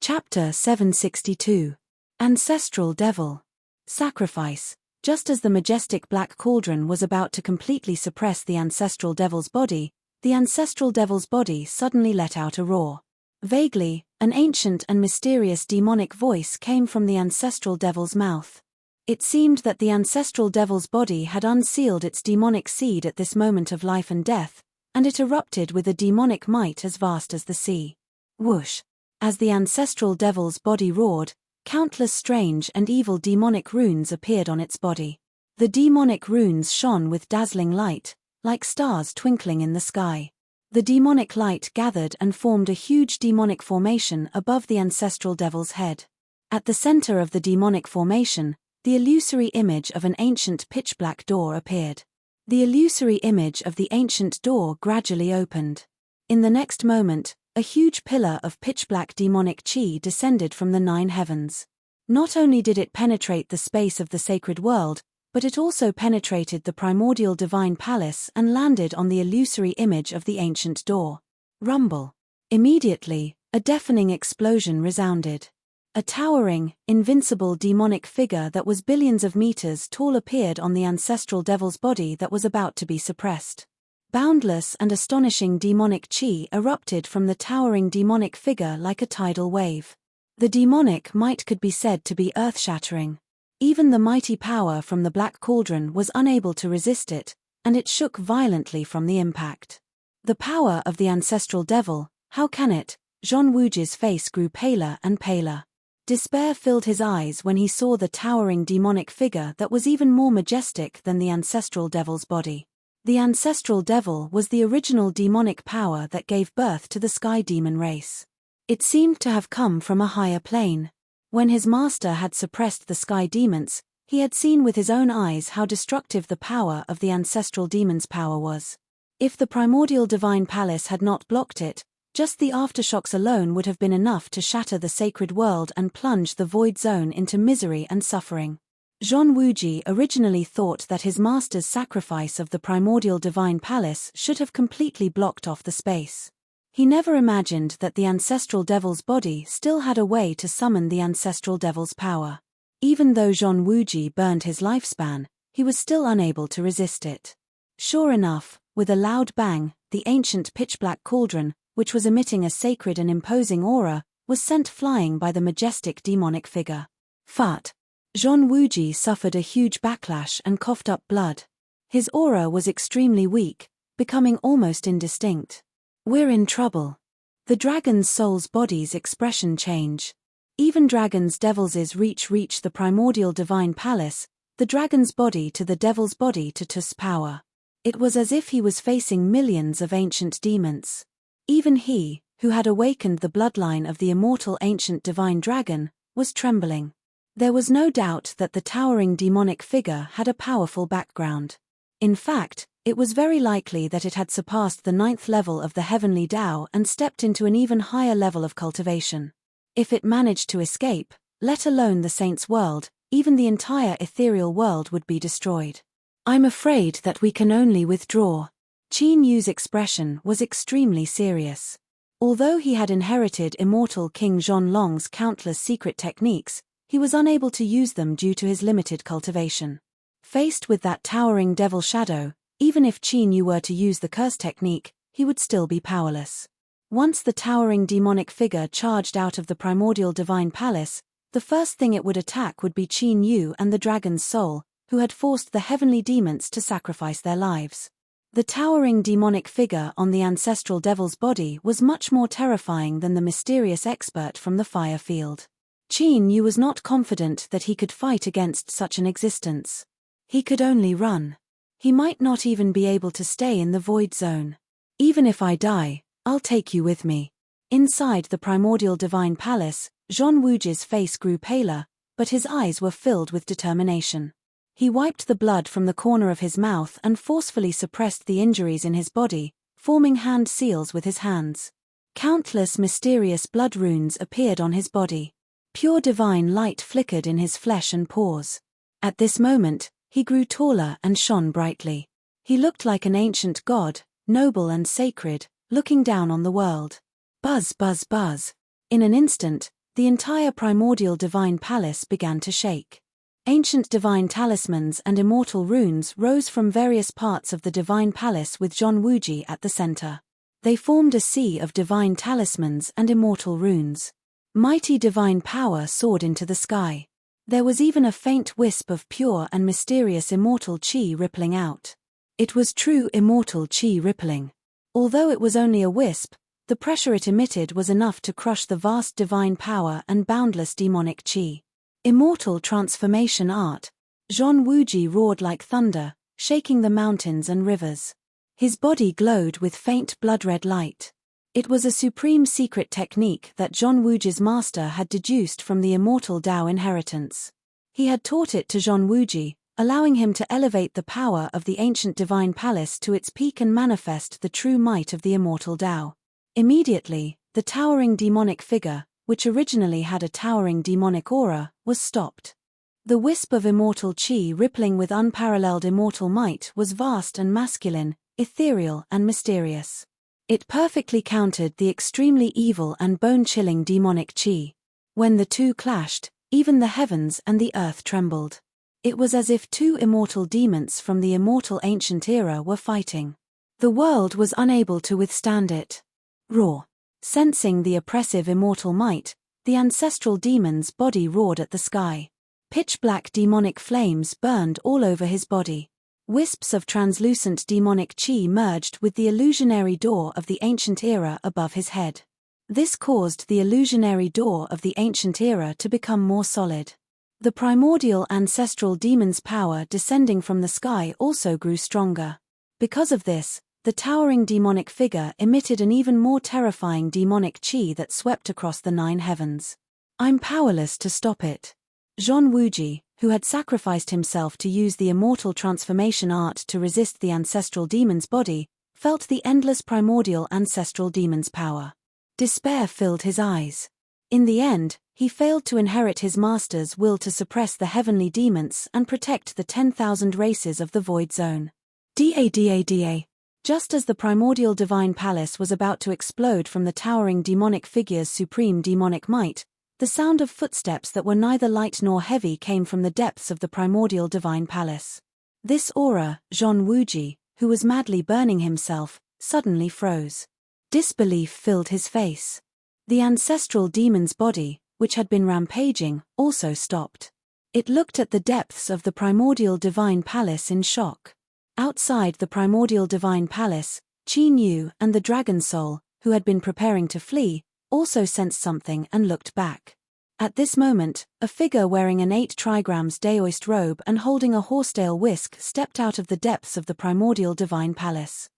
Chapter 762. Ancestral Devil. Sacrifice. Just as the majestic black cauldron was about to completely suppress the ancestral devil's body, the ancestral devil's body suddenly let out a roar. Vaguely, an ancient and mysterious demonic voice came from the ancestral devil's mouth. It seemed that the ancestral devil's body had unsealed its demonic seed at this moment of life and death, and it erupted with a demonic might as vast as the sea. Whoosh! As the ancestral devil's body roared, countless strange and evil demonic runes appeared on its body. The demonic runes shone with dazzling light, like stars twinkling in the sky. The demonic light gathered and formed a huge demonic formation above the ancestral devil's head. At the center of the demonic formation, the illusory image of an ancient pitch-black door appeared. The illusory image of the ancient door gradually opened. In the next moment, a huge pillar of pitch-black demonic chi descended from the 9 heavens. Not only did it penetrate the space of the sacred world, but it also penetrated the primordial divine palace and landed on the illusory image of the ancient door. Rumble. Immediately, a deafening explosion resounded. A towering, invincible demonic figure that was billions of meters tall appeared on the ancestral devil's body that was about to be suppressed. Boundless and astonishing demonic chi erupted from the towering demonic figure like a tidal wave. The demonic might could be said to be earth-shattering. Even the mighty power from the black cauldron was unable to resist it, and it shook violently from the impact. The power of the ancestral devil, how can it? Zhong Wuji's face grew paler and paler. Despair filled his eyes when he saw the towering demonic figure that was even more majestic than the ancestral devil's body. The ancestral devil was the original demonic power that gave birth to the sky demon race. It seemed to have come from a higher plane. When his master had suppressed the sky demons, he had seen with his own eyes how destructive the power of the ancestral demon's power was. If the primordial divine palace had not blocked it, just the aftershocks alone would have been enough to shatter the sacred world and plunge the void zone into misery and suffering. Zhong Wuji originally thought that his master's sacrifice of the primordial divine palace should have completely blocked off the space. He never imagined that the ancestral devil's body still had a way to summon the ancestral devil's power. Even though Zhong Wuji burned his lifespan, he was still unable to resist it. Sure enough, with a loud bang, the ancient pitch-black cauldron, which was emitting a sacred and imposing aura, was sent flying by the majestic demonic figure. Fut! Zhong Wuji suffered a huge backlash and coughed up blood. His aura was extremely weak, becoming almost indistinct. We're in trouble. The dragon's soul's body's expression change. Even dragon's devils' reach the primordial divine palace, the dragon's body to the devil's body to Tus power. It was as if he was facing millions of ancient demons. Even he, who had awakened the bloodline of the immortal ancient divine dragon, was trembling. There was no doubt that the towering demonic figure had a powerful background. In fact, it was very likely that it had surpassed the 9th level of the heavenly Tao and stepped into an even higher level of cultivation. If it managed to escape, let alone the saint's world, even the entire ethereal world would be destroyed. I'm afraid that we can only withdraw. Qin Yu's expression was extremely serious. Although he had inherited immortal King Zhonlong's countless secret techniques, he was unable to use them due to his limited cultivation. Faced with that towering devil shadow, even if Qin Yu were to use the curse technique, he would still be powerless. Once the towering demonic figure charged out of the primordial divine palace, the first thing it would attack would be Qin Yu and the dragon's soul, who had forced the heavenly demons to sacrifice their lives. The towering demonic figure on the ancestral devil's body was much more terrifying than the mysterious expert from the fire field. Qin Yu was not confident that he could fight against such an existence. He could only run. He might not even be able to stay in the void zone. Even if I die, I'll take you with me. Inside the primordial divine palace, Zhong Wuji's face grew paler, but his eyes were filled with determination. He wiped the blood from the corner of his mouth and forcefully suppressed the injuries in his body, forming hand seals with his hands. Countless mysterious blood runes appeared on his body. Pure divine light flickered in his flesh and pores. At this moment, he grew taller and shone brightly. He looked like an ancient god, noble and sacred, looking down on the world. Buzz, buzz, buzz. In an instant, the entire primordial divine palace began to shake. Ancient divine talismans and immortal runes rose from various parts of the divine palace with Zhong Wuji at the center. They formed a sea of divine talismans and immortal runes. Mighty divine power soared into the sky. There was even a faint wisp of pure and mysterious immortal chi rippling out. It was true immortal chi rippling. Although it was only a wisp, the pressure it emitted was enough to crush the vast divine power and boundless demonic chi. Immortal transformation art. Zhong Wuji roared like thunder, shaking the mountains and rivers. His body glowed with faint blood-red light. It was a supreme secret technique that Zhong Wuji's master had deduced from the immortal Tao inheritance. He had taught it to Zhong Wuji, allowing him to elevate the power of the ancient divine palace to its peak and manifest the true might of the immortal Tao. Immediately, the towering demonic figure, which originally had a towering demonic aura, was stopped. The wisp of immortal chi rippling with unparalleled immortal might was vast and masculine, ethereal and mysterious. It perfectly countered the extremely evil and bone-chilling demonic chi. When the two clashed, even the heavens and the earth trembled. It was as if two immortal demons from the immortal ancient era were fighting. The world was unable to withstand it. Roar. Sensing the oppressive immortal might, the ancestral demon's body roared at the sky. Pitch-black demonic flames burned all over his body. Wisps of translucent demonic chi merged with the illusionary door of the ancient era above his head. This caused the illusionary door of the ancient era to become more solid. The primordial ancestral demon's power descending from the sky also grew stronger. Because of this, the towering demonic figure emitted an even more terrifying demonic chi that swept across the 9 heavens. I'm powerless to stop it. Zhong Wuji, who had sacrificed himself to use the immortal transformation art to resist the ancestral demon's body, felt the endless primordial ancestral demon's power. Despair filled his eyes. In the end, he failed to inherit his master's will to suppress the heavenly demons and protect the 10,000 races of the Void Zone. Da. Just as the primordial divine palace was about to explode from the towering demonic figure's supreme demonic might, the sound of footsteps that were neither light nor heavy came from the depths of the primordial divine palace. This aura, Zhong Wuji, who was madly burning himself, suddenly froze. Disbelief filled his face. The ancestral demon's body, which had been rampaging, also stopped. It looked at the depths of the primordial divine palace in shock. Outside the primordial divine palace, Qin Yu and the dragon soul, who had been preparing to flee, also sensed something and looked back. At this moment, a figure wearing an 8 trigrams daoist robe and holding a horsetail whisk stepped out of the depths of the primordial divine palace.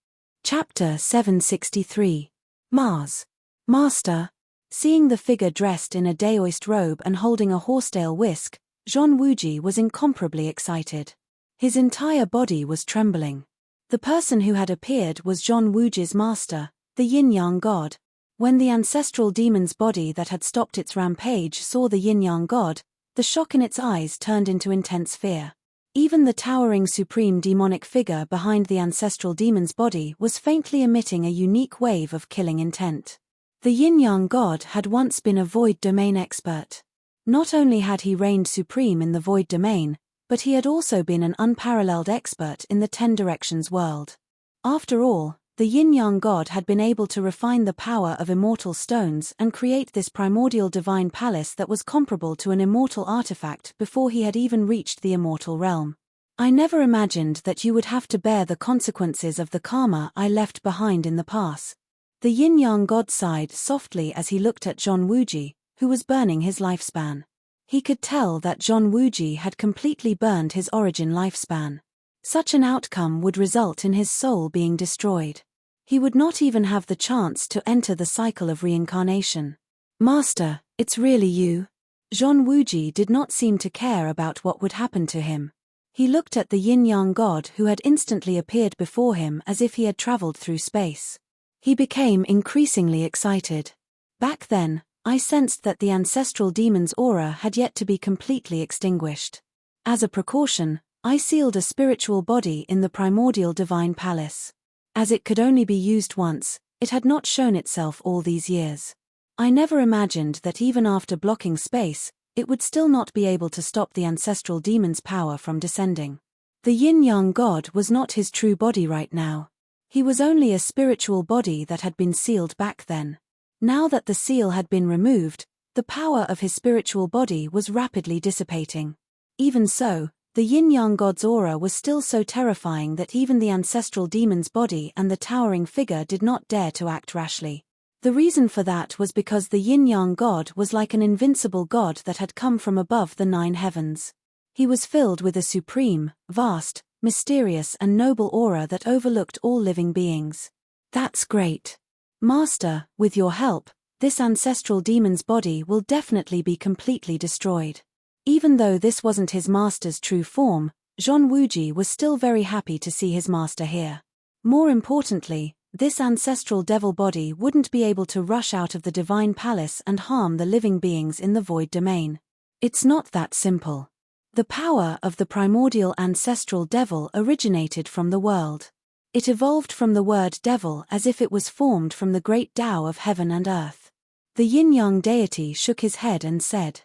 Chapter 763. Mars. Master. Seeing the figure dressed in a daoist robe and holding a horsetail whisk, Zhong Wuji was incomparably excited. His entire body was trembling. The person who had appeared was Zhong Wuji's master, the yin-yang god. When the ancestral demon's body that had stopped its rampage saw the yin-yang god, the shock in its eyes turned into intense fear. Even the towering supreme demonic figure behind the ancestral demon's body was faintly emitting a unique wave of killing intent. The yin-yang god had once been a void domain expert. Not only had he reigned supreme in the void domain, but he had also been an unparalleled expert in the 10 directions world. After all, the yin-yang god had been able to refine the power of immortal stones and create this primordial divine palace that was comparable to an immortal artifact before he had even reached the immortal realm. I never imagined that you would have to bear the consequences of the karma I left behind in the past. The yin-yang god sighed softly as he looked at Zhong Wuji, who was burning his lifespan. He could tell that Zhong Wuji had completely burned his origin lifespan. Such an outcome would result in his soul being destroyed. He would not even have the chance to enter the cycle of reincarnation. Master, it's really you? Zhong Wuji did not seem to care about what would happen to him. He looked at the yin-yang god who had instantly appeared before him as if he had traveled through space. He became increasingly excited. Back then, I sensed that the ancestral demon's aura had yet to be completely extinguished. As a precaution, I sealed a spiritual body in the primordial divine palace. As it could only be used once, it had not shown itself all these years. I never imagined that even after blocking space, it would still not be able to stop the ancestral demon's power from descending. The yin-yang god was not his true body right now. He was only a spiritual body that had been sealed back then. Now that the seal had been removed, the power of his spiritual body was rapidly dissipating. Even so, the yin-yang god's aura was still so terrifying that even the ancestral demon's body and the towering figure did not dare to act rashly. The reason for that was because the yin-yang god was like an invincible god that had come from above the 9 heavens. He was filled with a supreme, vast, mysterious and noble aura that overlooked all living beings. That's great. Master, with your help, this ancestral demon's body will definitely be completely destroyed. Even though this wasn't his master's true form, Zhong Wuji was still very happy to see his master here. More importantly, this ancestral devil body wouldn't be able to rush out of the divine palace and harm the living beings in the void domain. It's not that simple. The power of the primordial ancestral devil originated from the world. It evolved from the word devil as if it was formed from the great Tao of heaven and earth. The yin-yang deity shook his head and said,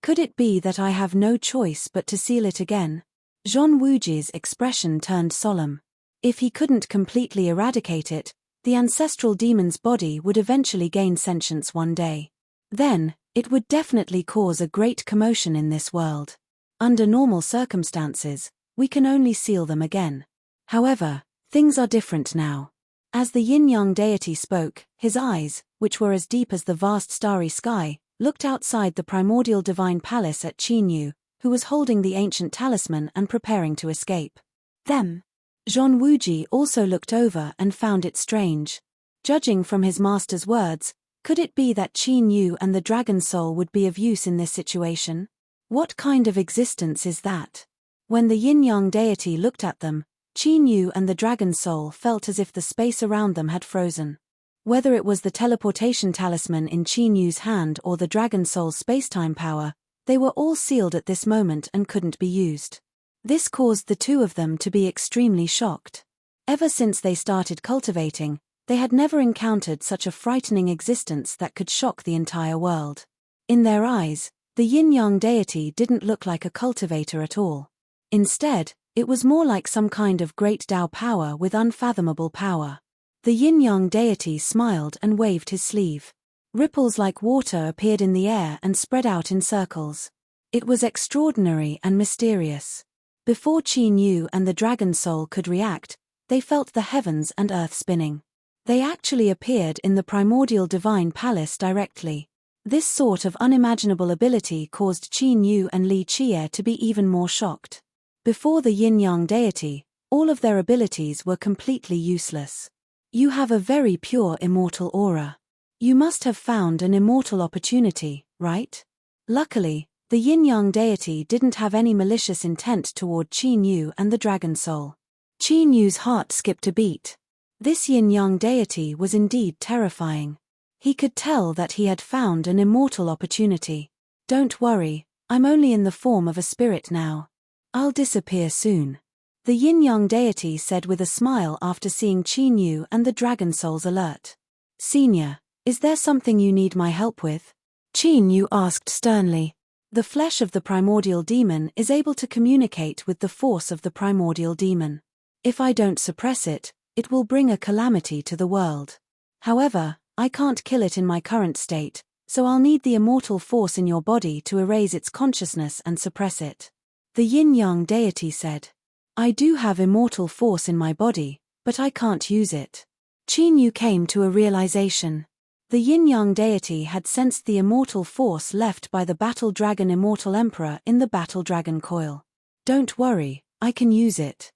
"Could it be that I have no choice but to seal it again?" Zhong Wuji's expression turned solemn. If he couldn't completely eradicate it, the ancestral demon's body would eventually gain sentience one day. Then, it would definitely cause a great commotion in this world. Under normal circumstances, we can only seal them again. However, things are different now. As the yin-yang deity spoke, his eyes, which were as deep as the vast starry sky, looked outside the primordial divine palace at Qin Yu, who was holding the ancient talisman and preparing to escape. Them. Zhong Wuji also looked over and found it strange. Judging from his master's words, could it be that Qin Yu and the dragon soul would be of use in this situation? What kind of existence is that? When the yin-yang deity looked at them, Qin Yu and the dragon soul felt as if the space around them had frozen. Whether it was the teleportation talisman in Qin Yu's hand or the dragon soul's spacetime power, they were all sealed at this moment and couldn't be used. This caused the two of them to be extremely shocked. Ever since they started cultivating, they had never encountered such a frightening existence that could shock the entire world. In their eyes, the yin-yang deity didn't look like a cultivator at all. Instead, it was more like some kind of great Tao power with unfathomable power. The yin-yang deity smiled and waved his sleeve. Ripples like water appeared in the air and spread out in circles. It was extraordinary and mysterious. Before Qin Yu and the dragon soul could react, they felt the heavens and earth spinning. They actually appeared in the primordial divine palace directly. This sort of unimaginable ability caused Qin Yu and Li Jie to be even more shocked. Before the yin-yang deity, all of their abilities were completely useless. You have a very pure immortal aura. You must have found an immortal opportunity, right? Luckily, the yin-yang deity didn't have any malicious intent toward Qin Yu and the dragon soul. Qin Yu's heart skipped a beat. This yin-yang deity was indeed terrifying. He could tell that he had found an immortal opportunity. Don't worry, I'm only in the form of a spirit now. I'll disappear soon. The yin-yang deity said with a smile after seeing Qin Yu and the dragon soul's alert. Senior, is there something you need my help with? Qin Yu asked sternly. The flesh of the primordial demon is able to communicate with the force of the primordial demon. If I don't suppress it, it will bring a calamity to the world. However, I can't kill it in my current state, so I'll need the immortal force in your body to erase its consciousness and suppress it. The yin-yang deity said. I do have immortal force in my body, but I can't use it. Qin Yu came to a realization. The yin-yang deity had sensed the immortal force left by the battle dragon immortal emperor in the battle dragon coil. Don't worry, I can use it.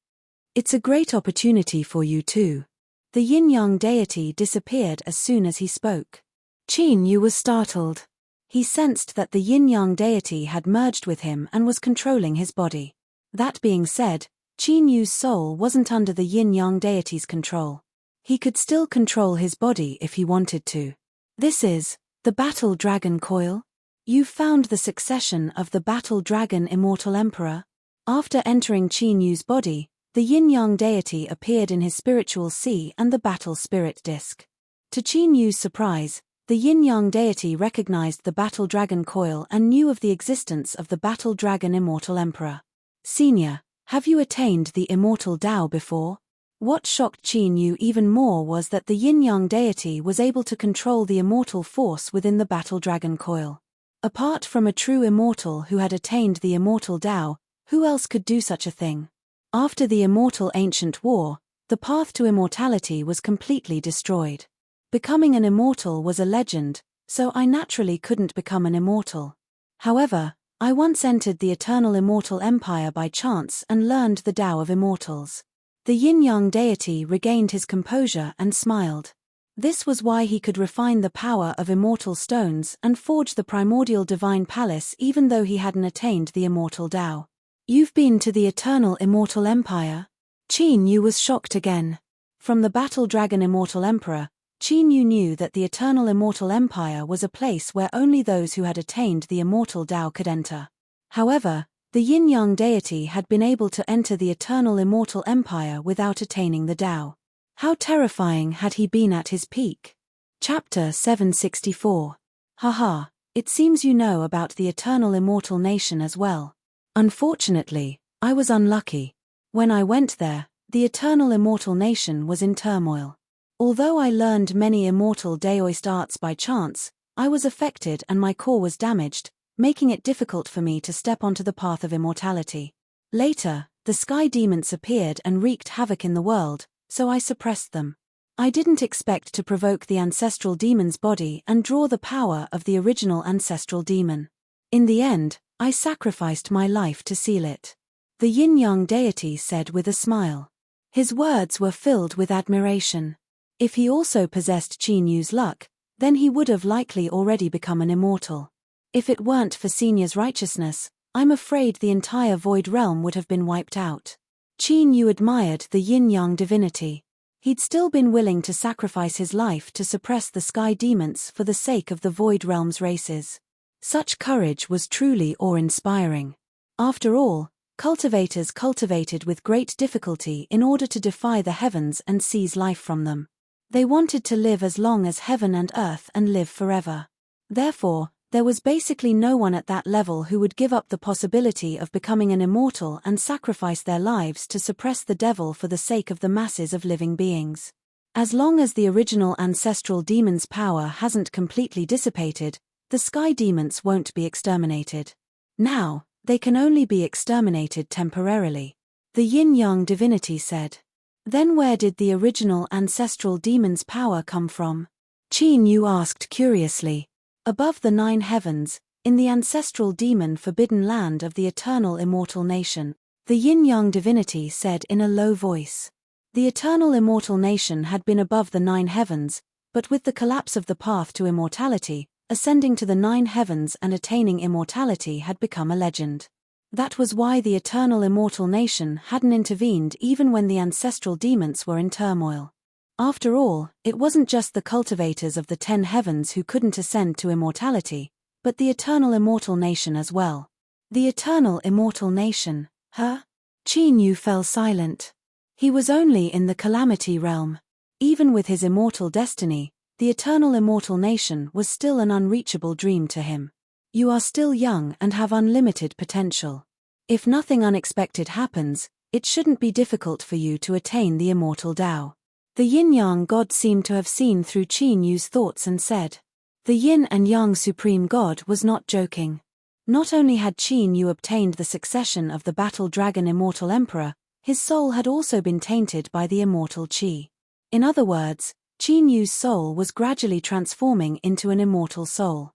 It's a great opportunity for you too. The yin-yang deity disappeared as soon as he spoke. Qin Yu was startled. He sensed that the yin-yang deity had merged with him and was controlling his body. That being said, Qin Yu's soul wasn't under the yin-yang deity's control. He could still control his body if he wanted to. This is the battle dragon coil? You found the succession of the battle dragon immortal emperor? After entering Qin Yu's body, the yin-yang deity appeared in his spiritual sea and the battle spirit disc. To Qin Yu's surprise, the yin-yang deity recognized the battle dragon coil and knew of the existence of the battle dragon immortal emperor. Senior, have you attained the immortal Tao before? What shocked Qin Yu even more was that the yin-yang deity was able to control the immortal force within the battle dragon coil. Apart from a true immortal who had attained the immortal Tao, who else could do such a thing? After the immortal ancient war, the path to immortality was completely destroyed. Becoming an immortal was a legend, so I naturally couldn't become an immortal. However, I once entered the eternal immortal empire by chance and learned the Tao of immortals. The yin-yang deity regained his composure and smiled. This was why he could refine the power of immortal stones and forge the primordial divine palace even though he hadn't attained the immortal Tao. You've been to the eternal immortal empire? Qin Yu was shocked again. From the battle dragon immortal emperor, Qin Yu knew that the eternal immortal empire was a place where only those who had attained the immortal Tao could enter. However, the yin-yang deity had been able to enter the eternal immortal empire without attaining the Tao. How terrifying had he been at his peak? Chapter 764. Haha, it seems you know about the eternal immortal nation as well. Unfortunately, I was unlucky. When I went there, the eternal immortal nation was in turmoil. Although I learned many immortal Daoist arts by chance, I was affected and my core was damaged, making it difficult for me to step onto the path of immortality. Later, the sky demons appeared and wreaked havoc in the world, so I suppressed them. I didn't expect to provoke the ancestral demon's body and draw the power of the original ancestral demon. In the end, I sacrificed my life to seal it. The yin-yang deity said with a smile. His words were filled with admiration. If he also possessed Qin Yu's luck, then he would have likely already become an immortal. If it weren't for Senior's righteousness, I'm afraid the entire void realm would have been wiped out. Qin Yu admired the yin-yang divinity. He'd still been willing to sacrifice his life to suppress the sky demons for the sake of the void realm's races. Such courage was truly awe-inspiring. After all, cultivators cultivated with great difficulty in order to defy the heavens and seize life from them. They wanted to live as long as heaven and earth and live forever. Therefore, there was basically no one at that level who would give up the possibility of becoming an immortal and sacrifice their lives to suppress the devil for the sake of the masses of living beings. As long as the original ancestral demon's power hasn't completely dissipated, the sky demons won't be exterminated. Now, they can only be exterminated temporarily. The yin-yang divinity said. Then where did the original ancestral demon's power come from? Qin Yu asked curiously. Above the 9 heavens, in the ancestral demon forbidden land of the eternal immortal nation, the yin-yang divinity said in a low voice. The eternal immortal nation had been above the 9 heavens, but with the collapse of the path to immortality, ascending to the 9 heavens and attaining immortality had become a legend. That was why the eternal immortal nation hadn't intervened even when the ancestral demons were in turmoil. After all, it wasn't just the cultivators of the 10 heavens who couldn't ascend to immortality, but the eternal immortal nation as well. The eternal immortal nation, huh? Qin Yu fell silent. He was only in the calamity realm. Even with his immortal destiny, the eternal immortal nation was still an unreachable dream to him. You are still young and have unlimited potential. If nothing unexpected happens, it shouldn't be difficult for you to attain the immortal Tao. The yin-yang god seemed to have seen through Qin Yu's thoughts and said. The yin and yang supreme god was not joking. Not only had Qin Yu obtained the succession of the battle dragon immortal emperor, his soul had also been tainted by the immortal qi. In other words, Qin Yu's soul was gradually transforming into an immortal soul.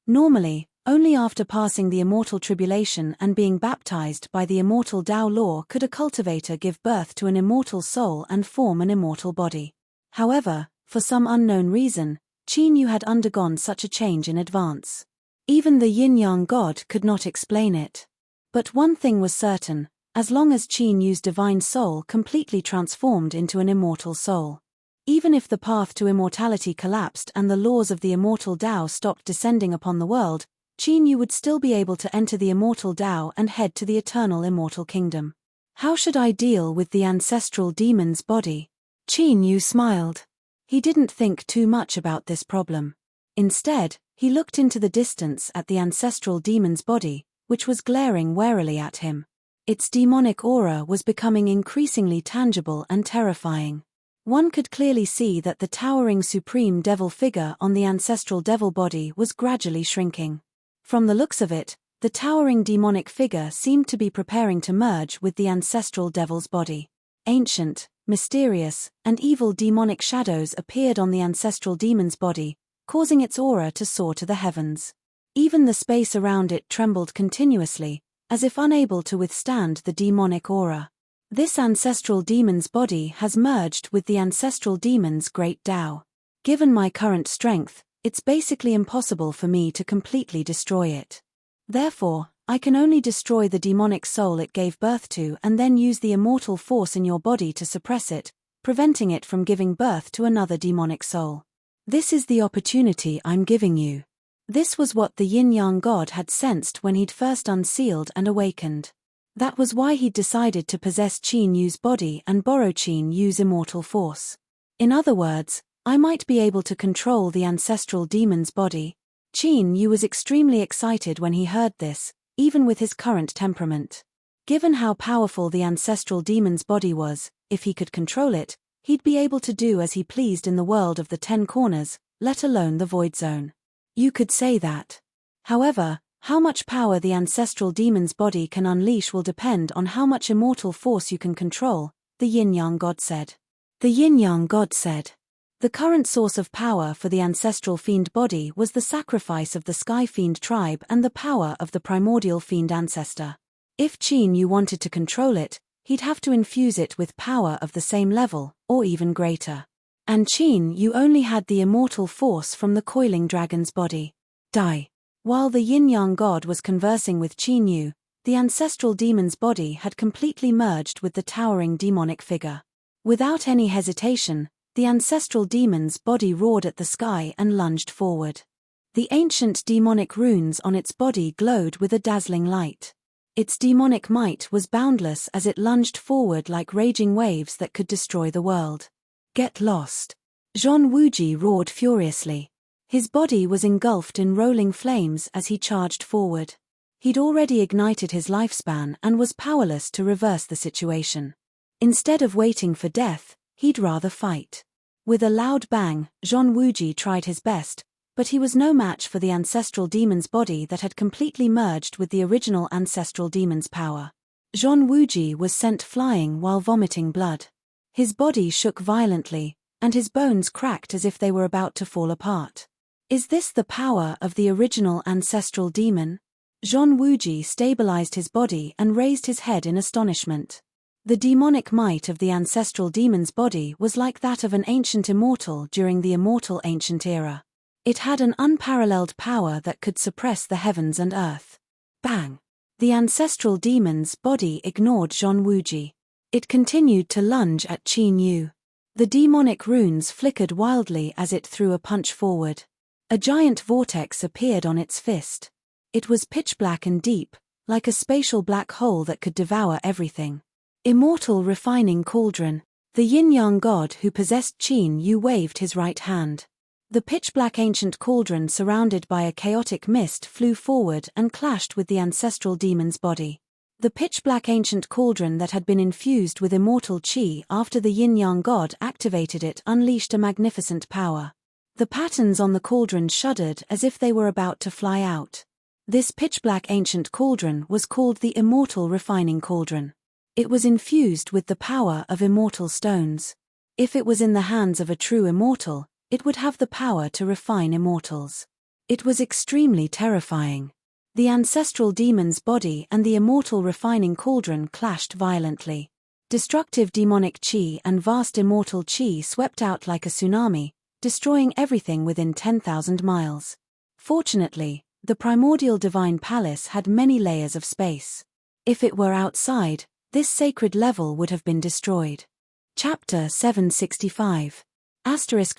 Normally, only after passing the immortal tribulation and being baptized by the immortal Tao law could a cultivator give birth to an immortal soul and form an immortal body. However, for some unknown reason, Qin Yu had undergone such a change in advance. Even the yin-yang god could not explain it. But one thing was certain, as long as Qin Yu's divine soul completely transformed into an immortal soul. Even if the path to immortality collapsed and the laws of the immortal Tao stopped descending upon the world, Qin Yu would still be able to enter the immortal Tao and head to the eternal immortal kingdom. How should I deal with the ancestral demon's body? Qin Yu smiled. He didn't think too much about this problem. Instead, he looked into the distance at the ancestral demon's body, which was glaring warily at him. Its demonic aura was becoming increasingly tangible and terrifying. One could clearly see that the towering supreme devil figure on the ancestral devil body was gradually shrinking. From the looks of it, the towering demonic figure seemed to be preparing to merge with the ancestral devil's body. Ancient, mysterious, and evil demonic shadows appeared on the ancestral demon's body, causing its aura to soar to the heavens. Even the space around it trembled continuously, as if unable to withstand the demonic aura. This ancestral demon's body has merged with the ancestral demon's great Tao. Given my current strength, it's basically impossible for me to completely destroy it. Therefore, I can only destroy the demonic soul it gave birth to and then use the immortal force in your body to suppress it, preventing it from giving birth to another demonic soul. This is the opportunity I'm giving you. This was what the yin-yang god had sensed when he'd first unsealed and awakened. That was why he'd decided to possess Qin Yu's body and borrow Qin Yu's immortal force. In other words, I might be able to control the ancestral demon's body. Qin Yu was extremely excited when he heard this, even with his current temperament. Given how powerful the ancestral demon's body was, if he could control it, he'd be able to do as he pleased in the world of the 10 corners, let alone the void zone. You could say that. However, how much power the ancestral demon's body can unleash will depend on how much immortal force you can control, the yin-yang god said. The yin-yang god said. The current source of power for the ancestral fiend body was the sacrifice of the sky fiend tribe and the power of the primordial fiend ancestor. If Qin Yu wanted to control it, he'd have to infuse it with power of the same level, or even greater. And Qin Yu only had the immortal force from the coiling dragon's body. Die. While the yin-yang god was conversing with Qin Yu, the ancestral demon's body had completely merged with the towering demonic figure. Without any hesitation, the ancestral demon's body roared at the sky and lunged forward. The ancient demonic runes on its body glowed with a dazzling light. Its demonic might was boundless as it lunged forward like raging waves that could destroy the world. Get lost. Zhong Wuji roared furiously. His body was engulfed in rolling flames as he charged forward. He'd already ignited his lifespan and was powerless to reverse the situation. Instead of waiting for death, he'd rather fight. With a loud bang, Zhong Wuji tried his best, but he was no match for the ancestral demon's body that had completely merged with the original ancestral demon's power. Zhong Wuji was sent flying while vomiting blood. His body shook violently, and his bones cracked as if they were about to fall apart. Is this the power of the original ancestral demon? Zhong Wuji stabilized his body and raised his head in astonishment. The demonic might of the ancestral demon's body was like that of an ancient immortal during the immortal ancient era. It had an unparalleled power that could suppress the heavens and earth. Bang! The ancestral demon's body ignored Zhong Wuji. It continued to lunge at Qin Yu. The demonic runes flickered wildly as it threw a punch forward. A giant vortex appeared on its fist. It was pitch black and deep, like a spatial black hole that could devour everything. Immortal refining cauldron. The yin-yang god who possessed Qin Yu waved his right hand. The pitch-black ancient cauldron surrounded by a chaotic mist flew forward and clashed with the ancestral demon's body. The pitch-black ancient cauldron that had been infused with immortal qi after the yin-yang god activated it unleashed a magnificent power. The patterns on the cauldron shuddered as if they were about to fly out. This pitch-black ancient cauldron was called the immortal refining cauldron. It was infused with the power of immortal stones. If it was in the hands of a true immortal, it would have the power to refine immortals. It was extremely terrifying. The ancestral demon's body and the immortal refining cauldron clashed violently. Destructive demonic qi and vast immortal qi swept out like a tsunami, destroying everything within 10,000 miles. Fortunately, the primordial divine palace had many layers of space. If it were outside, this sacred level would have been destroyed. Chapter 765.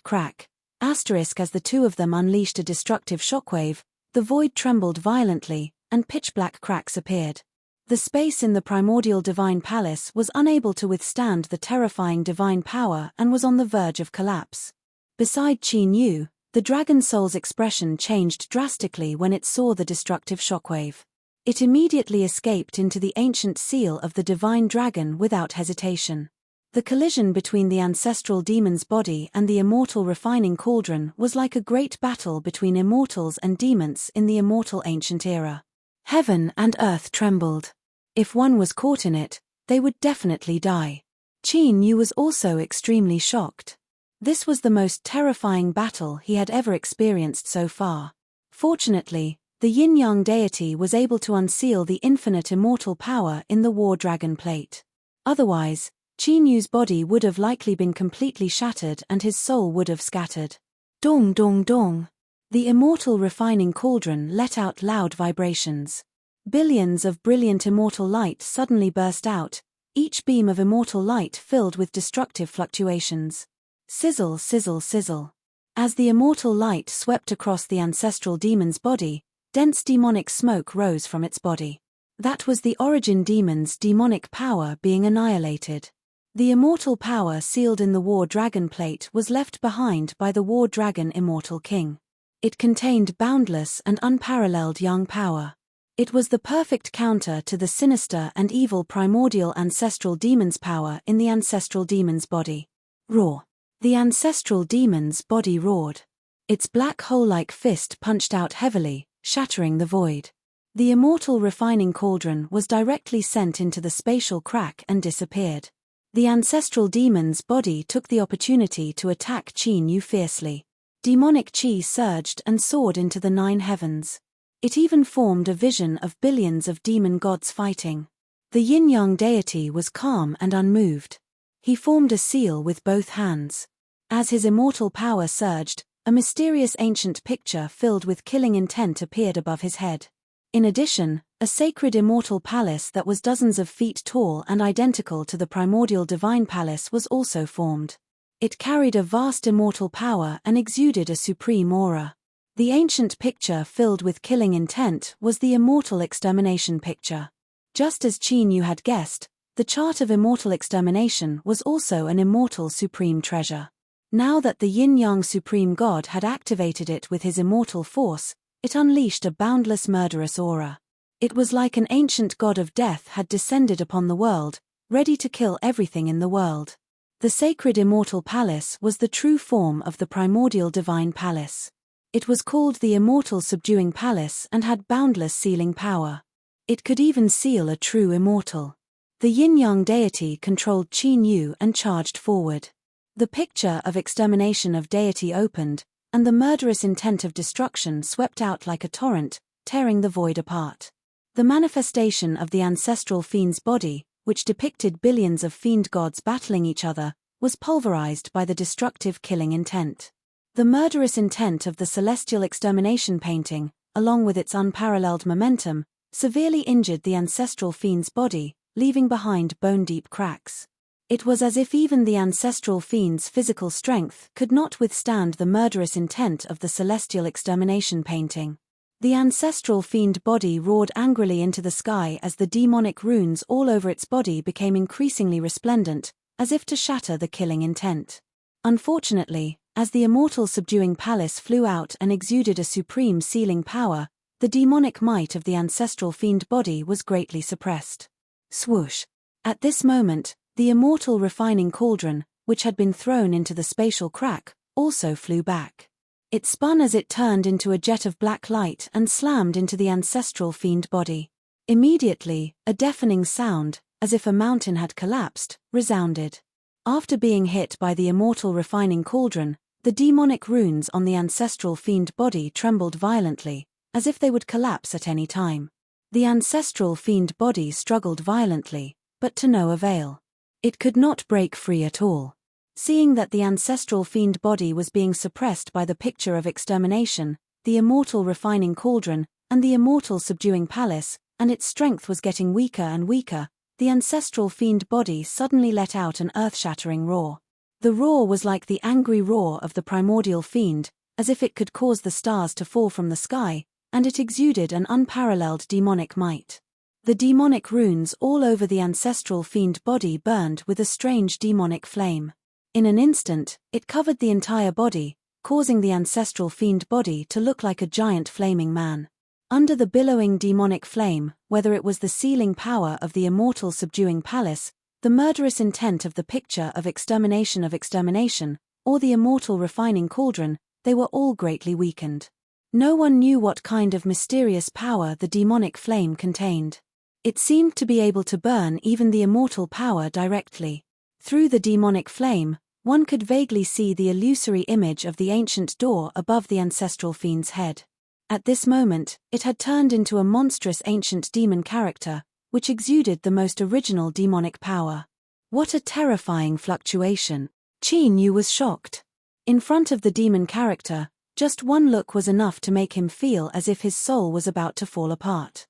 Crack. As the two of them unleashed a destructive shockwave, the void trembled violently, and pitch-black cracks appeared. The space in the primordial divine palace was unable to withstand the terrifying divine power and was on the verge of collapse. Beside Qin Yu, the dragon soul's expression changed drastically when it saw the destructive shockwave. It immediately escaped into the ancient seal of the divine dragon without hesitation. The collision between the ancestral demon's body and the immortal refining cauldron was like a great battle between immortals and demons in the immortal ancient era. Heaven and earth trembled. If one was caught in it, they would definitely die. Qin Yu was also extremely shocked. This was the most terrifying battle he had ever experienced so far. Fortunately, The yin-yang deity was able to unseal the infinite immortal power in the war dragon plate. Otherwise, Qin Yu's body would have likely been completely shattered and his soul would have scattered. Dong dong dong. The immortal refining cauldron let out loud vibrations. Billions of brilliant immortal light suddenly burst out, each beam of immortal light filled with destructive fluctuations. Sizzle, sizzle, sizzle. As the immortal light swept across the ancestral demon's body, dense demonic smoke rose from its body. That was the origin demon's demonic power being annihilated. The immortal power sealed in the war dragon plate was left behind by the war dragon immortal king. It contained boundless and unparalleled yang power. It was the perfect counter to the sinister and evil primordial ancestral demon's power in the ancestral demon's body. Roar. The ancestral demon's body roared. Its black hole-like fist punched out heavily, shattering the void. The immortal refining cauldron was directly sent into the spatial crack and disappeared. The ancestral demon's body took the opportunity to attack Qin Yu fiercely. Demonic qi surged and soared into the 9 heavens. It even formed a vision of billions of demon gods fighting. The yin-yang deity was calm and unmoved. He formed a seal with both hands. As his immortal power surged, a mysterious ancient picture filled with killing intent appeared above his head. In addition, a sacred immortal palace that was dozens of feet tall and identical to the primordial divine palace was also formed. It carried a vast immortal power and exuded a supreme aura. The ancient picture filled with killing intent was the immortal extermination picture. Just as Qin Yu had guessed, the chart of immortal extermination was also an immortal supreme treasure. Now that the yin-yang supreme god had activated it with his immortal force, it unleashed a boundless murderous aura. It was like an ancient god of death had descended upon the world, ready to kill everything in the world. The sacred immortal palace was the true form of the primordial divine palace. It was called the immortal subduing palace and had boundless sealing power. It could even seal a true immortal. The yin-yang deity controlled Qin Yu and charged forward. The picture of extermination of deity opened, and the murderous intent of destruction swept out like a torrent, tearing the void apart. The manifestation of the ancestral fiend's body, which depicted billions of fiend gods battling each other, was pulverized by the destructive killing intent. The murderous intent of the celestial extermination painting, along with its unparalleled momentum, severely injured the ancestral fiend's body, leaving behind bone-deep cracks. It was as if even the ancestral fiend's physical strength could not withstand the murderous intent of the celestial extermination painting. The ancestral fiend body roared angrily into the sky as the demonic runes all over its body became increasingly resplendent, as if to shatter the killing intent. Unfortunately, as the immortal subduing palace flew out and exuded a supreme sealing power, the demonic might of the ancestral fiend body was greatly suppressed. Swoosh! At this moment, the immortal refining cauldron, which had been thrown into the spatial crack, also flew back. It spun as it turned into a jet of black light and slammed into the ancestral fiend body. Immediately, a deafening sound, as if a mountain had collapsed, resounded. After being hit by the immortal refining cauldron, the demonic runes on the ancestral fiend body trembled violently, as if they would collapse at any time. The ancestral fiend body struggled violently, but to no avail. It could not break free at all. Seeing that the ancestral fiend body was being suppressed by the picture of extermination, the immortal refining cauldron, and the immortal subduing palace, and its strength was getting weaker and weaker, the ancestral fiend body suddenly let out an earth-shattering roar. The roar was like the angry roar of the primordial fiend, as if it could cause the stars to fall from the sky, and it exuded an unparalleled demonic might. The demonic runes all over the ancestral fiend body burned with a strange demonic flame. In an instant, it covered the entire body, causing the ancestral fiend body to look like a giant flaming man. Under the billowing demonic flame, whether it was the sealing power of the immortal subduing palace, the murderous intent of the picture of extermination, or the immortal refining cauldron, they were all greatly weakened. No one knew what kind of mysterious power the demonic flame contained. It seemed to be able to burn even the immortal power directly. Through the demonic flame, one could vaguely see the illusory image of the ancient door above the ancestral fiend's head. At this moment, it had turned into a monstrous ancient demon character, which exuded the most original demonic power. What a terrifying fluctuation! Qin Yu was shocked. In front of the demon character, just one look was enough to make him feel as if his soul was about to fall apart.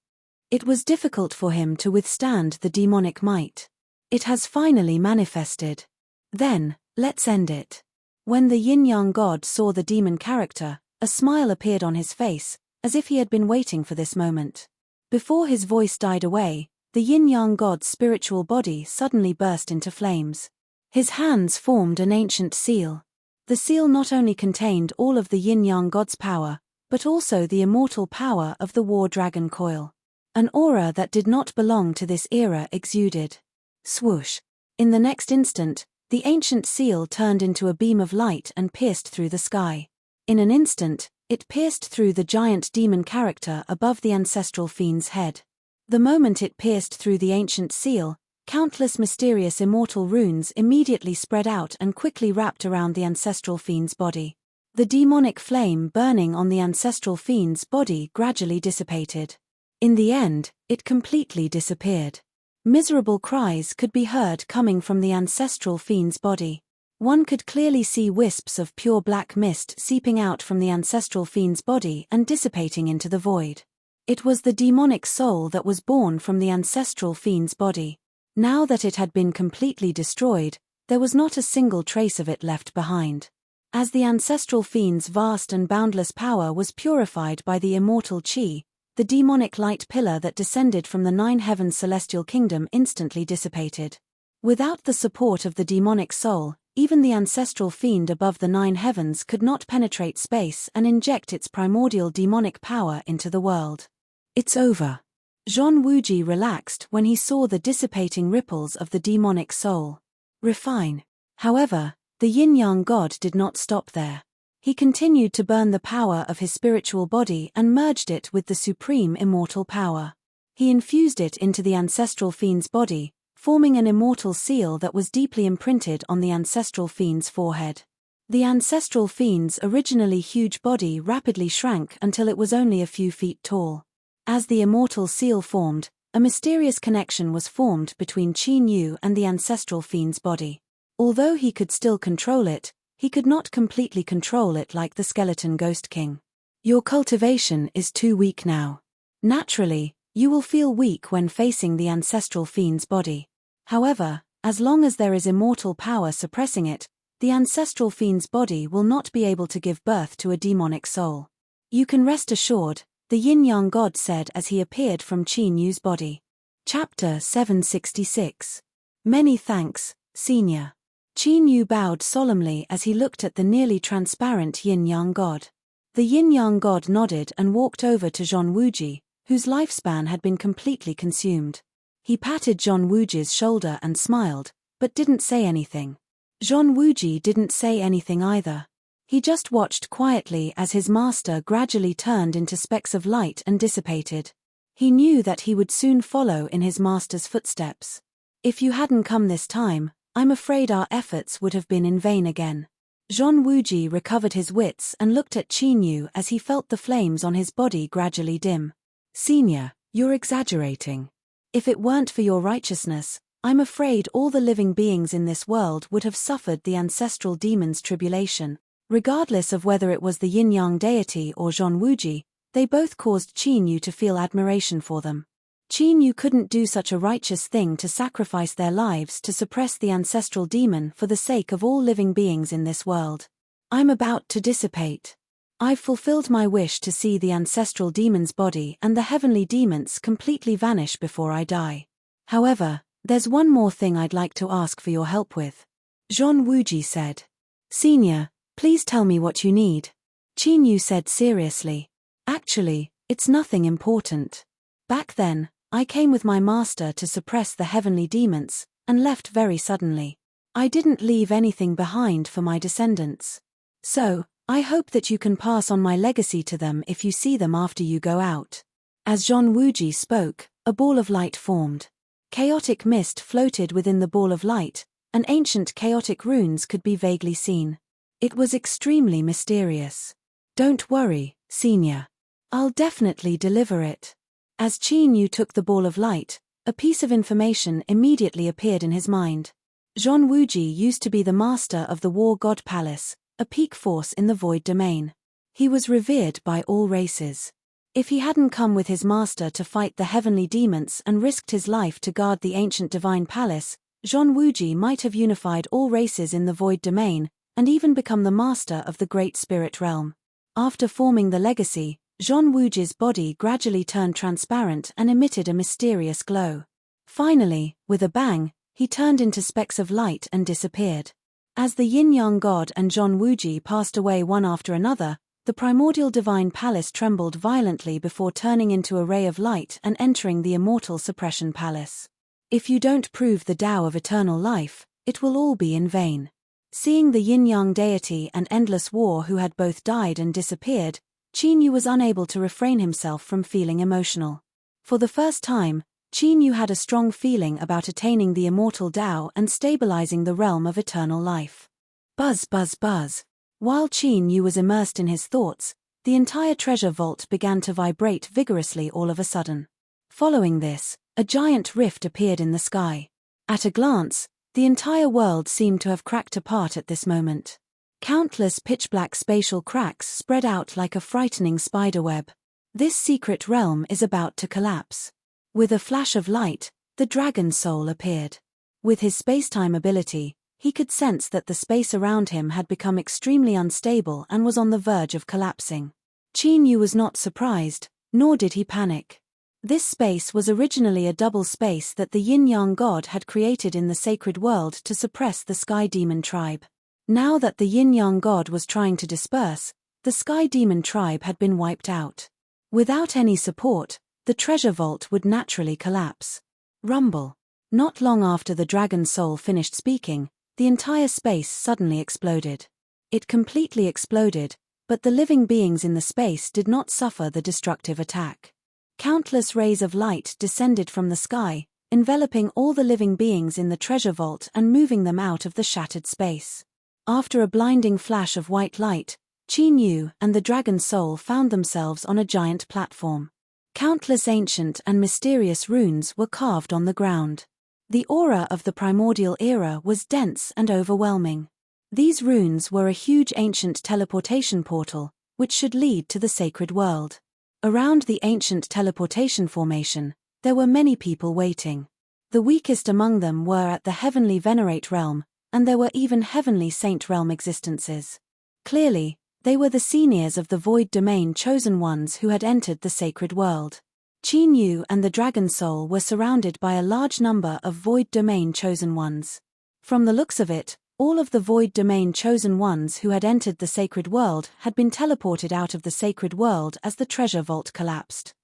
It was difficult for him to withstand the demonic might. It has finally manifested. Then, let's end it. When the yin-yang god saw the demon character, a smile appeared on his face, as if he had been waiting for this moment. Before his voice died away, the yin-yang god's spiritual body suddenly burst into flames. His hands formed an ancient seal. The seal not only contained all of the yin-yang god's power, but also the immortal power of the war dragon coil. An aura that did not belong to this era exuded. Swoosh! In the next instant, the ancient seal turned into a beam of light and pierced through the sky. In an instant, it pierced through the giant demon character above the ancestral fiend's head. The moment it pierced through the ancient seal, countless mysterious immortal runes immediately spread out and quickly wrapped around the ancestral fiend's body. The demonic flame burning on the ancestral fiend's body gradually dissipated. In the end, it completely disappeared. Miserable cries could be heard coming from the ancestral fiend's body. One could clearly see wisps of pure black mist seeping out from the ancestral fiend's body and dissipating into the void. It was the demonic soul that was born from the ancestral fiend's body. Now that it had been completely destroyed, there was not a single trace of it left behind. As the ancestral fiend's vast and boundless power was purified by the immortal qi, the demonic light pillar that descended from the nine heavens celestial kingdom instantly dissipated. Without the support of the demonic soul, even the ancestral fiend above the nine heavens could not penetrate space and inject its primordial demonic power into the world. It's over. Zhong Wuji relaxed when he saw the dissipating ripples of the demonic soul. Refine. However, the yin-yang god did not stop there. He continued to burn the power of his spiritual body and merged it with the supreme immortal power. He infused it into the ancestral fiend's body, forming an immortal seal that was deeply imprinted on the ancestral fiend's forehead. The ancestral fiend's originally huge body rapidly shrank until it was only a few feet tall. As the immortal seal formed, a mysterious connection was formed between Qin Yu and the ancestral fiend's body. Although he could still control it, he could not completely control it like the skeleton ghost king. Your cultivation is too weak now. Naturally, you will feel weak when facing the ancestral fiend's body. However, as long as there is immortal power suppressing it, the ancestral fiend's body will not be able to give birth to a demonic soul. You can rest assured, the yin-yang god said as he appeared from Qin Yu's body. Chapter 766. Many thanks, Senior. Qin Yu bowed solemnly as he looked at the nearly transparent yin-yang god. The yin-yang god nodded and walked over to Zhong Wuji, whose lifespan had been completely consumed. He patted Zhong Wuji's shoulder and smiled, but didn't say anything. Zhong Wuji didn't say anything either. He just watched quietly as his master gradually turned into specks of light and dissipated. He knew that he would soon follow in his master's footsteps. If you hadn't come this time, I'm afraid our efforts would have been in vain again. Zhong Wuji recovered his wits and looked at Qin Yu as he felt the flames on his body gradually dim. Senior, you're exaggerating. If it weren't for your righteousness, I'm afraid all the living beings in this world would have suffered the ancestral demon's tribulation. Regardless of whether it was the yin-yang deity or Zhong Wuji, they both caused Qin Yu to feel admiration for them. Qin Yu couldn't do such a righteous thing to sacrifice their lives to suppress the ancestral demon for the sake of all living beings in this world. I'm about to dissipate. I've fulfilled my wish to see the ancestral demon's body and the heavenly demons completely vanish before I die. However, there's one more thing I'd like to ask for your help with. Zhong Wuji said. Senior, please tell me what you need. Qin Yu said seriously. Actually, it's nothing important. Back then, I came with my master to suppress the heavenly demons, and left very suddenly. I didn't leave anything behind for my descendants. So, I hope that you can pass on my legacy to them if you see them after you go out. As Zhong Wuji spoke, a ball of light formed. Chaotic mist floated within the ball of light, and ancient chaotic runes could be vaguely seen. It was extremely mysterious. Don't worry, Senior. I'll definitely deliver it. As Qin Yu took the ball of light, a piece of information immediately appeared in his mind. Zhong Wuji used to be the master of the War God Palace, a peak force in the Void Domain. He was revered by all races. If he hadn't come with his master to fight the heavenly demons and risked his life to guard the ancient divine palace, Zhong Wuji might have unified all races in the Void Domain, and even become the master of the Great Spirit Realm. After forming the legacy, Zhong Wuji's body gradually turned transparent and emitted a mysterious glow. Finally, with a bang, he turned into specks of light and disappeared. As the Yin-Yang God and Zhong Wuji passed away one after another, the primordial divine palace trembled violently before turning into a ray of light and entering the immortal suppression palace. If you don't prove the Tao of eternal life, it will all be in vain. Seeing the Yin-Yang deity and endless war who had both died and disappeared, Qin Yu was unable to refrain himself from feeling emotional. For the first time, Qin Yu had a strong feeling about attaining the immortal Tao and stabilizing the realm of eternal life. Buzz, buzz, buzz. While Qin Yu was immersed in his thoughts, the entire treasure vault began to vibrate vigorously all of a sudden. Following this, a giant rift appeared in the sky. At a glance, the entire world seemed to have cracked apart at this moment. Countless pitch-black spatial cracks spread out like a frightening spiderweb. This secret realm is about to collapse. With a flash of light, the dragon soul appeared. With his space-time ability, he could sense that the space around him had become extremely unstable and was on the verge of collapsing. Qin Yu was not surprised, nor did he panic. This space was originally a double space that the Yin-Yang God had created in the sacred world to suppress the Sky Demon tribe. Now that the Yin-Yang God was trying to disperse, the Sky Demon tribe had been wiped out. Without any support, the treasure vault would naturally collapse. Rumble. Not long after the dragon soul finished speaking, the entire space suddenly exploded. It completely exploded, but the living beings in the space did not suffer the destructive attack. Countless rays of light descended from the sky, enveloping all the living beings in the treasure vault and moving them out of the shattered space. After a blinding flash of white light, Qin Yu and the dragon soul found themselves on a giant platform. Countless ancient and mysterious runes were carved on the ground. The aura of the primordial era was dense and overwhelming. These runes were a huge ancient teleportation portal, which should lead to the sacred world. Around the ancient teleportation formation, there were many people waiting. The weakest among them were at the heavenly venerate realm, and there were even heavenly saint realm existences. Clearly, they were the seniors of the Void Domain chosen ones who had entered the sacred world. Qin Yu and the dragon soul were surrounded by a large number of Void Domain chosen ones. From the looks of it, all of the Void Domain chosen ones who had entered the sacred world had been teleported out of the sacred world as the treasure vault collapsed.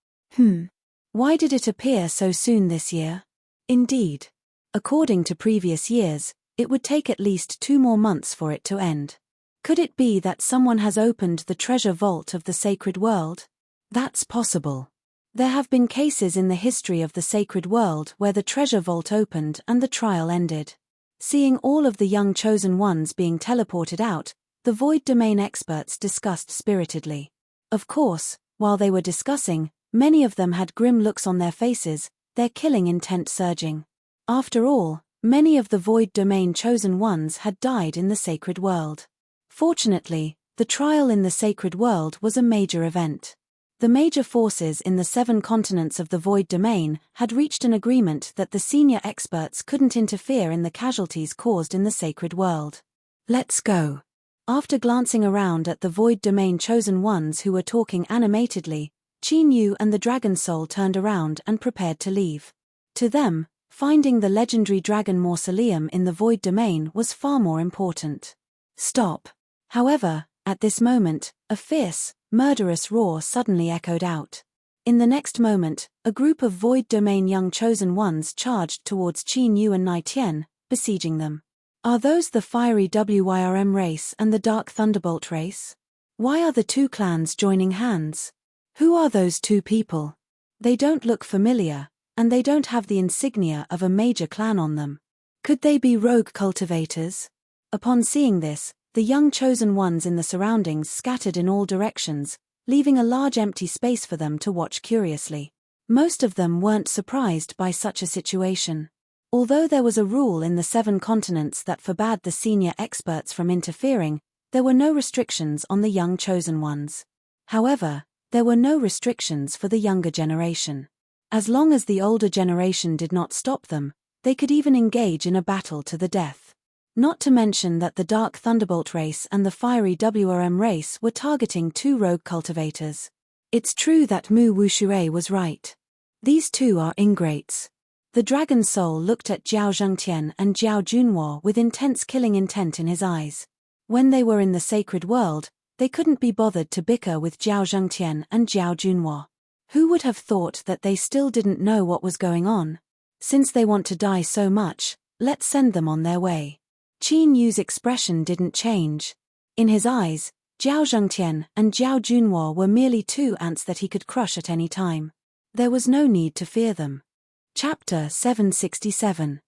Why did it appear so soon this year? Indeed. According to previous years, it would take at least 2 more months for it to end. Could it be that someone has opened the treasure vault of the sacred world? That's possible. There have been cases in the history of the sacred world where the treasure vault opened and the trial ended. Seeing all of the young chosen ones being teleported out, the Void Domain experts discussed spiritedly. Of course, while they were discussing, many of them had grim looks on their faces, their killing intent surging. After all, many of the Void Domain chosen ones had died in the sacred world. Fortunately, the trial in the sacred world was a major event. The major forces in the 7 continents of the Void Domain had reached an agreement that the senior experts couldn't interfere in the casualties caused in the sacred world. Let's go. After glancing around at the Void Domain chosen ones who were talking animatedly, Qin Yu and the dragon soul turned around and prepared to leave. To them, finding the legendary dragon mausoleum in the Void Domain was far more important. Stop. However, at this moment, a fierce, murderous roar suddenly echoed out. In the next moment, a group of Void Domain young chosen ones charged towards Qin Yu and Nai-Tian, besieging them. Are those the fiery WYRM race and the Dark Thunderbolt race? Why are the 2 clans joining hands? Who are those 2 people? They don't look familiar, and they don't have the insignia of a major clan on them. Could they be rogue cultivators? Upon seeing this, the young chosen ones in the surroundings scattered in all directions, leaving a large empty space for them to watch curiously. Most of them weren't surprised by such a situation. Although there was a rule in the 7 continents that forbade the senior experts from interfering, there were no restrictions on the young chosen ones. However, there were no restrictions for the younger generation. As long as the older generation did not stop them, they could even engage in a battle to the death. Not to mention that the Dark Thunderbolt race and the Fiery WRM race were targeting 2 rogue cultivators. It's true that Mu Wuxue was right. These 2 are ingrates. The Dragon Soul looked at Zhao Zhengtian and Zhao Junhua with intense killing intent in his eyes. When they were in the sacred world, they couldn't be bothered to bicker with Zhao Zhengtian and Zhao Junhua. Who would have thought that they still didn't know what was going on? Since they want to die so much, let's send them on their way. Qin Yu's expression didn't change. In his eyes, Zhao Zhengtian and Zhao Junhua were merely 2 ants that he could crush at any time. There was no need to fear them. Chapter 767.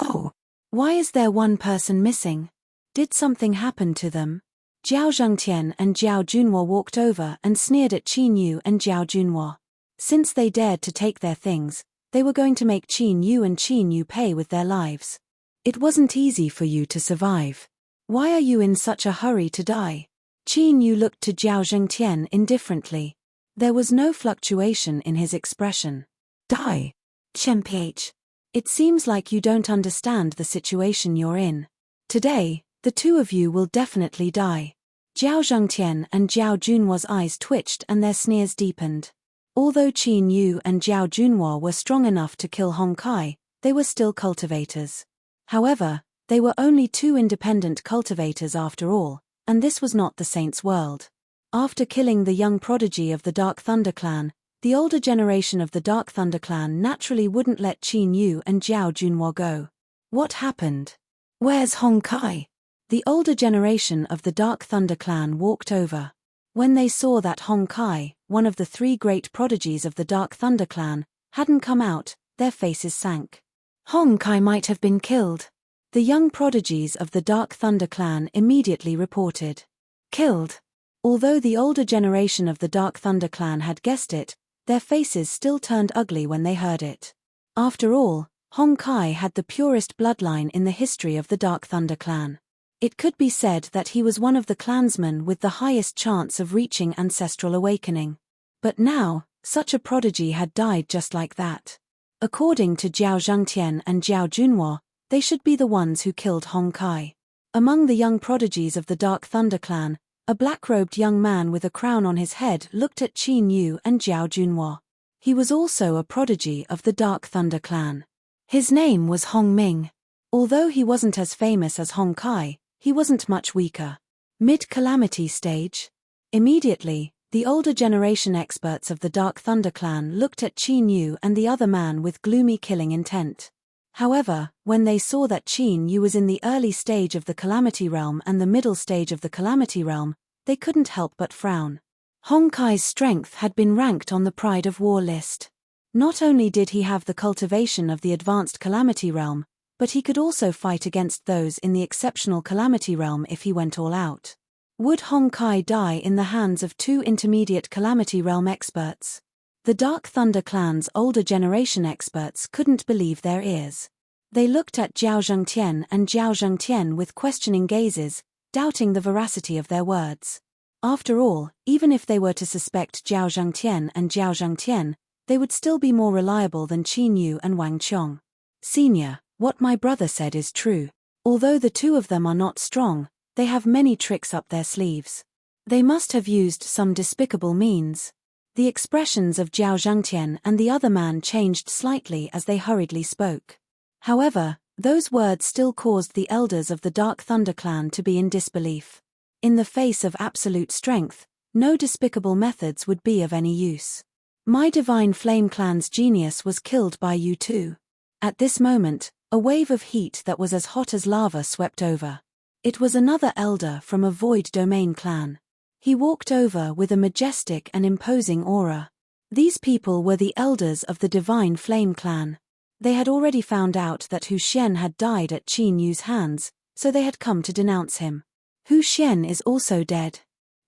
Oh! Why is there one person missing? Did something happen to them? Zhao Zhengtian and Zhao Junhua walked over and sneered at Qin Yu and Zhao Junhua. Since they dared to take their things, they were going to make Qin Yu and Qin Yu pay with their lives. It wasn't easy for you to survive. Why are you in such a hurry to die? Qin Yu looked to Zhao Zhengtian indifferently. There was no fluctuation in his expression. Die. Chen-ph. It seems like you don't understand the situation you're in. Today, the 2 of you will definitely die. Zhao Zhengtian and Zhao Junhua's eyes twitched and their sneers deepened. Although Qin Yu and Zhao Junhua were strong enough to kill Hong Kai, they were still cultivators. However, they were only 2 independent cultivators after all, and this was not the Saints' world. After killing the young prodigy of the Dark Thunder clan, the older generation of the Dark Thunder clan naturally wouldn't let Qin Yu and Zhao Junhua go. What happened? Where's Hong Kai? The older generation of the Dark Thunder clan walked over. When they saw that Hong Kai, one of the 3 great prodigies of the Dark Thunder clan, hadn't come out, their faces sank. Hong Kai might have been killed. The young prodigies of the Dark Thunder clan immediately reported. Killed. Although the older generation of the Dark Thunder clan had guessed it, their faces still turned ugly when they heard it. After all, Hong Kai had the purest bloodline in the history of the Dark Thunder clan. It could be said that he was one of the clansmen with the highest chance of reaching ancestral awakening. But now, such a prodigy had died just like that. According to Zhao Zhengtian and Zhao Junhua, they should be the ones who killed Hong Kai. Among the young prodigies of the Dark Thunder clan, a black-robed young man with a crown on his head looked at Qin Yu and Zhao Junhua. He was also a prodigy of the Dark Thunder clan. His name was Hong Ming. Although he wasn't as famous as Hong Kai, he wasn't much weaker. Mid-calamity stage? Immediately, the older generation experts of the Dark Thunder clan looked at Qin Yu and the other man with gloomy killing intent. However, when they saw that Qin Yu was in the early stage of the Calamity Realm and the middle stage of the Calamity Realm, they couldn't help but frown. Hong Kai's strength had been ranked on the Pride of War list. Not only did he have the cultivation of the advanced Calamity Realm, but he could also fight against those in the exceptional Calamity Realm if he went all out. Would Hong Kai die in the hands of 2 intermediate Calamity Realm experts? The Dark Thunder clan's older generation experts couldn't believe their ears. They looked at Zhao Zhengtian and Zhao Zhengtian with questioning gazes, doubting the veracity of their words. After all, even if they were to suspect Zhao Zhengtian and Zhao Zhengtian, they would still be more reliable than Qin Yu and Wang Qiong. Senior, what my brother said is true. Although the 2 of them are not strong, they have many tricks up their sleeves. They must have used some despicable means. The expressions of Zhao Zhengtian and the other man changed slightly as they hurriedly spoke. However, those words still caused the elders of the Dark Thunder clan to be in disbelief. In the face of absolute strength, no despicable methods would be of any use. My Divine Flame clan's genius was killed by you too. At this moment, a wave of heat that was as hot as lava swept over. It was another elder from a Void Domain clan. He walked over with a majestic and imposing aura. These people were the elders of the Divine Flame clan. They had already found out that Hu Xian had died at Qin Yu's hands, so they had come to denounce him. Hu Xian is also dead.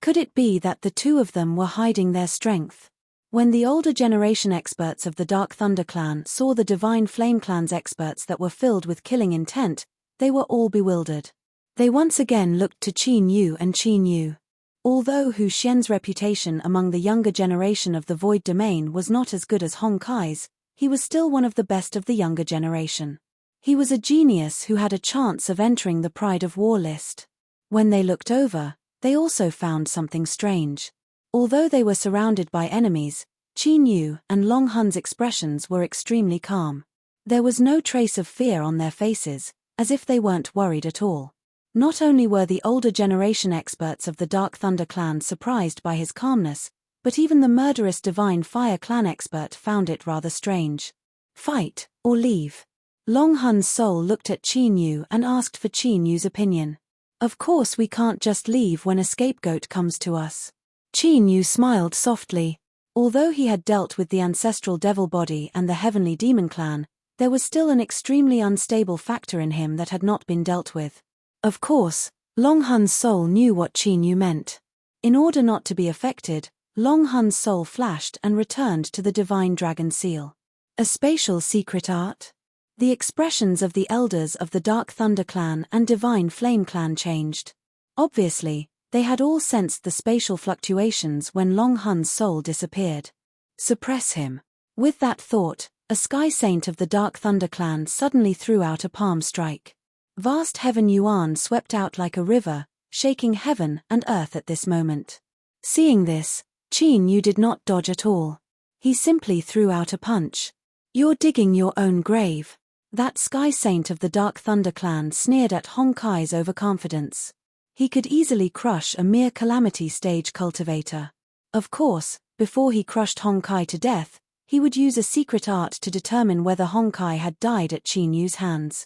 Could it be that the two of them were hiding their strength? When the older generation experts of the Dark Thunder clan saw the Divine Flame clan's experts that were filled with killing intent, they were all bewildered. They once again looked to Qin Yu and Qin Yu. Although Hu Xian's reputation among the younger generation of the Void Domain was not as good as Hong Kai's, he was still one of the best of the younger generation. He was a genius who had a chance of entering the Pride of War list. When they looked over, they also found something strange. Although they were surrounded by enemies, Qin Yu and Long Hun's expressions were extremely calm. There was no trace of fear on their faces, as if they weren't worried at all. Not only were the older generation experts of the Dark Thunder clan surprised by his calmness, but even the murderous Divine Fire clan expert found it rather strange. Fight, or leave? Long Hun's soul looked at Qin Yu and asked for Qin Yu's opinion. Of course we can't just leave when a scapegoat comes to us. Qin Yu smiled softly. Although he had dealt with the ancestral devil body and the heavenly demon clan, there was still an extremely unstable factor in him that had not been dealt with. Of course, Long Hun's soul knew what Qin Yu meant. In order not to be affected, Long Hun's soul flashed and returned to the Divine Dragon Seal. A spatial secret art? The expressions of the elders of the Dark Thunder clan and Divine Flame clan changed. Obviously, they had all sensed the spatial fluctuations when Long Hun's soul disappeared. Suppress him. With that thought, a Sky Saint of the Dark Thunder clan suddenly threw out a palm strike. Vast heaven yuan swept out like a river, shaking heaven and earth at this moment. Seeing this, Qin Yu did not dodge at all. He simply threw out a punch. You're digging your own grave. That Sky Saint of the Dark Thunder clan sneered at Hong Kai's overconfidence. He could easily crush a mere calamity stage cultivator. Of course, before he crushed Hong Kai to death, he would use a secret art to determine whether Hong Kai had died at Qin Yu's hands.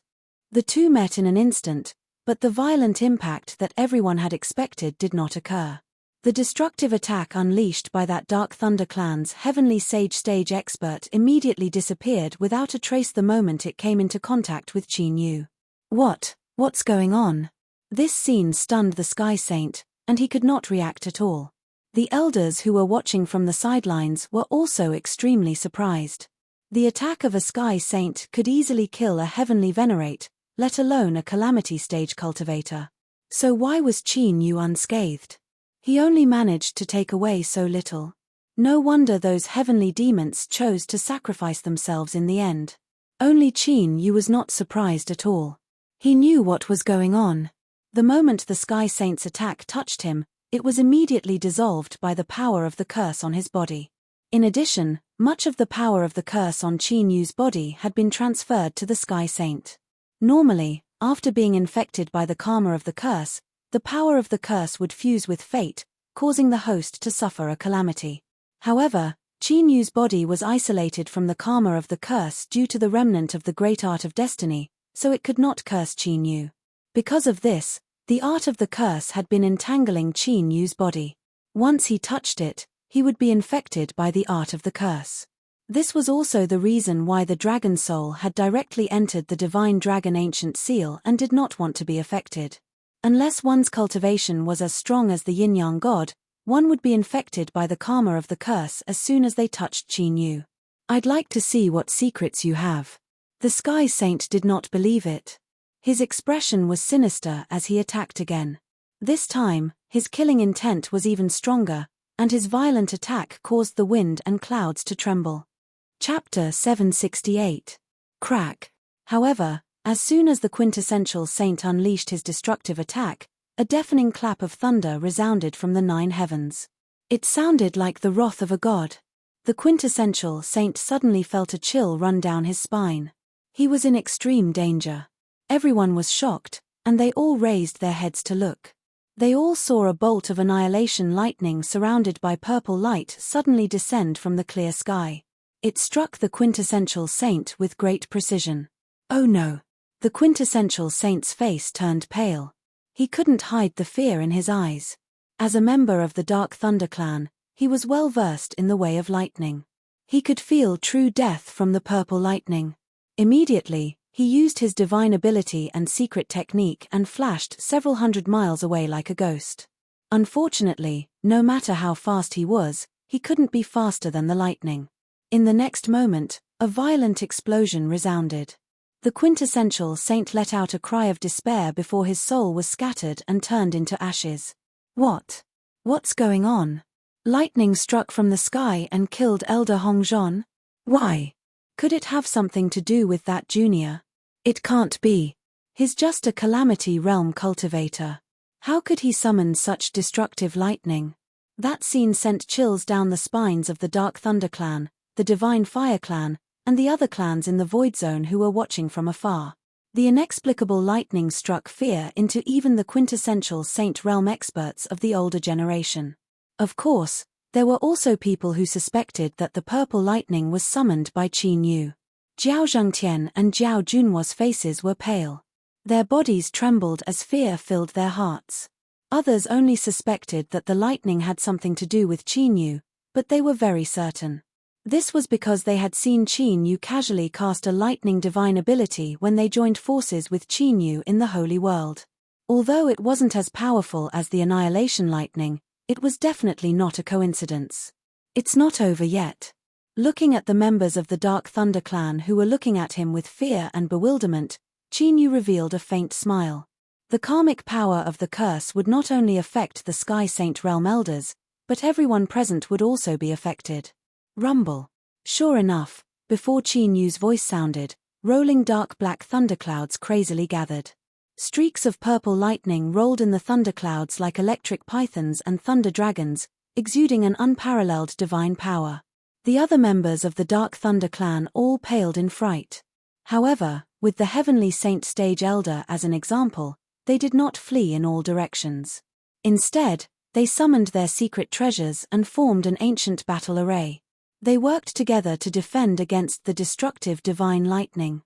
The two met in an instant, but the violent impact that everyone had expected did not occur. The destructive attack unleashed by that Dark Thunder clan's Heavenly Sage stage expert immediately disappeared without a trace the moment it came into contact with Qin Yu. What's going on? This scene stunned the Sky Saint, and he could not react at all. The elders who were watching from the sidelines were also extremely surprised. The attack of a Sky Saint could easily kill a Heavenly Venerate, let alone a Calamity Stage cultivator. So why was Qin Yu unscathed? He only managed to take away so little. No wonder those heavenly demons chose to sacrifice themselves in the end. Only Qin Yu was not surprised at all. He knew what was going on. The moment the Sky Saint's attack touched him, it was immediately dissolved by the power of the curse on his body. In addition, much of the power of the curse on Qin Yu's body had been transferred to the Sky Saint. Normally, after being infected by the karma of the curse, the power of the curse would fuse with fate, causing the host to suffer a calamity. However, Qin Yu's body was isolated from the karma of the curse due to the remnant of the great art of destiny, so it could not curse Qin Yu. Because of this, the art of the curse had been entangling Qin Yu's body. Once he touched it, he would be infected by the art of the curse. This was also the reason why the dragon soul had directly entered the Divine Dragon Ancient Seal and did not want to be affected. Unless one's cultivation was as strong as the yin-yang god, one would be infected by the karma of the curse as soon as they touched Qin Yu. I'd like to see what secrets you have. The Sky Saint did not believe it. His expression was sinister as he attacked again. This time, his killing intent was even stronger, and his violent attack caused the wind and clouds to tremble. Chapter 768. Crack. However, as soon as the quintessential saint unleashed his destructive attack, a deafening clap of thunder resounded from the 9 heavens. It sounded like the wrath of a god. The quintessential saint suddenly felt a chill run down his spine. He was in extreme danger. Everyone was shocked, and they all raised their heads to look. They all saw a bolt of annihilation lightning surrounded by purple light suddenly descend from the clear sky. It struck the quintessential saint with great precision. Oh no! The quintessential saint's face turned pale. He couldn't hide the fear in his eyes. As a member of the Dark Thunder clan, he was well versed in the way of lightning. He could feel true death from the purple lightning. Immediately, he used his divine ability and secret technique and flashed several hundred miles away like a ghost. Unfortunately, no matter how fast he couldn't be faster than the lightning. In the next moment, a violent explosion resounded. The quintessential saint let out a cry of despair before his soul was scattered and turned into ashes. What's going on? Lightning struck from the sky and killed Elder Hongzhon? Why? Could it have something to do with that junior? It can't be. He's just a calamity realm cultivator. How could he summon such destructive lightning? That scene sent chills down the spines of the Dark Thunder Clan, the Divine Fire Clan, and the other clans in the Void Zone who were watching from afar. The inexplicable lightning struck fear into even the quintessential Saint Realm experts of the older generation. Of course, there were also people who suspected that the purple lightning was summoned by Qin Yu. Jiao Zhengtian and Jiao Junhuo's faces were pale. Their bodies trembled as fear filled their hearts. Others only suspected that the lightning had something to do with Qin Yu, but they were very certain. This was because they had seen Qin Yu casually cast a lightning divine ability when they joined forces with Qin Yu in the Holy World. Although it wasn't as powerful as the Annihilation Lightning, it was definitely not a coincidence. It's not over yet. Looking at the members of the Dark Thunder Clan who were looking at him with fear and bewilderment, Qin Yu revealed a faint smile. The karmic power of the curse would not only affect the Sky Saint Realm Elders, but everyone present would also be affected. Rumble. Sure enough, before Qin Yu's voice sounded, rolling dark black thunderclouds crazily gathered. Streaks of purple lightning rolled in the thunderclouds like electric pythons and thunder dragons, exuding an unparalleled divine power. The other members of the Dark Thunder Clan all paled in fright. However, with the Heavenly Saint Stage Elder as an example, they did not flee in all directions. Instead, they summoned their secret treasures and formed an ancient battle array. They worked together to defend against the destructive divine lightning.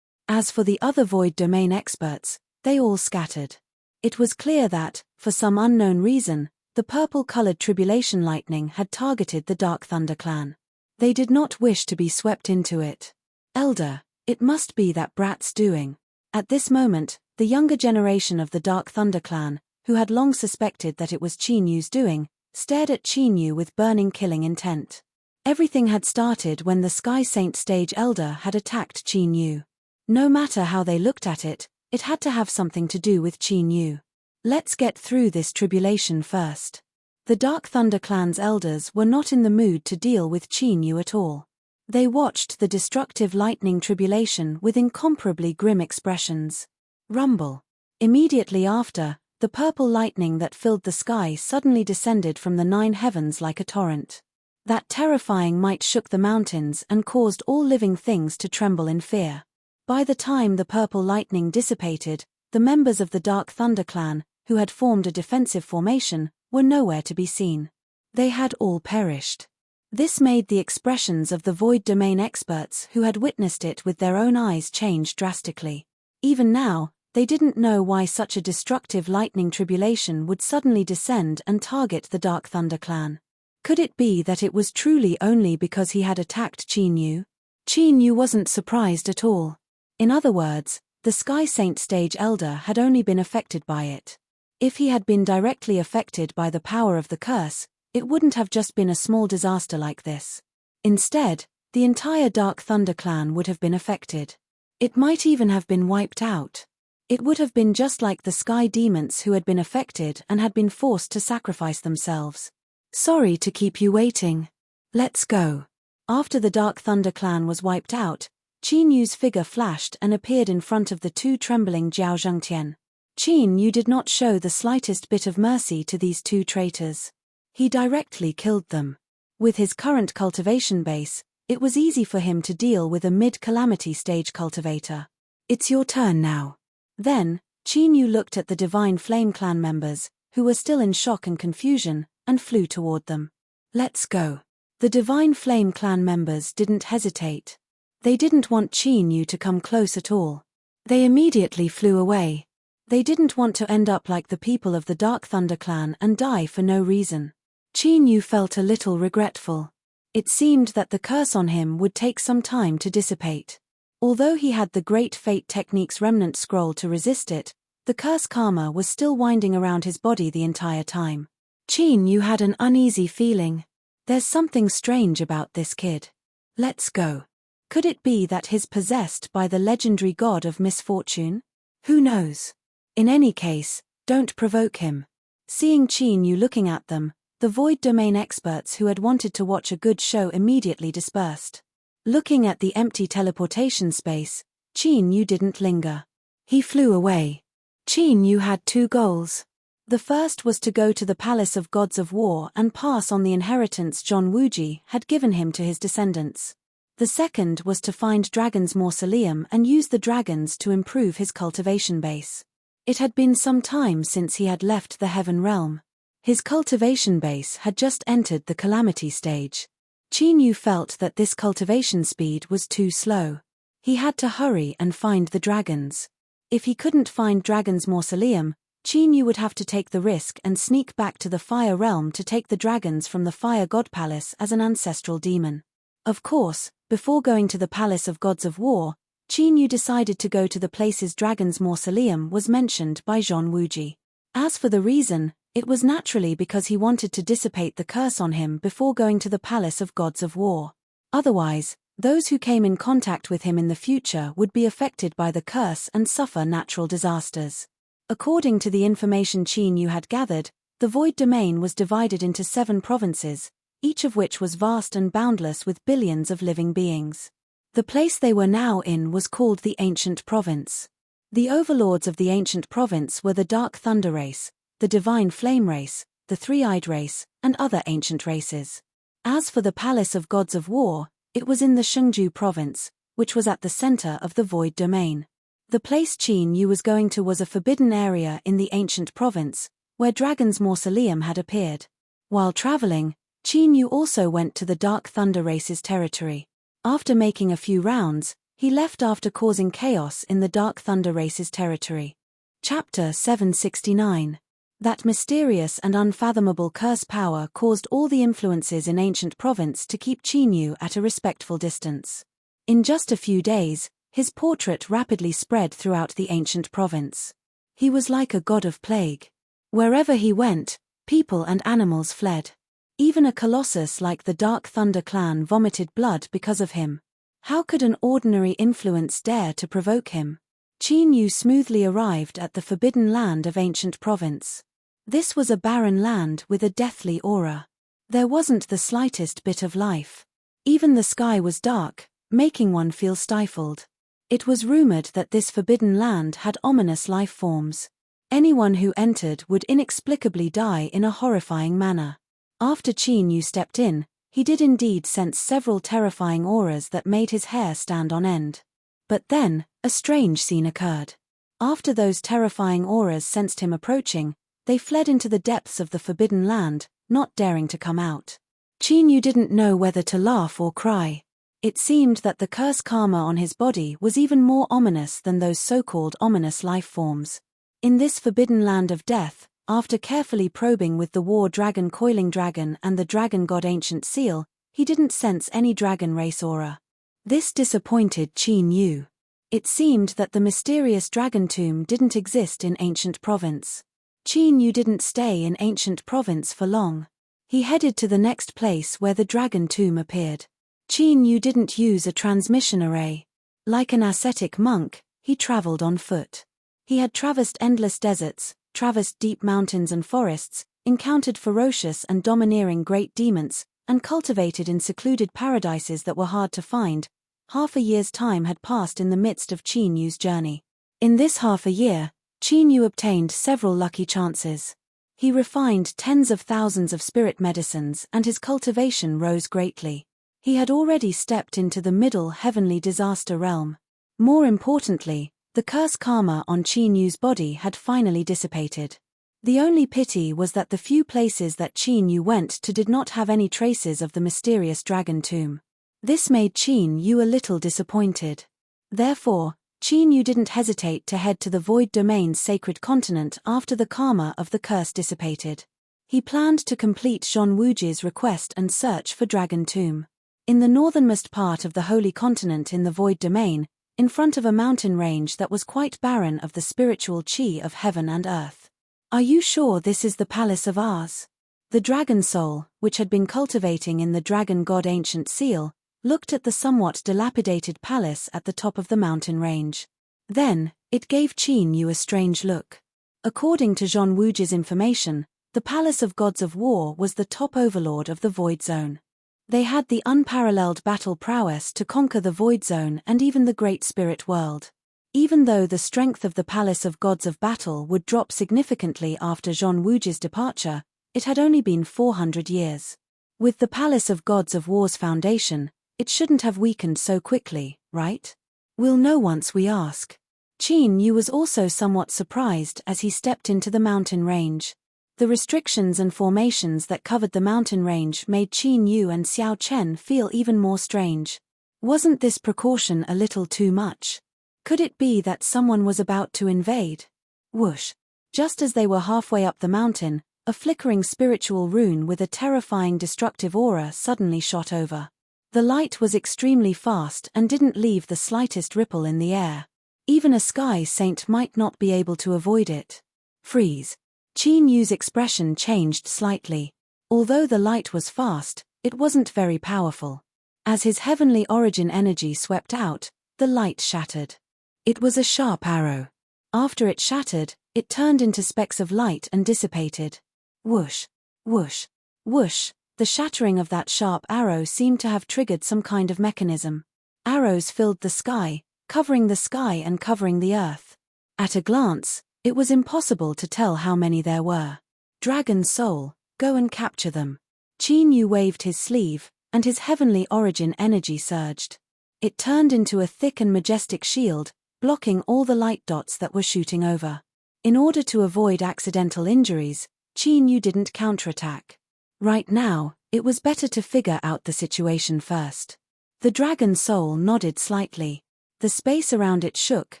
As for the other void domain experts, they all scattered. It was clear that, for some unknown reason, the purple-colored tribulation lightning had targeted the Dark Thunder Clan. They did not wish to be swept into it. Elder, it must be that brat's doing. At this moment, the younger generation of the Dark Thunder Clan, who had long suspected that it was Qin Yu's doing, stared at Qin Yu with burning killing intent. Everything had started when the Sky Saint Stage Elder had attacked Qin Yu. No matter how they looked at it, it had to have something to do with Qin Yu. Let's get through this tribulation first. The Dark Thunder Clan's elders were not in the mood to deal with Qin Yu at all. They watched the destructive lightning tribulation with incomparably grim expressions. Rumble. Immediately after, the purple lightning that filled the sky suddenly descended from the 9 heavens like a torrent. That terrifying might shook the mountains and caused all living things to tremble in fear. By the time the purple lightning dissipated, the members of the Dark Thunder Clan, who had formed a defensive formation, were nowhere to be seen. They had all perished. This made the expressions of the void domain experts who had witnessed it with their own eyes change drastically. Even now, they didn't know why such a destructive lightning tribulation would suddenly descend and target the Dark Thunder Clan. Could it be that it was truly only because he had attacked Qin Yu? Qin Yu wasn't surprised at all. In other words, the Sky Saint Stage Elder had only been affected by it. If he had been directly affected by the power of the curse, it wouldn't have just been a small disaster like this. Instead, the entire Dark Thunder Clan would have been affected. It might even have been wiped out. It would have been just like the Sky Demons who had been affected and had been forced to sacrifice themselves. Sorry to keep you waiting. Let's go. After the Dark Thunder Clan was wiped out, Qin Yu's figure flashed and appeared in front of the 2 trembling Jiao Zhengtian. Qin Yu did not show the slightest bit of mercy to these 2 traitors. He directly killed them. With his current cultivation base, it was easy for him to deal with a mid-calamity stage cultivator. It's your turn now. Then, Qin Yu looked at the Divine Flame Clan members, who were still in shock and confusion, and flew toward them. Let's go. The Divine Flame Clan members didn't hesitate. They didn't want Qin Yu to come close at all. They immediately flew away. They didn't want to end up like the people of the Dark Thunder Clan and die for no reason. Qin Yu felt a little regretful. It seemed that the curse on him would take some time to dissipate. Although he had the Great Fate Technique's remnant scroll to resist it, the curse karma was still winding around his body the entire time. Qin Yu had an uneasy feeling. There's something strange about this kid. Let's go. Could it be that he's possessed by the legendary god of misfortune? Who knows? In any case, don't provoke him. Seeing Qin Yu looking at them, the void domain experts who had wanted to watch a good show immediately dispersed. Looking at the empty teleportation space, Qin Yu didn't linger. He flew away. Qin Yu had two goals. The first was to go to the Palace of Gods of War and pass on the inheritance John Wuji had given him to his descendants. The second was to find Dragon's Mausoleum and use the dragons to improve his cultivation base. It had been some time since he had left the Heaven Realm. His cultivation base had just entered the Calamity stage. Qin Yu felt that this cultivation speed was too slow. He had to hurry and find the dragons. If he couldn't find Dragon's Mausoleum, Qin Yu would have to take the risk and sneak back to the Fire Realm to take the dragons from the Fire God Palace as an ancestral demon. Of course, before going to the Palace of Gods of War, Qin Yu decided to go to the place's Dragon's Mausoleum was mentioned by John Wuji. As for the reason, it was naturally because he wanted to dissipate the curse on him before going to the Palace of Gods of War. Otherwise, those who came in contact with him in the future would be affected by the curse and suffer natural disasters. According to the information Qin Yu had gathered, the Void Domain was divided into 7 provinces, each of which was vast and boundless with billions of living beings. The place they were now in was called the Ancient Province. The overlords of the Ancient Province were the Dark Thunder race, the Divine Flame race, the Three-Eyed race, and other ancient races. As for the Palace of Gods of War, it was in the Shengju Province, which was at the center of the Void Domain. The place Qin Yu was going to was a forbidden area in the Ancient Province, where Dragon's Mausoleum had appeared. While traveling, Qin Yu also went to the Dark Thunder race's territory. After making a few rounds, he left after causing chaos in the Dark Thunder race's territory. Chapter 769. That mysterious and unfathomable curse power caused all the influences in Ancient Province to keep Qin Yu at a respectful distance. In just a few days, his portrait rapidly spread throughout the Ancient Province. He was like a god of plague. Wherever he went, people and animals fled. Even a colossus like the Dark Thunder clan vomited blood because of him. How could an ordinary influence dare to provoke him? Qin Yu smoothly arrived at the forbidden land of Ancient Province. This was a barren land with a deathly aura. There wasn't the slightest bit of life. Even the sky was dark, making one feel stifled. It was rumored that this forbidden land had ominous life forms. Anyone who entered would inexplicably die in a horrifying manner. After Qin Yu stepped in, he did indeed sense several terrifying auras that made his hair stand on end. But then, a strange scene occurred. After those terrifying auras sensed him approaching, they fled into the depths of the forbidden land, not daring to come out. Qin Yu didn't know whether to laugh or cry. It seemed that the curse karma on his body was even more ominous than those so-called ominous life forms. In this forbidden land of death, after carefully probing with the War Dragon Coiling Dragon and the Dragon God Ancient Seal, he didn't sense any dragon race aura. This disappointed Qin Yu. It seemed that the mysterious dragon tomb didn't exist in Ancient Province. Qin Yu didn't stay in Ancient Province for long. He headed to the next place where the dragon tomb appeared. Qin Yu didn't use a transmission array. Like an ascetic monk, he traveled on foot. He had traversed endless deserts, traversed deep mountains and forests, encountered ferocious and domineering great demons, and cultivated in secluded paradises that were hard to find. Half a year's time had passed in the midst of Qin Yu's journey. In this half a year, Qin Yu obtained several lucky chances. He refined tens of thousands of spirit medicines and his cultivation rose greatly. He had already stepped into the middle heavenly disaster realm. More importantly, the curse karma on Qin Yu's body had finally dissipated. The only pity was that the few places that Qin Yu went to did not have any traces of the mysterious dragon tomb. This made Qin Yu a little disappointed. Therefore, Qin Yu didn't hesitate to head to the Void Domain's sacred continent after the karma of the curse dissipated. He planned to complete Zhon Wuji's request and search for Dragon Tomb. In the northernmost part of the Holy Continent in the Void Domain, in front of a mountain range that was quite barren of the spiritual chi of heaven and earth. "Are you sure this is the palace of ours?" The dragon soul, which had been cultivating in the dragon god ancient seal, looked at the somewhat dilapidated palace at the top of the mountain range. Then, it gave Qin Yu a strange look. According to Zhong Wuji's information, the Palace of Gods of War was the top overlord of the Void Zone. They had the unparalleled battle prowess to conquer the Void Zone and even the Great Spirit World. Even though the strength of the Palace of Gods of Battle would drop significantly after Zhong Wuji's departure, it had only been 400 years. With the Palace of Gods of War's foundation, it shouldn't have weakened so quickly, right? We'll know once we ask. Qin Yu was also somewhat surprised as he stepped into the mountain range. The restrictions and formations that covered the mountain range made Qin Yu and Xiao Chen feel even more strange. Wasn't this precaution a little too much? Could it be that someone was about to invade? Whoosh! Just as they were halfway up the mountain, a flickering spiritual rune with a terrifying destructive aura suddenly shot over. The light was extremely fast and didn't leave the slightest ripple in the air. Even a sky saint might not be able to avoid it. Freeze! Qin Yu's expression changed slightly. Although the light was fast, it wasn't very powerful. As his heavenly origin energy swept out, the light shattered. It was a sharp arrow. After it shattered, it turned into specks of light and dissipated. Whoosh! Whoosh! Whoosh! The shattering of that sharp arrow seemed to have triggered some kind of mechanism. Arrows filled the sky, covering the sky and covering the earth. At a glance, it was impossible to tell how many there were. Dragon soul, go and capture them. Qin Yu waved his sleeve, and his heavenly origin energy surged. It turned into a thick and majestic shield, blocking all the light dots that were shooting over. In order to avoid accidental injuries, Qin Yu didn't counterattack. Right now, it was better to figure out the situation first. The dragon soul nodded slightly. The space around it shook,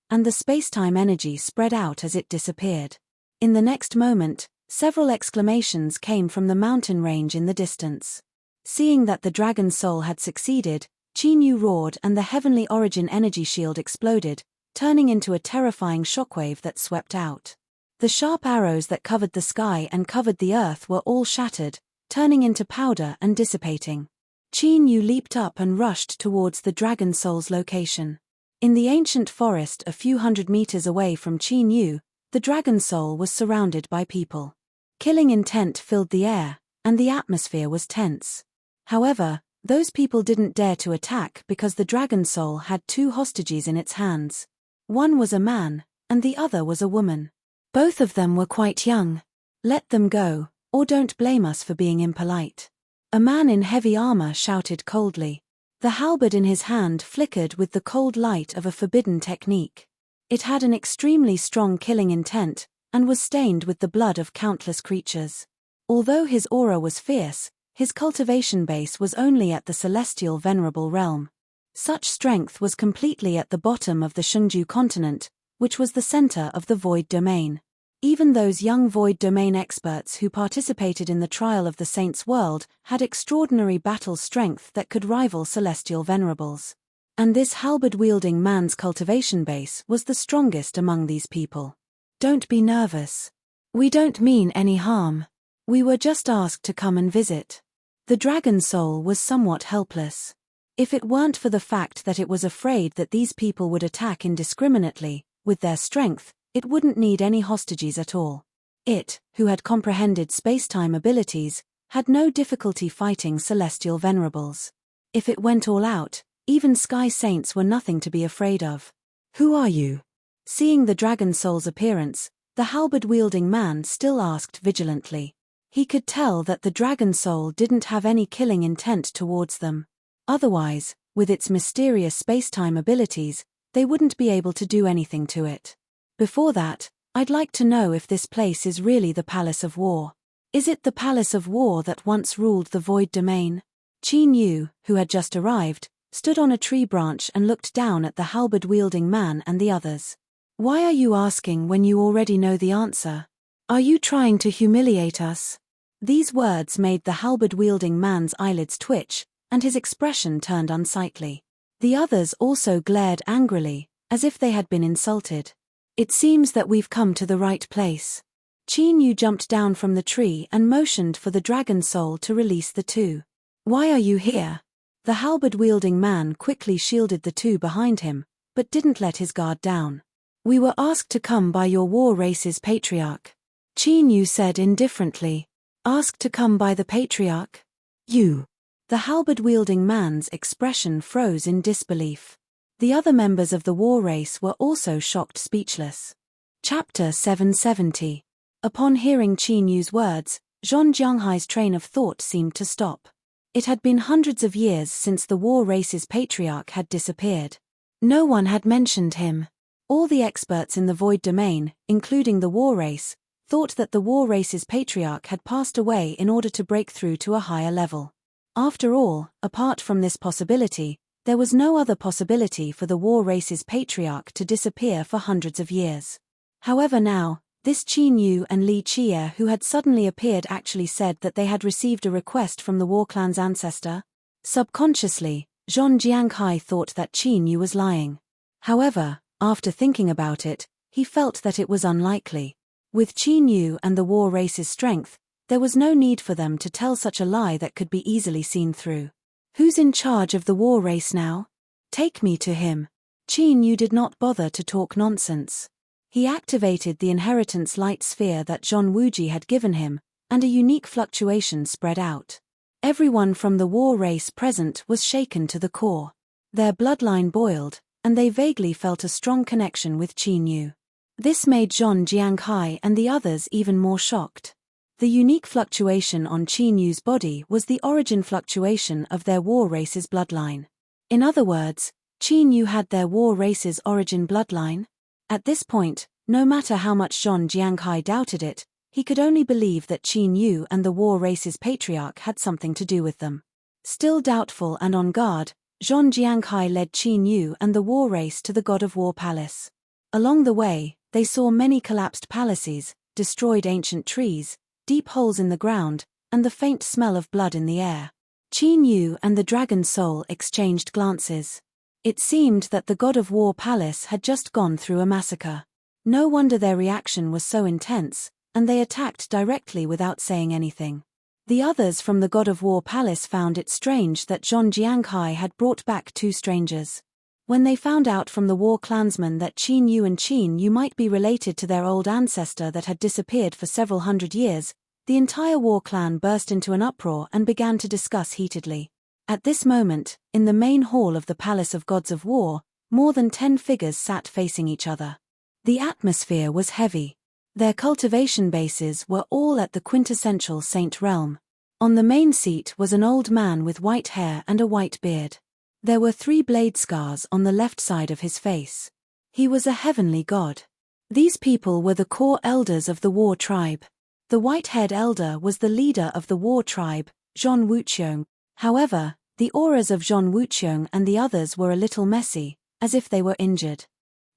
and the space-time energy spread out as it disappeared. In the next moment, several exclamations came from the mountain range in the distance. Seeing that the dragon soul had succeeded, Qin Yu roared and the heavenly origin energy shield exploded, turning into a terrifying shockwave that swept out. The sharp arrows that covered the sky and covered the earth were all shattered, turning into powder and dissipating. Qin Yu leaped up and rushed towards the dragon soul's location. In the ancient forest a few hundred meters away from Qin Yu, the dragon soul was surrounded by people. Killing intent filled the air, and the atmosphere was tense. However, those people didn't dare to attack because the dragon soul had two hostages in its hands. One was a man, and the other was a woman. Both of them were quite young. Let them go, or don't blame us for being impolite. A man in heavy armor shouted coldly. The halberd in his hand flickered with the cold light of a forbidden technique. It had an extremely strong killing intent, and was stained with the blood of countless creatures. Although his aura was fierce, his cultivation base was only at the celestial venerable realm. Such strength was completely at the bottom of the Shungju continent, which was the center of the void domain. Even those young void domain experts who participated in the trial of the Saints' World had extraordinary battle strength that could rival celestial venerables. And this halberd-wielding man's cultivation base was the strongest among these people. Don't be nervous. We don't mean any harm. We were just asked to come and visit. The dragon soul was somewhat helpless. If it weren't for the fact that it was afraid that these people would attack indiscriminately, with their strength, it wouldn't need any hostages at all. It, who had comprehended space-time abilities, had no difficulty fighting celestial venerables. If it went all out, even sky saints were nothing to be afraid of. Who are you? Seeing the dragon soul's appearance, the halberd-wielding man still asked vigilantly. He could tell that the dragon soul didn't have any killing intent towards them. Otherwise, with its mysterious space-time abilities, they wouldn't be able to do anything to it. Before that, I'd like to know if this place is really the Palace of War. Is it the Palace of War that once ruled the Void Domain? Qin Yu, who had just arrived, stood on a tree branch and looked down at the halberd-wielding man and the others. Why are you asking when you already know the answer? Are you trying to humiliate us? These words made the halberd-wielding man's eyelids twitch, and his expression turned unsightly. The others also glared angrily, as if they had been insulted. It seems that we've come to the right place. Qin Yu jumped down from the tree and motioned for the dragon soul to release the two. "Why are you here?" The halberd-wielding man quickly shielded the two behind him, but didn't let his guard down. "We were asked to come by your war race's patriarch," Qin Yu said indifferently. "Asked to come by the patriarch? You?" The halberd-wielding man's expression froze in disbelief. The other members of the war race were also shocked speechless. Chapter 770. Upon hearing Qin Yu's words, Zhong Jianghai's train of thought seemed to stop. It had been hundreds of years since the war race's patriarch had disappeared. No one had mentioned him. All the experts in the void domain, including the war race, thought that the war race's patriarch had passed away in order to break through to a higher level. After all, apart from this possibility, there was no other possibility for the war race's patriarch to disappear for hundreds of years. However now, this Qin Yu and Li Qie who had suddenly appeared actually said that they had received a request from the war clan's ancestor. Subconsciously, Zhong Jianghai thought that Qin Yu was lying. However, after thinking about it, he felt that it was unlikely. With Qin Yu and the war race's strength, there was no need for them to tell such a lie that could be easily seen through. "Who's in charge of the war race now? Take me to him." Qin Yu did not bother to talk nonsense. He activated the inheritance light sphere that Zhong Wuji had given him, and a unique fluctuation spread out. Everyone from the war race present was shaken to the core. Their bloodline boiled, and they vaguely felt a strong connection with Qin Yu. This made Zhong Jianghai and the others even more shocked. The unique fluctuation on Qin Yu's body was the origin fluctuation of their war race's bloodline. In other words, Qin Yu had their war race's origin bloodline? At this point, no matter how much Zhong Jianghai doubted it, he could only believe that Qin Yu and the war race's patriarch had something to do with them. Still doubtful and on guard, Zhong Jianghai led Qin Yu and the war race to the God of War Palace. Along the way, they saw many collapsed palaces, destroyed ancient trees, deep holes in the ground, and the faint smell of blood in the air. Qin Yu and the dragon soul exchanged glances. It seemed that the God of War Palace had just gone through a massacre. No wonder their reaction was so intense, and they attacked directly without saying anything. The others from the God of War Palace found it strange that Zhong Jianghai had brought back two strangers. When they found out from the war clansmen that Qin Yu and Qin Yu might be related to their old ancestor that had disappeared for several hundred years, the entire war clan burst into an uproar and began to discuss heatedly. At this moment, in the main hall of the Palace of Gods of War, more than 10 figures sat facing each other. The atmosphere was heavy. Their cultivation bases were all at the quintessential saint realm. On the main seat was an old man with white hair and a white beard. There were 3 blade scars on the left side of his face. He was a heavenly god. These people were the core elders of the war tribe. The white-haired elder was the leader of the war tribe, Zhong Wuqiong. However, the auras of Zhong Wuqiong and the others were a little messy, as if they were injured.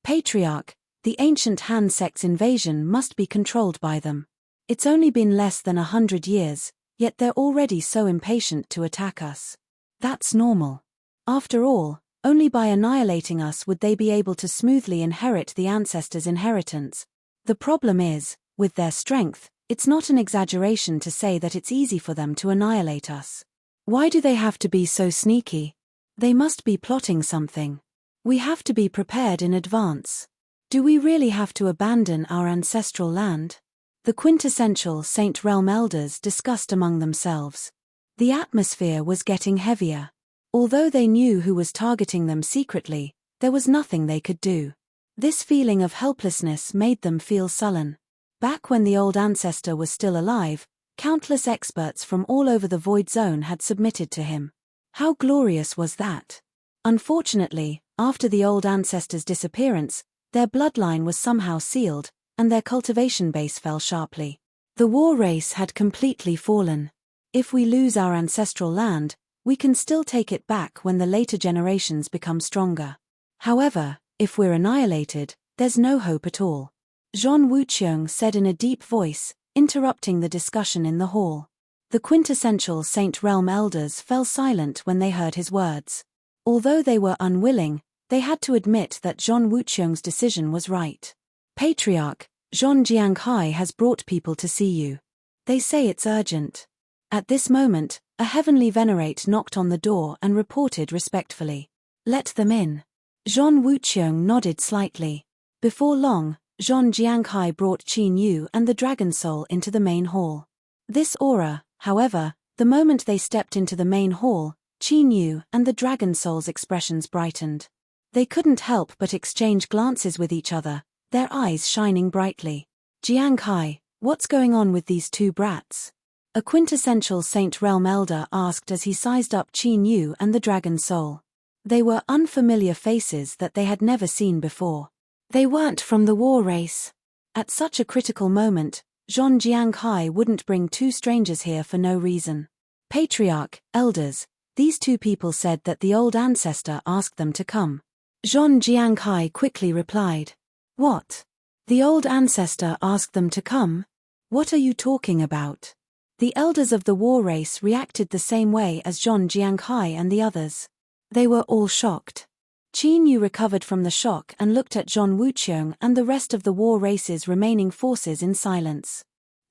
Patriarch, the ancient Han sect's invasion must be controlled by them. It's only been less than 100 years, yet they're already so impatient to attack us. That's normal. After all, only by annihilating us would they be able to smoothly inherit the ancestors' inheritance. The problem is, with their strength, it's not an exaggeration to say that it's easy for them to annihilate us. Why do they have to be so sneaky? They must be plotting something. We have to be prepared in advance. Do we really have to abandon our ancestral land? The quintessential Saint Realm elders discussed among themselves. The atmosphere was getting heavier. Although they knew who was targeting them secretly, there was nothing they could do. This feeling of helplessness made them feel sullen. Back when the old ancestor was still alive, countless experts from all over the Void Zone had submitted to him. How glorious was that? Unfortunately, after the old ancestor's disappearance, their bloodline was somehow sealed, and their cultivation base fell sharply. The war race had completely fallen. If we lose our ancestral land, we can still take it back when the later generations become stronger. However, if we're annihilated, there's no hope at all. Zhong Wuqiong said in a deep voice, interrupting the discussion in the hall. The quintessential Saint Realm elders fell silent when they heard his words. Although they were unwilling, they had to admit that Zhong Wuqiong's decision was right. Patriarch, Zhong Jianghai has brought people to see you. They say it's urgent. At this moment, a heavenly venerate knocked on the door and reported respectfully. Let them in. Zhong Wuqiang nodded slightly. Before long, Zhong Jianghai brought Qin Yu and the dragon soul into the main hall. This aura, however, the moment they stepped into the main hall, Qin Yu and the dragon soul's expressions brightened. They couldn't help but exchange glances with each other, their eyes shining brightly. Jianghai, what's going on with these two brats? A quintessential Saint Realm elder asked as he sized up Qin Yu and the dragon soul. They were unfamiliar faces that they had never seen before. They weren't from the war race. At such a critical moment, Zhong Jianghai wouldn't bring two strangers here for no reason. Patriarch, elders, these two people said that the old ancestor asked them to come. Zhong Jianghai quickly replied. What? The old ancestor asked them to come? What are you talking about? The elders of the war race reacted the same way as Zhong Jianghai and the others. They were all shocked. Qin Yu recovered from the shock and looked at Zhong Wuqiang and the rest of the war race's remaining forces in silence.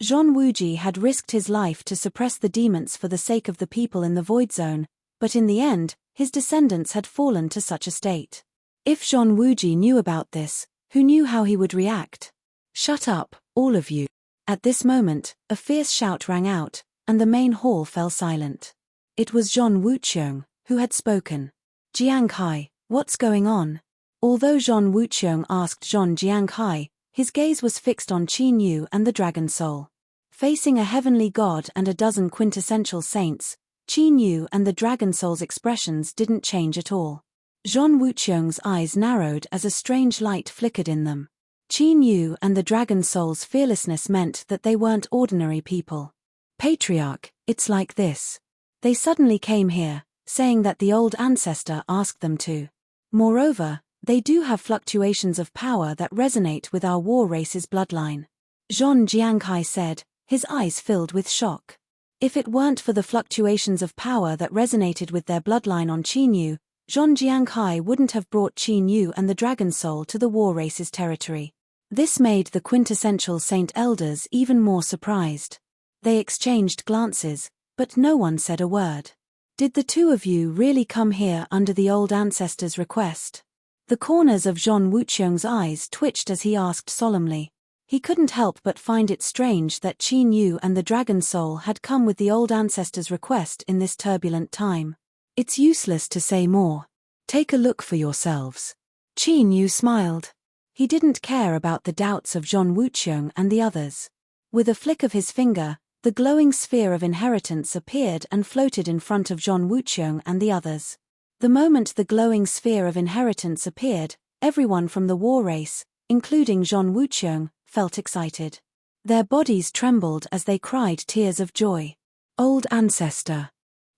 Zhong Wuji had risked his life to suppress the demons for the sake of the people in the Void Zone, but in the end, his descendants had fallen to such a state. If Zhong Wuji knew about this, who knew how he would react? Shut up, all of you. At this moment, a fierce shout rang out, and the main hall fell silent. It was Zhong Wuqiang who had spoken. Jianghai, what's going on? Although Zhong Wuqiang asked Zhong Jianghai, his gaze was fixed on Qin Yu and the dragon soul. Facing a heavenly god and a dozen quintessential saints, Qin Yu and the dragon soul's expressions didn't change at all. Zhong Wuqiang's eyes narrowed as a strange light flickered in them. Qin Yu and the dragon soul's fearlessness meant that they weren't ordinary people. Patriarch, it's like this. They suddenly came here, saying that the old ancestor asked them to. Moreover, they do have fluctuations of power that resonate with our war race's bloodline. Zhong Jianghai said, his eyes filled with shock. If it weren't for the fluctuations of power that resonated with their bloodline on Qin Yu, Zhong Jianghai wouldn't have brought Qin Yu and the dragon soul to the war race's territory. This made the quintessential saint elders even more surprised. They exchanged glances, but no one said a word. Did the two of you really come here under the old ancestor's request? The corners of Zhong Wuqiang's eyes twitched as he asked solemnly. He couldn't help but find it strange that Qin Yu and the dragon soul had come with the old ancestor's request in this turbulent time. It's useless to say more. Take a look for yourselves. Qin Yu smiled. He didn't care about the doubts of Zhong Wuqiang and the others. With a flick of his finger, the glowing sphere of inheritance appeared and floated in front of Zhong Wuqiang and the others. The moment the glowing sphere of inheritance appeared, everyone from the war race, including Zhong Wuqiang, felt excited. Their bodies trembled as they cried tears of joy. Old Ancestor.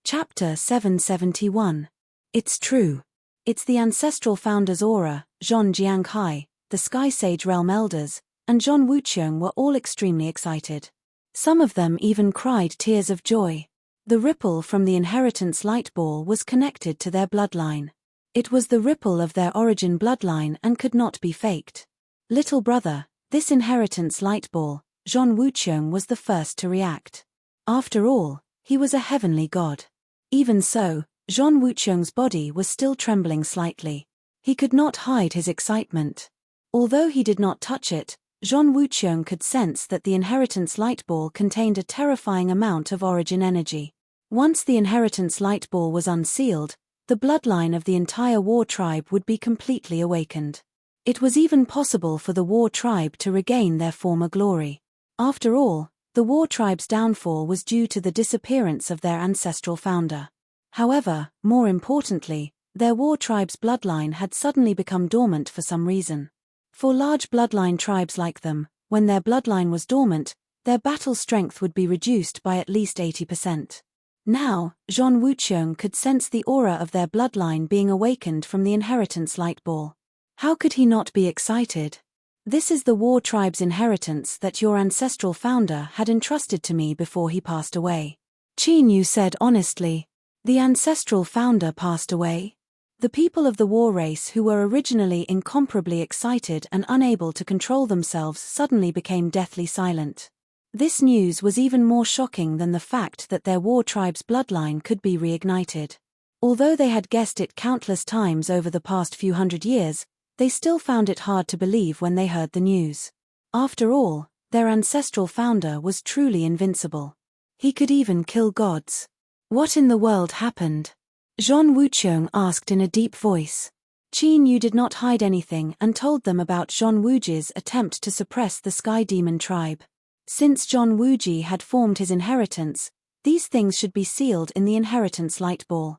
Chapter 771. It's true. It's the ancestral founder's aura. Zhong Jianghai, the Sky Sage Realm Elders, and Zhong Wuqiang were all extremely excited. Some of them even cried tears of joy. The ripple from the inheritance light ball was connected to their bloodline. It was the ripple of their origin bloodline and could not be faked. Little brother, this inheritance light ball, Zhong Wuqiang was the first to react. After all, he was a heavenly god. Even so, Zhong Wuqiang's body was still trembling slightly. He could not hide his excitement. Although he did not touch it, Zhong Wuqiang could sense that the inheritance light ball contained a terrifying amount of origin energy. Once the inheritance light ball was unsealed, the bloodline of the entire war tribe would be completely awakened. It was even possible for the war tribe to regain their former glory. After all, the war tribe's downfall was due to the disappearance of their ancestral founder. However, more importantly, their war tribe's bloodline had suddenly become dormant for some reason. For large bloodline tribes like them, when their bloodline was dormant, their battle strength would be reduced by at least 80%. Now, Zhong Wuqiang could sense the aura of their bloodline being awakened from the inheritance light ball. How could he not be excited? This is the war tribe's inheritance that your ancestral founder had entrusted to me before he passed away. Qin Yu said honestly. The ancestral founder passed away? The people of the war race who were originally incomparably excited and unable to control themselves suddenly became deathly silent. This news was even more shocking than the fact that their war tribe's bloodline could be reignited. Although they had guessed it countless times over the past few hundred years, they still found it hard to believe when they heard the news. After all, their ancestral founder was truly invincible. He could even kill gods. What in the world happened? Zhong Wuqiong asked in a deep voice. Qin Yu did not hide anything and told them about Zhong Wuji's attempt to suppress the Sky Demon tribe. Since Zhong Wuji had formed his inheritance, these things should be sealed in the inheritance light ball.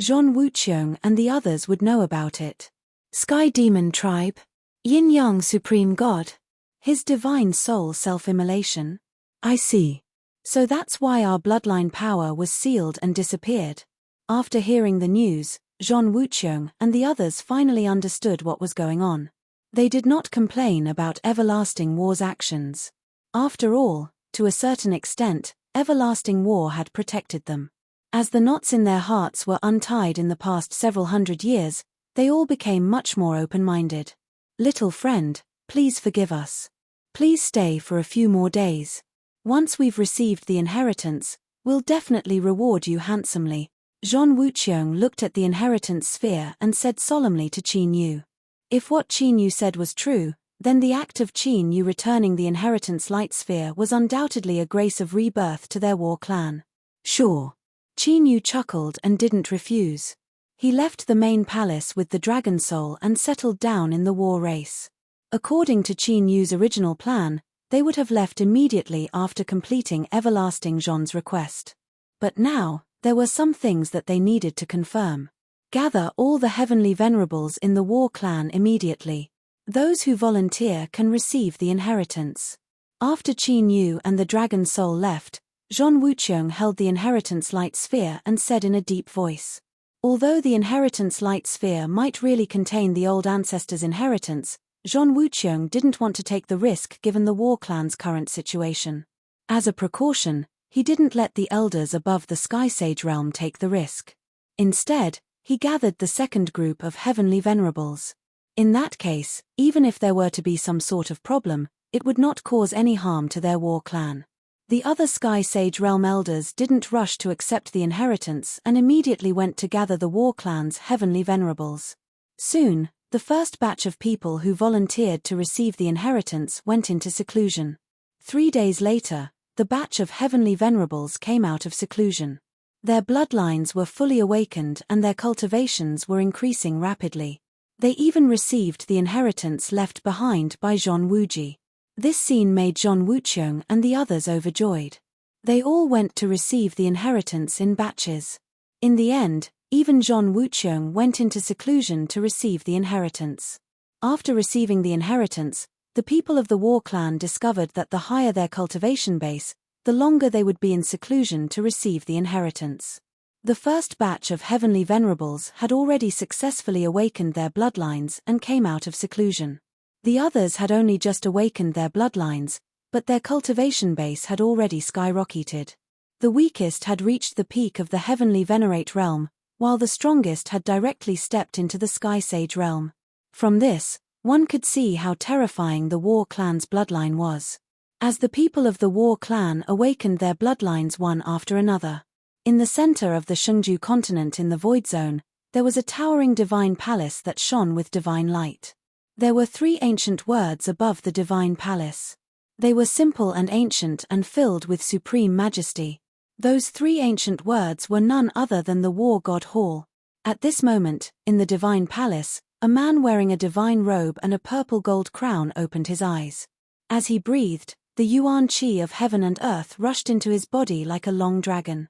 Zhong Wuqiong and the others would know about it. Sky Demon tribe? Yin-Yang Supreme God? His divine soul self-immolation? I see. So that's why our bloodline power was sealed and disappeared. After hearing the news, Zhong Wuqiong and the others finally understood what was going on. They did not complain about Everlasting War's actions. After all, to a certain extent, Everlasting War had protected them. As the knots in their hearts were untied in the past several hundred years, they all became much more open-minded. Little friend, please forgive us. Please stay for a few more days. Once we've received the inheritance, we'll definitely reward you handsomely. Zhong Wuqiong looked at the inheritance sphere and said solemnly to Qin Yu. If what Qin Yu said was true, then the act of Qin Yu returning the inheritance light sphere was undoubtedly a grace of rebirth to their war clan. Sure. Qin Yu chuckled and didn't refuse. He left the main palace with the dragon soul and settled down in the war race. According to Qin Yu's original plan, they would have left immediately after completing Everlasting Zhong's request. But now, there were some things that they needed to confirm. Gather all the heavenly venerables in the war clan immediately. Those who volunteer can receive the inheritance. After Qin Yu and the dragon soul left, Zhong Wuqiong held the inheritance light sphere and said in a deep voice. Although the inheritance light sphere might really contain the old ancestors' inheritance, Zhong Wuqiong didn't want to take the risk given the war clan's current situation. As a precaution, he didn't let the elders above the Sky Sage realm take the risk. Instead, he gathered the second group of heavenly venerables. In that case, even if there were to be some sort of problem, it would not cause any harm to their war clan. The other Sky Sage realm elders didn't rush to accept the inheritance and immediately went to gather the war clan's heavenly venerables. Soon, the first batch of people who volunteered to receive the inheritance went into seclusion. 3 days later, the batch of heavenly venerables came out of seclusion. Their bloodlines were fully awakened and their cultivations were increasing rapidly. They even received the inheritance left behind by Zhong Wuji. This scene made Zhong Wuqiong and the others overjoyed. They all went to receive the inheritance in batches. In the end, even Zhong Wuqiong went into seclusion to receive the inheritance. After receiving the inheritance, the people of the war clan discovered that the higher their cultivation base, the longer they would be in seclusion to receive the inheritance. The first batch of heavenly venerables had already successfully awakened their bloodlines and came out of seclusion. The others had only just awakened their bloodlines, but their cultivation base had already skyrocketed. The weakest had reached the peak of the heavenly venerate realm, while the strongest had directly stepped into the Sky Sage realm. From this, one could see how terrifying the war clan's bloodline was. As the people of the war clan awakened their bloodlines one after another. In the center of the Shengju continent in the Void Zone, there was a towering divine palace that shone with divine light. There were 3 ancient words above the divine palace. They were simple and ancient and filled with supreme majesty. Those 3 ancient words were none other than the War God Hall. At this moment, in the divine palace, a man wearing a divine robe and a purple gold crown opened his eyes. As he breathed, the Yuan Qi of heaven and earth rushed into his body like a long dragon.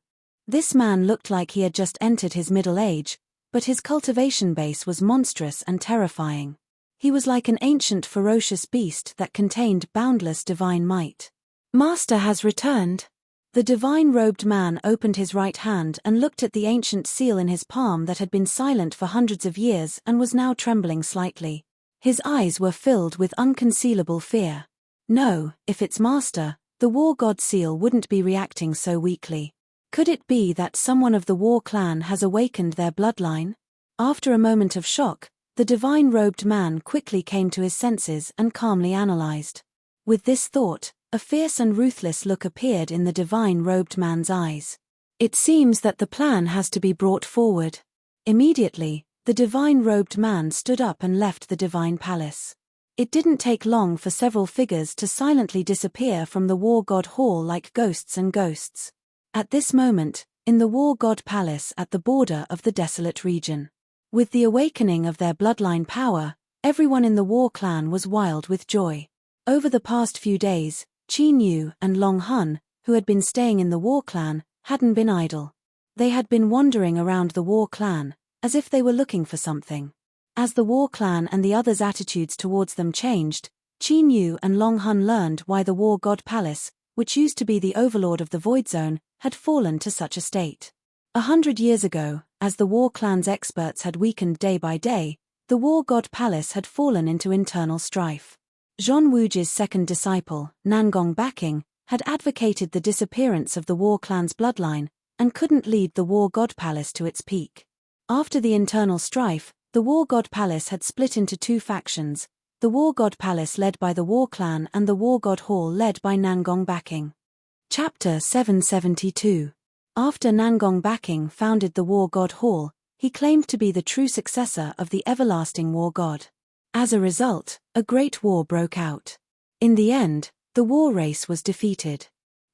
This man looked like he had just entered his middle age, but his cultivation base was monstrous and terrifying. He was like an ancient ferocious beast that contained boundless divine might. Master has returned. The divine-robed man opened his right hand and looked at the ancient seal in his palm that had been silent for hundreds of years and was now trembling slightly. His eyes were filled with unconcealable fear. No, if it's Master, the war god seal wouldn't be reacting so weakly. Could it be that someone of the war clan has awakened their bloodline? After a moment of shock, the divine-robed man quickly came to his senses and calmly analyzed. With this thought, a fierce and ruthless look appeared in the divine-robed man's eyes. It seems that the plan has to be brought forward. Immediately, the divine-robed man stood up and left the divine palace. It didn't take long for several figures to silently disappear from the war god hall like ghosts and ghosts. At this moment, in the war god palace at the border of the desolate region. With the awakening of their bloodline power, everyone in the war clan was wild with joy. Over the past few days, Qin Yu and Long Hun, who had been staying in the war clan, hadn't been idle. They had been wandering around the war clan, as if they were looking for something. As the war clan and the others' attitudes towards them changed, Qin Yu and Long Hun learned why the war god palace, which used to be the overlord of the void zone, had fallen to such a state. 100 years ago, as the war clan's experts had weakened day by day, the war god palace had fallen into internal strife. Zhon Wuji's second disciple, Nangong Baking, had advocated the disappearance of the war clan's bloodline, and couldn't lead the war god palace to its peak. After the internal strife, the war god palace had split into two factions, the war god palace led by the war clan and the war god hall led by Nangong Baking. Chapter 772. After Nangong Baking founded the war god hall, he claimed to be the true successor of the everlasting war god. As a result, a great war broke out. In the end, the war race was defeated.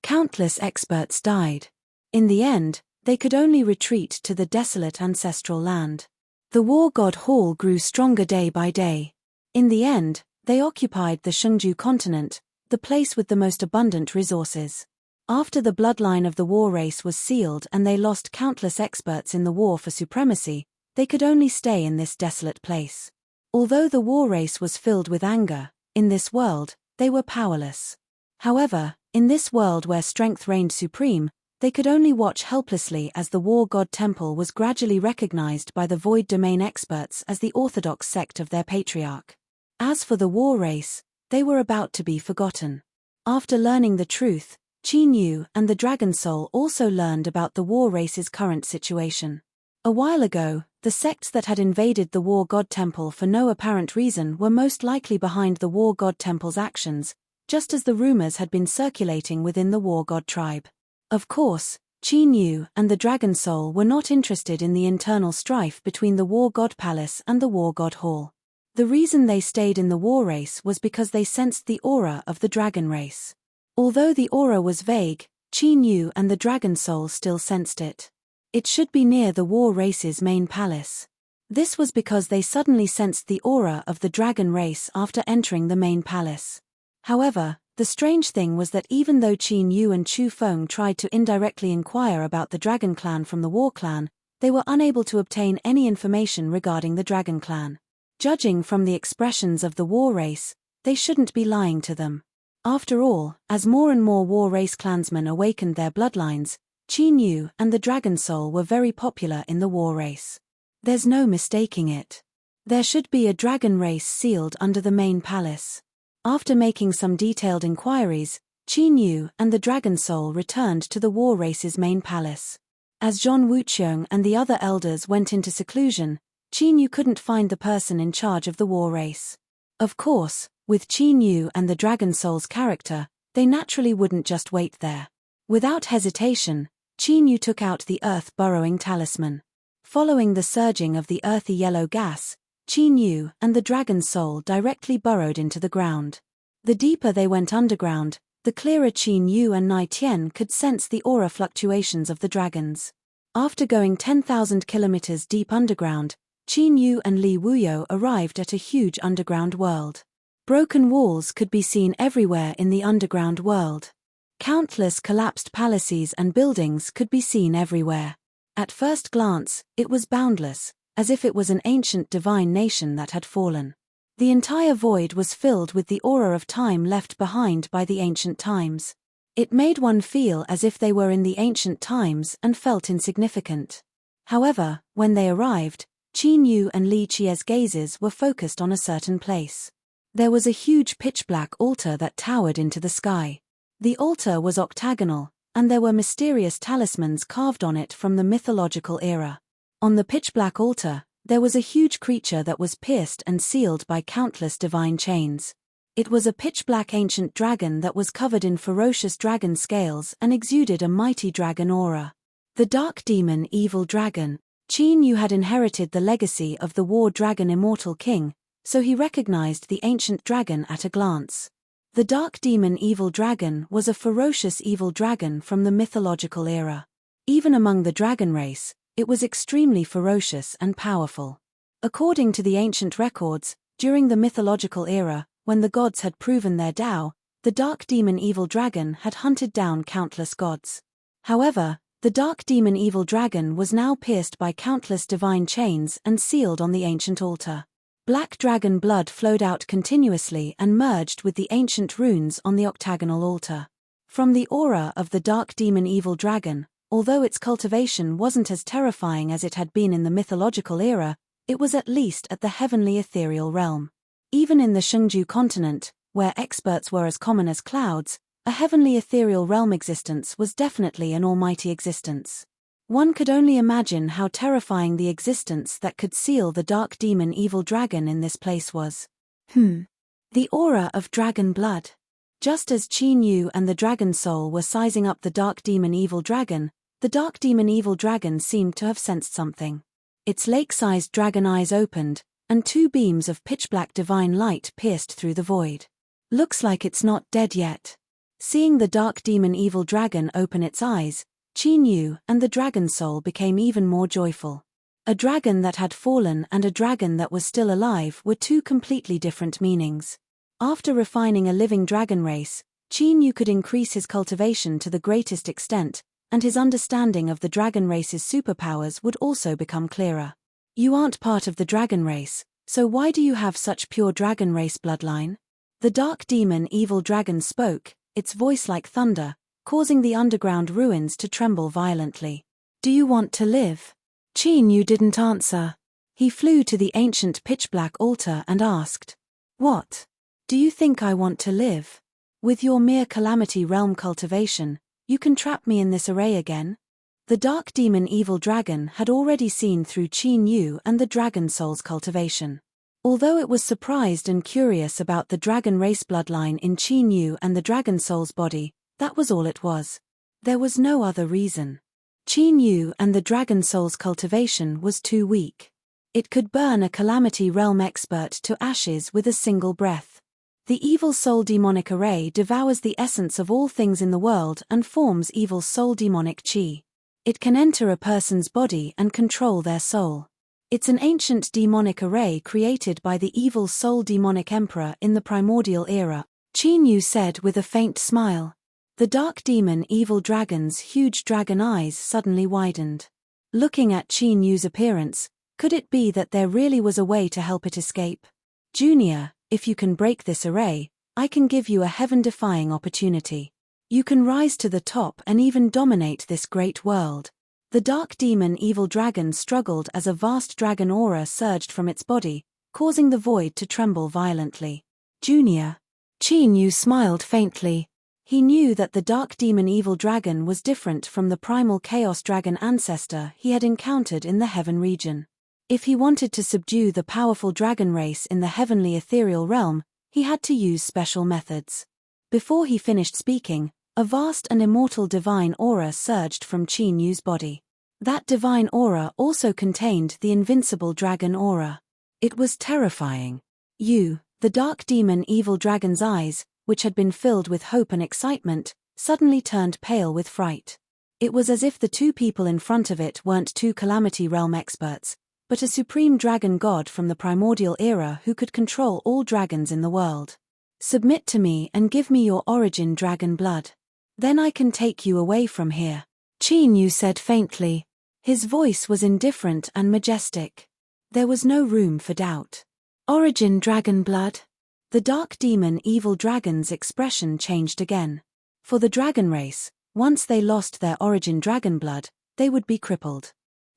Countless experts died. In the end, they could only retreat to the desolate ancestral land. The war god hall grew stronger day by day. In the end, they occupied the Shungju continent, the place with the most abundant resources. After the bloodline of the war race was sealed and they lost countless experts in the war for supremacy, they could only stay in this desolate place. Although the war race was filled with anger, in this world, they were powerless. However, in this world where strength reigned supreme, they could only watch helplessly as the war god temple was gradually recognized by the void domain experts as the orthodox sect of their patriarch. As for the war race, they were about to be forgotten. After learning the truth, Qin Yu and the Dragon Soul also learned about the war race's current situation. A while ago, the sects that had invaded the war god temple for no apparent reason were most likely behind the war god temple's actions, just as the rumors had been circulating within the war god tribe. Of course, Qin Yu and the Dragon Soul were not interested in the internal strife between the war god palace and the war god hall. The reason they stayed in the war race was because they sensed the aura of the dragon race. Although the aura was vague, Qin Yu and the Dragon Soul still sensed it. It should be near the war race's main palace. This was because they suddenly sensed the aura of the dragon race after entering the main palace. However, the strange thing was that even though Qin Yu and Chu Feng tried to indirectly inquire about the dragon clan from the war clan, they were unable to obtain any information regarding the dragon clan. Judging from the expressions of the war race, they shouldn't be lying to them. After all, as more and more war race clansmen awakened their bloodlines, Qin Yu and the Dragon Soul were very popular in the war race. There's no mistaking it. There should be a dragon race sealed under the main palace. After making some detailed inquiries, Qin Yu and the Dragon Soul returned to the war race's main palace. As Zhon Wuqiong and the other elders went into seclusion, Qin Yu couldn't find the person in charge of the war race. Of course, with Qin Yu and the Dragon Soul's character, they naturally wouldn't just wait there. Without hesitation, Qin Yu took out the earth-burrowing talisman. Following the surging of the earthy yellow gas, Qin Yu and the Dragon Soul directly burrowed into the ground. The deeper they went underground, the clearer Qin Yu and Nai Tian could sense the aura fluctuations of the dragons. After going 10,000 kilometers deep underground, Qin Yu and Li Wuyo arrived at a huge underground world. Broken walls could be seen everywhere in the underground world. Countless collapsed palaces and buildings could be seen everywhere. At first glance, it was boundless, as if it was an ancient divine nation that had fallen. The entire void was filled with the aura of time left behind by the ancient times. It made one feel as if they were in the ancient times and felt insignificant. However, when they arrived, Qin Yu and Li Chie's gazes were focused on a certain place. There was a huge pitch-black altar that towered into the sky. The altar was octagonal, and there were mysterious talismans carved on it from the mythological era. On the pitch-black altar, There was a huge creature that was pierced and sealed by countless divine chains. It was a pitch-black ancient dragon that was covered in ferocious dragon scales and exuded a mighty dragon aura. The dark demon evil dragon. Qin Yu had inherited the legacy of the war dragon immortal king, so he recognized the ancient dragon at a glance. The dark demon evil dragon was a ferocious evil dragon from the mythological era. Even among the dragon race, it was extremely ferocious and powerful. According to the ancient records, during the mythological era, when the gods had proven their Tao, the dark demon evil dragon had hunted down countless gods. However, the dark demon evil dragon was now pierced by countless divine chains and sealed on the ancient altar. Black dragon blood flowed out continuously and merged with the ancient runes on the octagonal altar. From the aura of the dark demon evil dragon, although its cultivation wasn't as terrifying as it had been in the mythological era, it was at least at the heavenly ethereal realm. Even in the Shungju continent, where experts were as common as clouds, a heavenly ethereal realm existence was definitely an almighty existence. One could only imagine how terrifying the existence that could seal the dark demon evil dragon in this place was. The aura of dragon blood. Just as Qin Yu and the dragon soul were sizing up the dark demon evil dragon, the dark demon evil dragon seemed to have sensed something. Its lake-sized dragon eyes opened, and two beams of pitch-black divine light pierced through the void. Looks like it's not dead yet. Seeing the dark demon evil dragon open its eyes, Qin Yu and the dragon soul became even more joyful. A dragon that had fallen and a dragon that was still alive were two completely different meanings. After refining a living dragon race, Qin Yu could increase his cultivation to the greatest extent, and his understanding of the dragon race's superpowers would also become clearer. You aren't part of the dragon race, so why do you have such pure dragon race bloodline? The dark demon evil dragon spoke, its voice like thunder, causing the underground ruins to tremble violently. Do you want to live? Qin Yu didn't answer. He flew to the ancient pitch-black altar and asked, "What? Do you think I want to live? With your mere calamity realm cultivation, you can trap me in this array again?" The dark demon evil dragon had already seen through Qin Yu and the dragon soul's cultivation. Although it was surprised and curious about the dragon race bloodline in Qin Yu and the dragon soul's body, that was all it was. There was no other reason. Qin Yu and the dragon soul's cultivation was too weak. It could burn a calamity realm expert to ashes with a single breath. The evil soul demonic array devours the essence of all things in the world and forms evil soul demonic chi. It can enter a person's body and control their soul. It's an ancient demonic array created by the evil soul demonic emperor in the primordial era, Qin Yu said with a faint smile. The dark demon evil dragon's huge dragon eyes suddenly widened. Looking at Qin Yu's appearance, could it be that there really was a way to help it escape? Junior, if you can break this array, I can give you a heaven-defying opportunity. You can rise to the top and even dominate this great world. The dark demon evil dragon struggled as a vast dragon aura surged from its body, causing the void to tremble violently. Junior. Qin Yu smiled faintly. He knew that the dark demon evil dragon was different from the primal chaos dragon ancestor he had encountered in the heaven region. If he wanted to subdue the powerful dragon race in the heavenly ethereal realm, he had to use special methods. Before he finished speaking, a vast and immortal divine aura surged from Qin Yu's body. That divine aura also contained the invincible dragon aura. It was terrifying. The dark demon evil dragon's eyes, which had been filled with hope and excitement, suddenly turned pale with fright. It was as if the two people in front of it weren't two calamity realm experts, but a supreme dragon god from the primordial era who could control all dragons in the world. Submit to me and give me your origin dragon blood. Then I can take you away from here. Qin Yu said faintly. His voice was indifferent and majestic. There was no room for doubt. Origin dragon blood? The dark demon evil dragon's expression changed again. For the dragon race, once they lost their origin dragon blood, they would be crippled.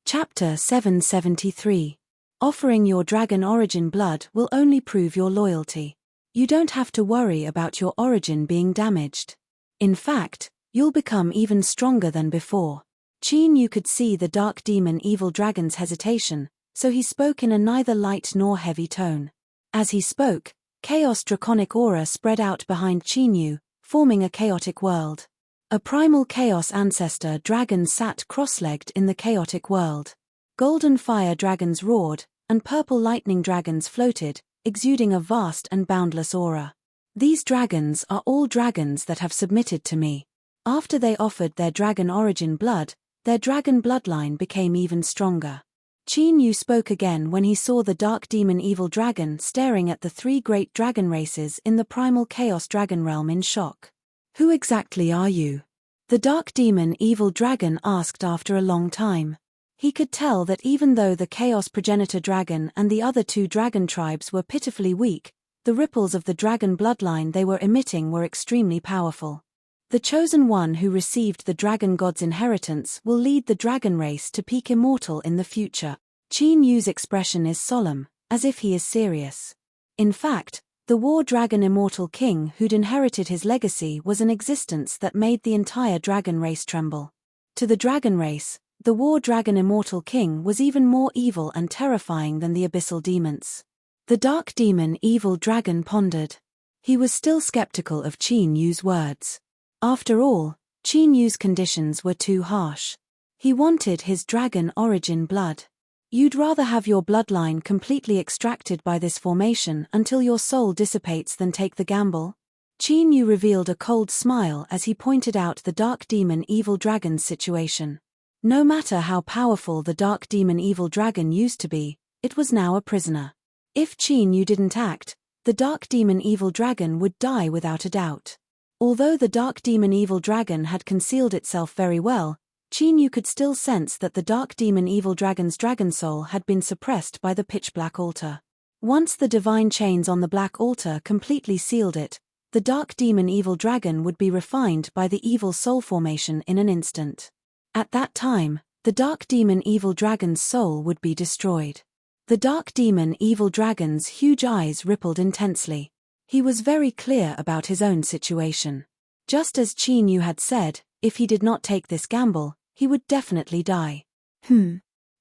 Chapter 773. Offering your dragon origin blood will only prove your loyalty. You don't have to worry about your origin being damaged. In fact, you'll become even stronger than before. Qin Yu could see the dark demon evil dragon's hesitation, so he spoke in a neither light nor heavy tone. As he spoke, chaos draconic aura spread out behind Qin Yu, forming a chaotic world. A primal chaos ancestor dragon sat cross-legged in the chaotic world. Golden fire dragons roared, and purple lightning dragons floated, exuding a vast and boundless aura. These dragons are all dragons that have submitted to me. After they offered their dragon origin blood, their dragon bloodline became even stronger. Qin Yu spoke again when he saw the dark demon evil dragon staring at the three great dragon races in the primal chaos dragon realm in shock. Who exactly are you? The dark demon evil dragon asked after a long time. He could tell that even though the chaos progenitor dragon and the other two dragon tribes were pitifully weak, the ripples of the dragon bloodline they were emitting were extremely powerful. The chosen one who received the dragon god's inheritance will lead the dragon race to peak immortal in the future. Qin Yu's expression is solemn, as if he is serious. In fact, the war dragon immortal king who'd inherited his legacy was an existence that made the entire dragon race tremble. To the dragon race, the war dragon immortal king was even more evil and terrifying than the abyssal demons. The dark demon evil dragon pondered. He was still skeptical of Qin Yu's words. After all, Qin Yu's conditions were too harsh. He wanted his dragon origin blood. You'd rather have your bloodline completely extracted by this formation until your soul dissipates than take the gamble? Qin Yu revealed a cold smile as he pointed out the dark demon evil dragon's situation. No matter how powerful the dark demon evil dragon used to be, it was now a prisoner. If Qin Yu didn't act, the dark demon evil dragon would die without a doubt. Although the dark demon evil dragon had concealed itself very well, Qin Yu could still sense that the dark demon evil dragon's dragon soul had been suppressed by the pitch-black altar. Once the divine chains on the black altar completely sealed it, the dark demon evil dragon would be refined by the evil soul formation in an instant. At that time, the dark demon evil dragon's soul would be destroyed. The dark demon evil dragon's huge eyes rippled intensely. He was very clear about his own situation. Just as Qin Yu had said, if he did not take this gamble, he would definitely die.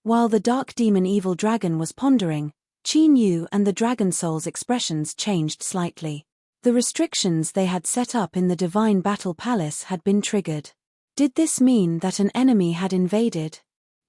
While the dark demon evil dragon was pondering, Qin Yu and the dragon soul's expressions changed slightly. The restrictions they had set up in the divine battle palace had been triggered. Did this mean that an enemy had invaded?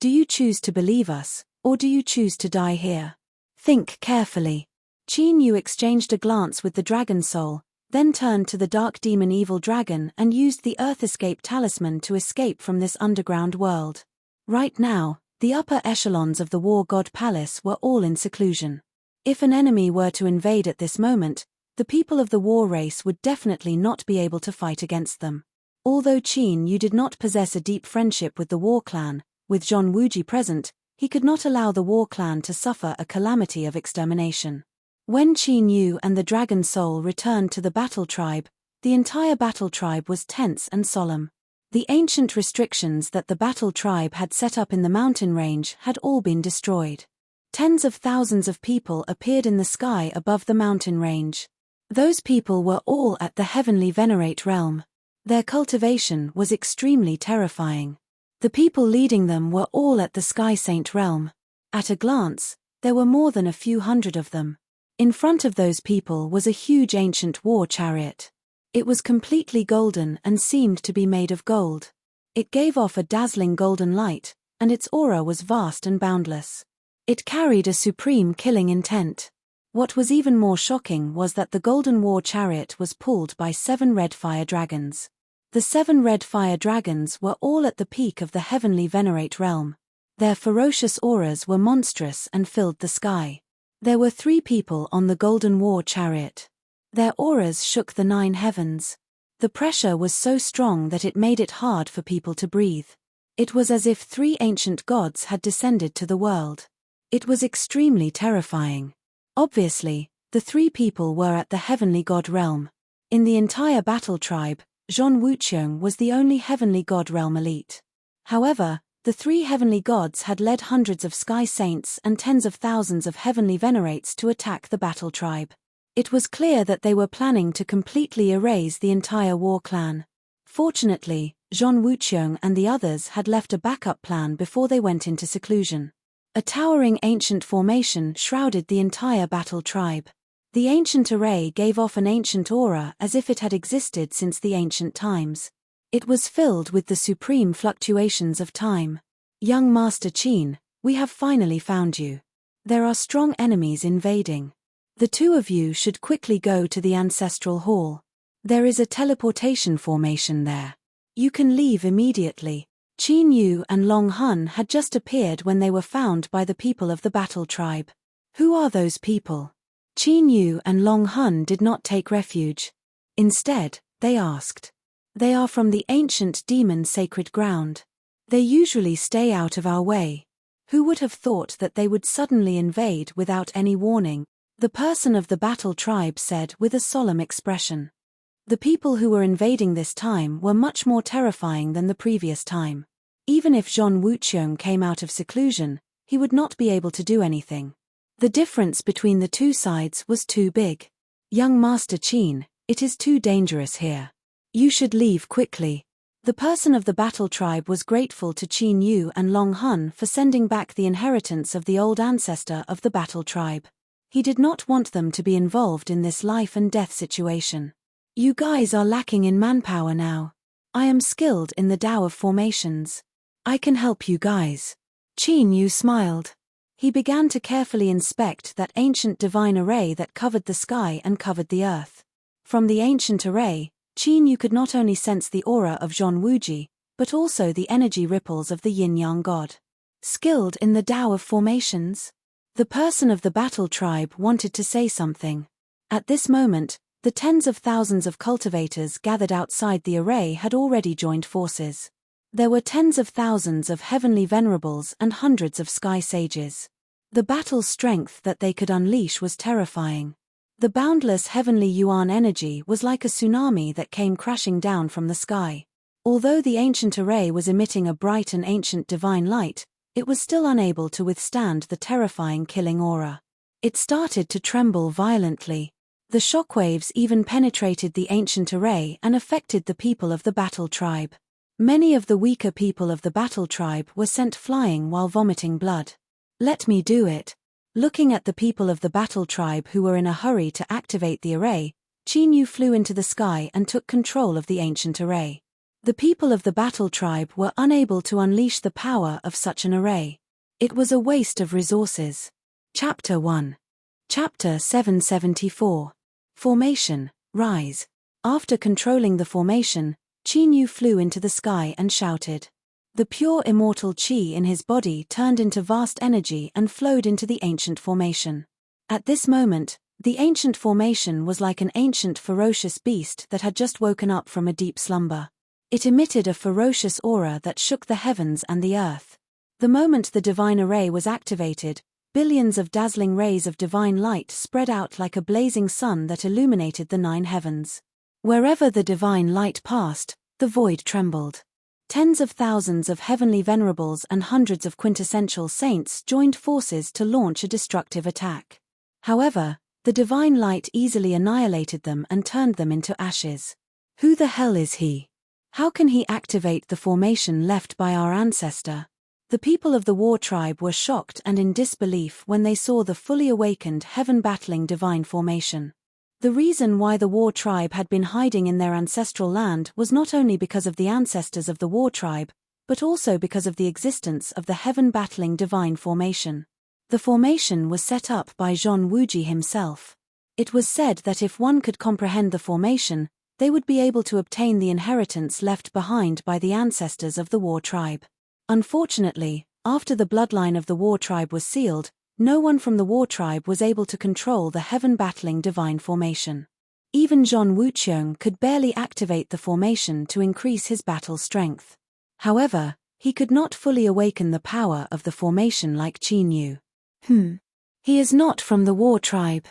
Do you choose to believe us, or do you choose to die here? Think carefully. Qin Yu exchanged a glance with the dragon soul, then turned to the dark demon evil dragon and used the Earth Escape talisman to escape from this underground world. Right now, the upper echelons of the War God Palace were all in seclusion. If an enemy were to invade at this moment, the people of the war race would definitely not be able to fight against them. Although Qin Yu did not possess a deep friendship with the war clan, with Zhong Wuji present, he could not allow the war clan to suffer a calamity of extermination. When Qin Yu and the dragon soul returned to the battle tribe, the entire battle tribe was tense and solemn. The ancient restrictions that the battle tribe had set up in the mountain range had all been destroyed. Tens of thousands of people appeared in the sky above the mountain range. Those people were all at the heavenly venerate realm. Their cultivation was extremely terrifying. The people leading them were all at the sky saint realm. At a glance, there were more than a few hundred of them. In front of those people was a huge ancient war chariot. It was completely golden and seemed to be made of gold. It gave off a dazzling golden light, and its aura was vast and boundless. It carried a supreme killing intent. What was even more shocking was that the golden war chariot was pulled by 7 red fire dragons. The 7 red fire dragons were all at the peak of the heavenly venerate realm. Their ferocious auras were monstrous and filled the sky. There were 3 people on the golden war chariot. Their auras shook the 9 heavens. The pressure was so strong that it made it hard for people to breathe. It was as if 3 ancient gods had descended to the world. It was extremely terrifying. Obviously, the 3 people were at the heavenly god realm. In the entire battle tribe, Zhong Wuqiang was the only heavenly god realm elite. However, the 3 heavenly gods had led hundreds of sky saints and tens of thousands of heavenly venerates to attack the battle tribe. It was clear that they were planning to completely erase the entire war clan. Fortunately, Zhong Wuqiang and the others had left a backup plan before they went into seclusion. A towering ancient formation shrouded the entire battle tribe. The ancient array gave off an ancient aura as if it had existed since the ancient times. It was filled with the supreme fluctuations of time. Young Master Qin, we have finally found you. There are strong enemies invading. The two of you should quickly go to the ancestral hall. There is a teleportation formation there. You can leave immediately. Qin Yu and Long Hun had just appeared when they were found by the people of the battle tribe. Who are those people? Qin Yu and Long Hun did not take refuge. Instead, they asked. They are from the ancient demon sacred ground. They usually stay out of our way. Who would have thought that they would suddenly invade without any warning? The person of the battle tribe said with a solemn expression. The people who were invading this time were much more terrifying than the previous time. Even if Zhong Wuqiong came out of seclusion, he would not be able to do anything. The difference between the two sides was too big. Young Master Qin, it is too dangerous here. You should leave quickly. The person of the battle tribe was grateful to Qin Yu and Long Hun for sending back the inheritance of the old ancestor of the battle tribe. He did not want them to be involved in this life and death situation. You guys are lacking in manpower now. I am skilled in the Tao of formations. I can help you guys. Qin Yu smiled. He began to carefully inspect that ancient divine array that covered the sky and covered the earth. From the ancient array, Qin Yu could not only sense the aura of Zhong Wuji, but also the energy ripples of the yin-yang god. Skilled in the Tao of formations? The person of the battle tribe wanted to say something. At this moment, the tens of thousands of cultivators gathered outside the array had already joined forces. There were tens of thousands of heavenly venerables and hundreds of sky sages. The battle strength that they could unleash was terrifying. The boundless heavenly yuan energy was like a tsunami that came crashing down from the sky. Although the ancient array was emitting a bright and ancient divine light, it was still unable to withstand the terrifying killing aura. It started to tremble violently. The shockwaves even penetrated the ancient array and affected the people of the battle tribe. Many of the weaker people of the battle tribe were sent flying while vomiting blood. Let me do it. Looking at the people of the battle tribe who were in a hurry to activate the array, Qin Yu flew into the sky and took control of the ancient array. The people of the battle tribe were unable to unleash the power of such an array. It was a waste of resources. Chapter 1. Chapter 774. Formation, Rise. After controlling the formation, Qin Yu flew into the sky and shouted. The pure immortal qi in his body turned into vast energy and flowed into the ancient formation. At this moment, the ancient formation was like an ancient ferocious beast that had just woken up from a deep slumber. It emitted a ferocious aura that shook the heavens and the earth. The moment the divine array was activated, billions of dazzling rays of divine light spread out like a blazing sun that illuminated the 9 heavens. Wherever the divine light passed, the void trembled. Tens of thousands of heavenly venerables and hundreds of quintessential saints joined forces to launch a destructive attack. However, the divine light easily annihilated them and turned them into ashes. Who the hell is he? How can he activate the formation left by our ancestor? The people of the war tribe were shocked and in disbelief when they saw the fully awakened heaven-battling divine formation. The reason why the war tribe had been hiding in their ancestral land was not only because of the ancestors of the war tribe, but also because of the existence of the heaven-battling divine formation. The formation was set up by Zhong Wuji himself. It was said that if one could comprehend the formation, they would be able to obtain the inheritance left behind by the ancestors of the war tribe. Unfortunately, after the bloodline of the war tribe was sealed, no one from the war tribe was able to control the heaven-battling divine formation. Even Zhong Wuqiong could barely activate the formation to increase his battle strength. However, he could not fully awaken the power of the formation like Qin Yu. He is not from the war tribe.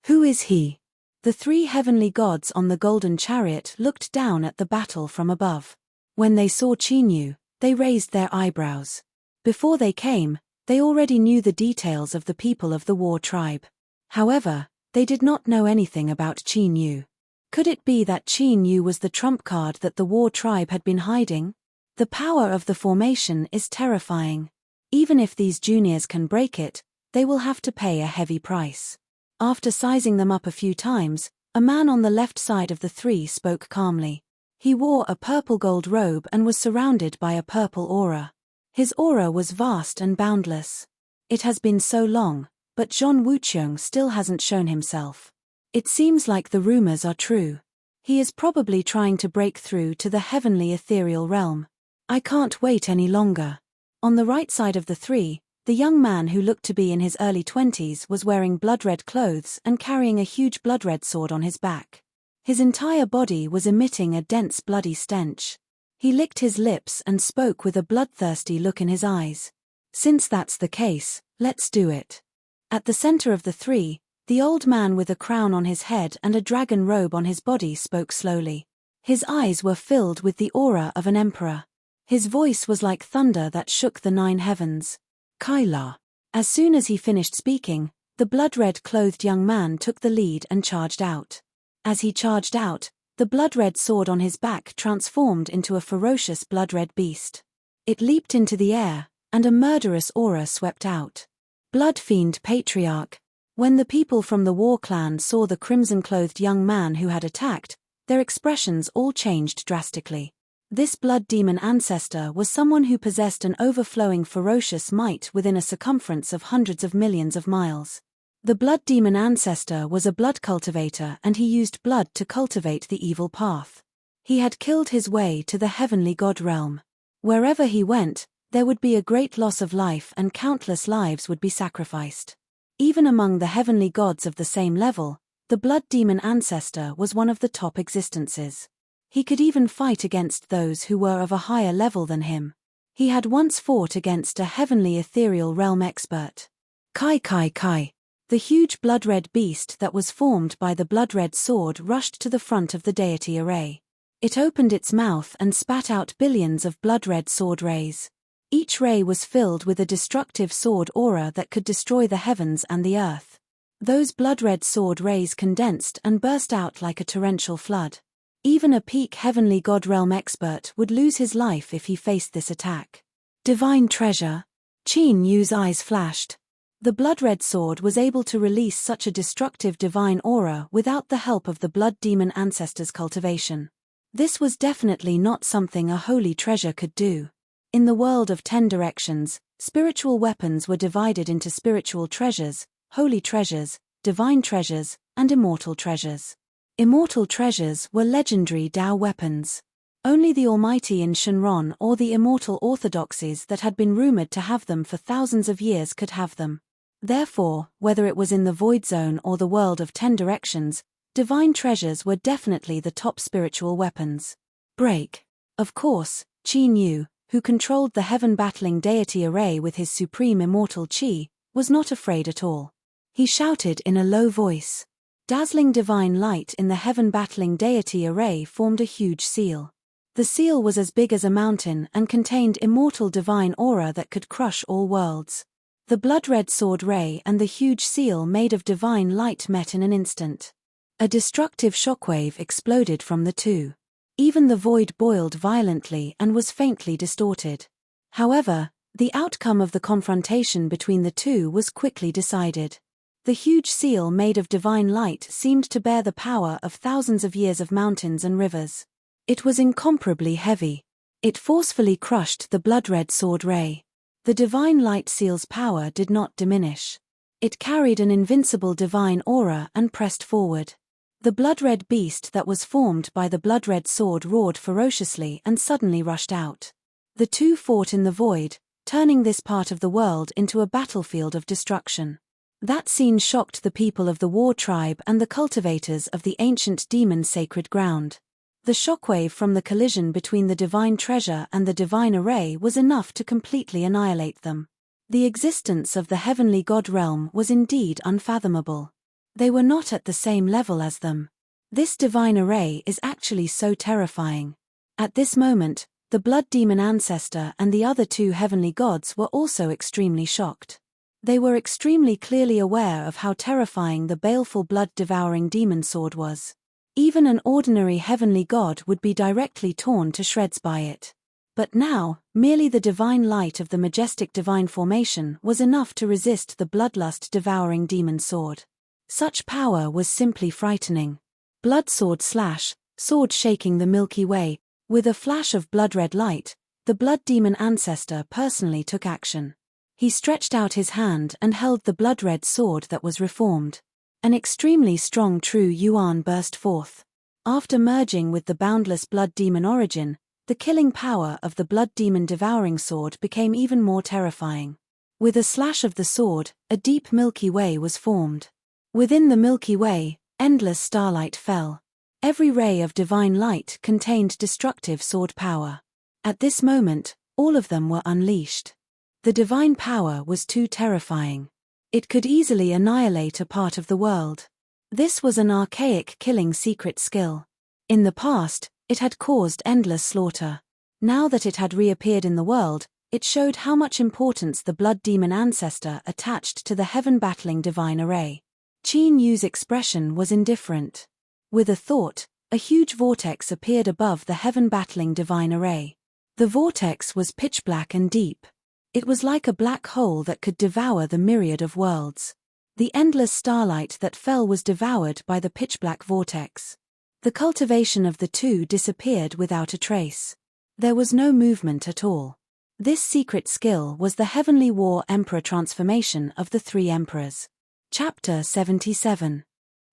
Who is he? The 3 heavenly gods on the golden chariot looked down at the battle from above. When they saw Qin Yu, they raised their eyebrows. Before they came, they already knew the details of the people of the war tribe. However, they did not know anything about Qin Yu. Could it be that Qin Yu was the trump card that the war tribe had been hiding? The power of the formation is terrifying. Even if these juniors can break it, they will have to pay a heavy price. After sizing them up a few times, a man on the left side of the three spoke calmly. He wore a purple-gold robe and was surrounded by a purple aura. His aura was vast and boundless. It has been so long, but Zhong Wuqiang still hasn't shown himself. It seems like the rumors are true. He is probably trying to break through to the heavenly ethereal realm. I can't wait any longer. On the right side of the three, the young man who looked to be in his early 20s was wearing blood-red clothes and carrying a huge blood-red sword on his back. His entire body was emitting a dense bloody stench. He licked his lips and spoke with a bloodthirsty look in his eyes. Since that's the case, let's do it. At the center of the three, the old man with a crown on his head and a dragon robe on his body spoke slowly. His eyes were filled with the aura of an emperor. His voice was like thunder that shook the 9 heavens. Kaila. As soon as he finished speaking, the blood-red clothed young man took the lead and charged out. As he charged out, the blood-red sword on his back transformed into a ferocious blood-red beast. It leaped into the air, and a murderous aura swept out. Blood-fiend patriarch. When the people from the war clan saw the crimson-clothed young man who had attacked, their expressions all changed drastically. This blood demon ancestor was someone who possessed an overflowing ferocious might within a circumference of hundreds of millions of miles. The blood demon ancestor was a blood cultivator, and he used blood to cultivate the evil path. He had killed his way to the heavenly god realm. Wherever he went, there would be a great loss of life and countless lives would be sacrificed. Even among the heavenly gods of the same level, the blood demon ancestor was one of the top existences. He could even fight against those who were of a higher level than him. He had once fought against a heavenly ethereal realm expert. Kai. The huge blood-red beast that was formed by the blood-red sword rushed to the front of the deity array. It opened its mouth and spat out billions of blood-red sword rays. Each ray was filled with a destructive sword aura that could destroy the heavens and the earth. Those blood-red sword rays condensed and burst out like a torrential flood. Even a peak heavenly god realm expert would lose his life if he faced this attack. Divine treasure. Qin Yu's eyes flashed. The blood-red sword was able to release such a destructive divine aura without the help of the blood demon ancestor's cultivation. This was definitely not something a holy treasure could do. In the world of 10 directions, spiritual weapons were divided into spiritual treasures, holy treasures, divine treasures, and immortal treasures. Immortal treasures were legendary Dao weapons. Only the Almighty in Shenron or the immortal orthodoxies that had been rumored to have them for thousands of years could have them. Therefore, whether it was in the Void Zone or the world of 10 directions, divine treasures were definitely the top spiritual weapons. Break. Of course, Qin Yu, who controlled the heaven-battling deity array with his supreme immortal qi, was not afraid at all. He shouted in a low voice. Dazzling divine light in the heaven-battling deity array formed a huge seal. The seal was as big as a mountain and contained immortal divine aura that could crush all worlds. The blood-red sword ray and the huge seal made of divine light met in an instant. A destructive shockwave exploded from the two. Even the void boiled violently and was faintly distorted. However, the outcome of the confrontation between the two was quickly decided. The huge seal made of divine light seemed to bear the power of thousands of years of mountains and rivers. It was incomparably heavy. It forcefully crushed the blood-red sword ray. The divine light seal's power did not diminish. It carried an invincible divine aura and pressed forward. The blood-red beast that was formed by the blood-red sword roared ferociously and suddenly rushed out. The two fought in the void, turning this part of the world into a battlefield of destruction. That scene shocked the people of the war tribe and the cultivators of the ancient demon sacred ground. The shockwave from the collision between the divine treasure and the divine array was enough to completely annihilate them. The existence of the heavenly god realm was indeed unfathomable. They were not at the same level as them. This divine array is actually so terrifying. At this moment, the blood demon ancestor and the other two heavenly gods were also extremely shocked. They were extremely clearly aware of how terrifying the baleful blood-devouring demon sword was. Even an ordinary heavenly god would be directly torn to shreds by it. But now, merely the divine light of the majestic divine formation was enough to resist the bloodlust-devouring demon sword. Such power was simply frightening. Blood sword slash, sword shaking the Milky Way. With a flash of blood-red light, the blood demon ancestor personally took action. He stretched out his hand and held the blood-red sword that was reformed. An extremely strong true yuan burst forth. After merging with the boundless blood demon origin, the killing power of the blood demon devouring sword became even more terrifying. With a slash of the sword, a deep Milky Way was formed. Within the Milky Way, endless starlight fell. Every ray of divine light contained destructive sword power. At this moment, all of them were unleashed. The divine power was too terrifying. It could easily annihilate a part of the world. This was an archaic killing secret skill. In the past, it had caused endless slaughter. Now that it had reappeared in the world, it showed how much importance the blood demon ancestor attached to the heaven-battling divine array. Qin Yu's expression was indifferent. With a thought, a huge vortex appeared above the heaven-battling divine array. The vortex was pitch-black and deep. It was like a black hole that could devour the myriad of worlds. The endless starlight that fell was devoured by the pitch-black vortex. The cultivation of the two disappeared without a trace. There was no movement at all. This secret skill was the Heavenly War Emperor transformation of the three emperors. Chapter 77.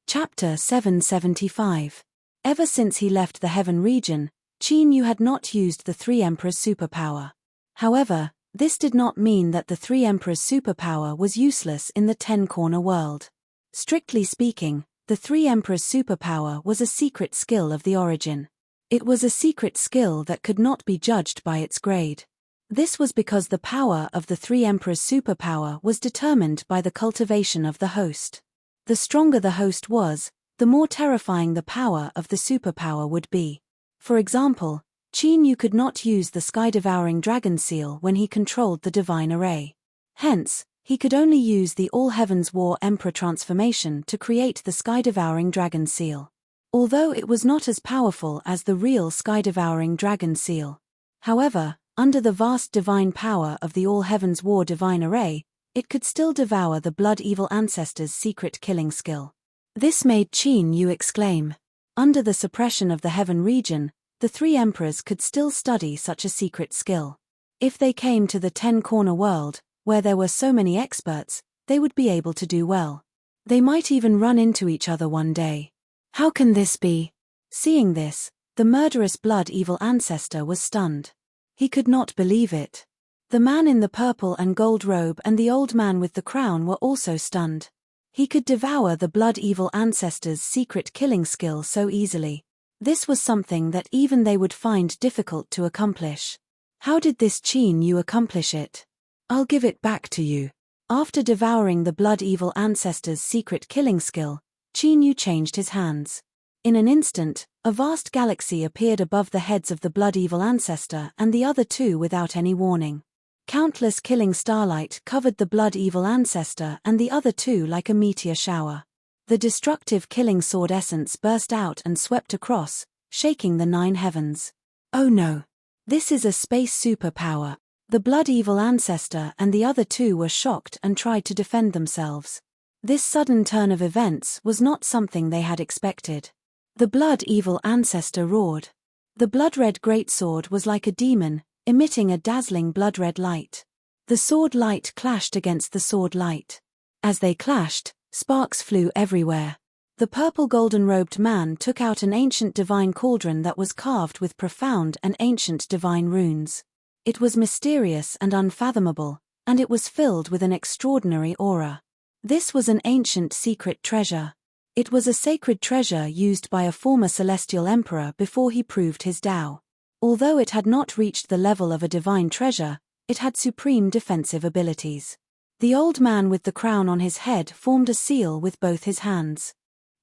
Chapter 775. Ever since he left the Heaven region, Qin Yu had not used the three emperors' superpower. However, this did not mean that the three emperors' superpower was useless in the ten-corner world. Strictly speaking, the three emperors' superpower was a secret skill of the origin. It was a secret skill that could not be judged by its grade. This was because the power of the three emperors' superpower was determined by the cultivation of the host. The stronger the host was, the more terrifying the power of the superpower would be. For example, Qin Yu could not use the sky-devouring dragon seal when he controlled the divine array. Hence, he could only use the All Heavens War Emperor transformation to create the sky-devouring dragon seal. Although it was not as powerful as the real sky-devouring dragon seal. However, under the vast divine power of the All Heavens War divine array, it could still devour the blood evil ancestor's secret killing skill. This made Qin Yu exclaim. Under the suppression of the Heaven region, the three emperors could still study such a secret skill. If they came to the ten-corner world, where there were so many experts, they would be able to do well. They might even run into each other one day. How can this be? Seeing this, the murderous blood evil ancestor was stunned. He could not believe it. The man in the purple and gold robe and the old man with the crown were also stunned. He could devour the blood evil ancestor's secret killing skill so easily. This was something that even they would find difficult to accomplish. How did this Qin Yu accomplish it? I'll give it back to you. After devouring the blood evil ancestor's secret killing skill, Qin Yu changed his hands. In an instant, a vast galaxy appeared above the heads of the blood evil ancestor and the other two without any warning. Countless killing starlight covered the blood evil ancestor and the other two like a meteor shower. The destructive killing sword essence burst out and swept across, shaking the nine heavens. Oh no! This is a space superpower. The blood evil ancestor and the other two were shocked and tried to defend themselves. This sudden turn of events was not something they had expected. The blood evil ancestor roared. The blood-red greatsword was like a demon, emitting a dazzling blood-red light. The sword light clashed against the sword light. As they clashed, sparks flew everywhere. The purple-golden-robed man took out an ancient divine cauldron that was carved with profound and ancient divine runes. It was mysterious and unfathomable, and it was filled with an extraordinary aura. This was an ancient secret treasure. It was a sacred treasure used by a former celestial emperor before he proved his Tao. Although it had not reached the level of a divine treasure, it had supreme defensive abilities. The old man with the crown on his head formed a seal with both his hands.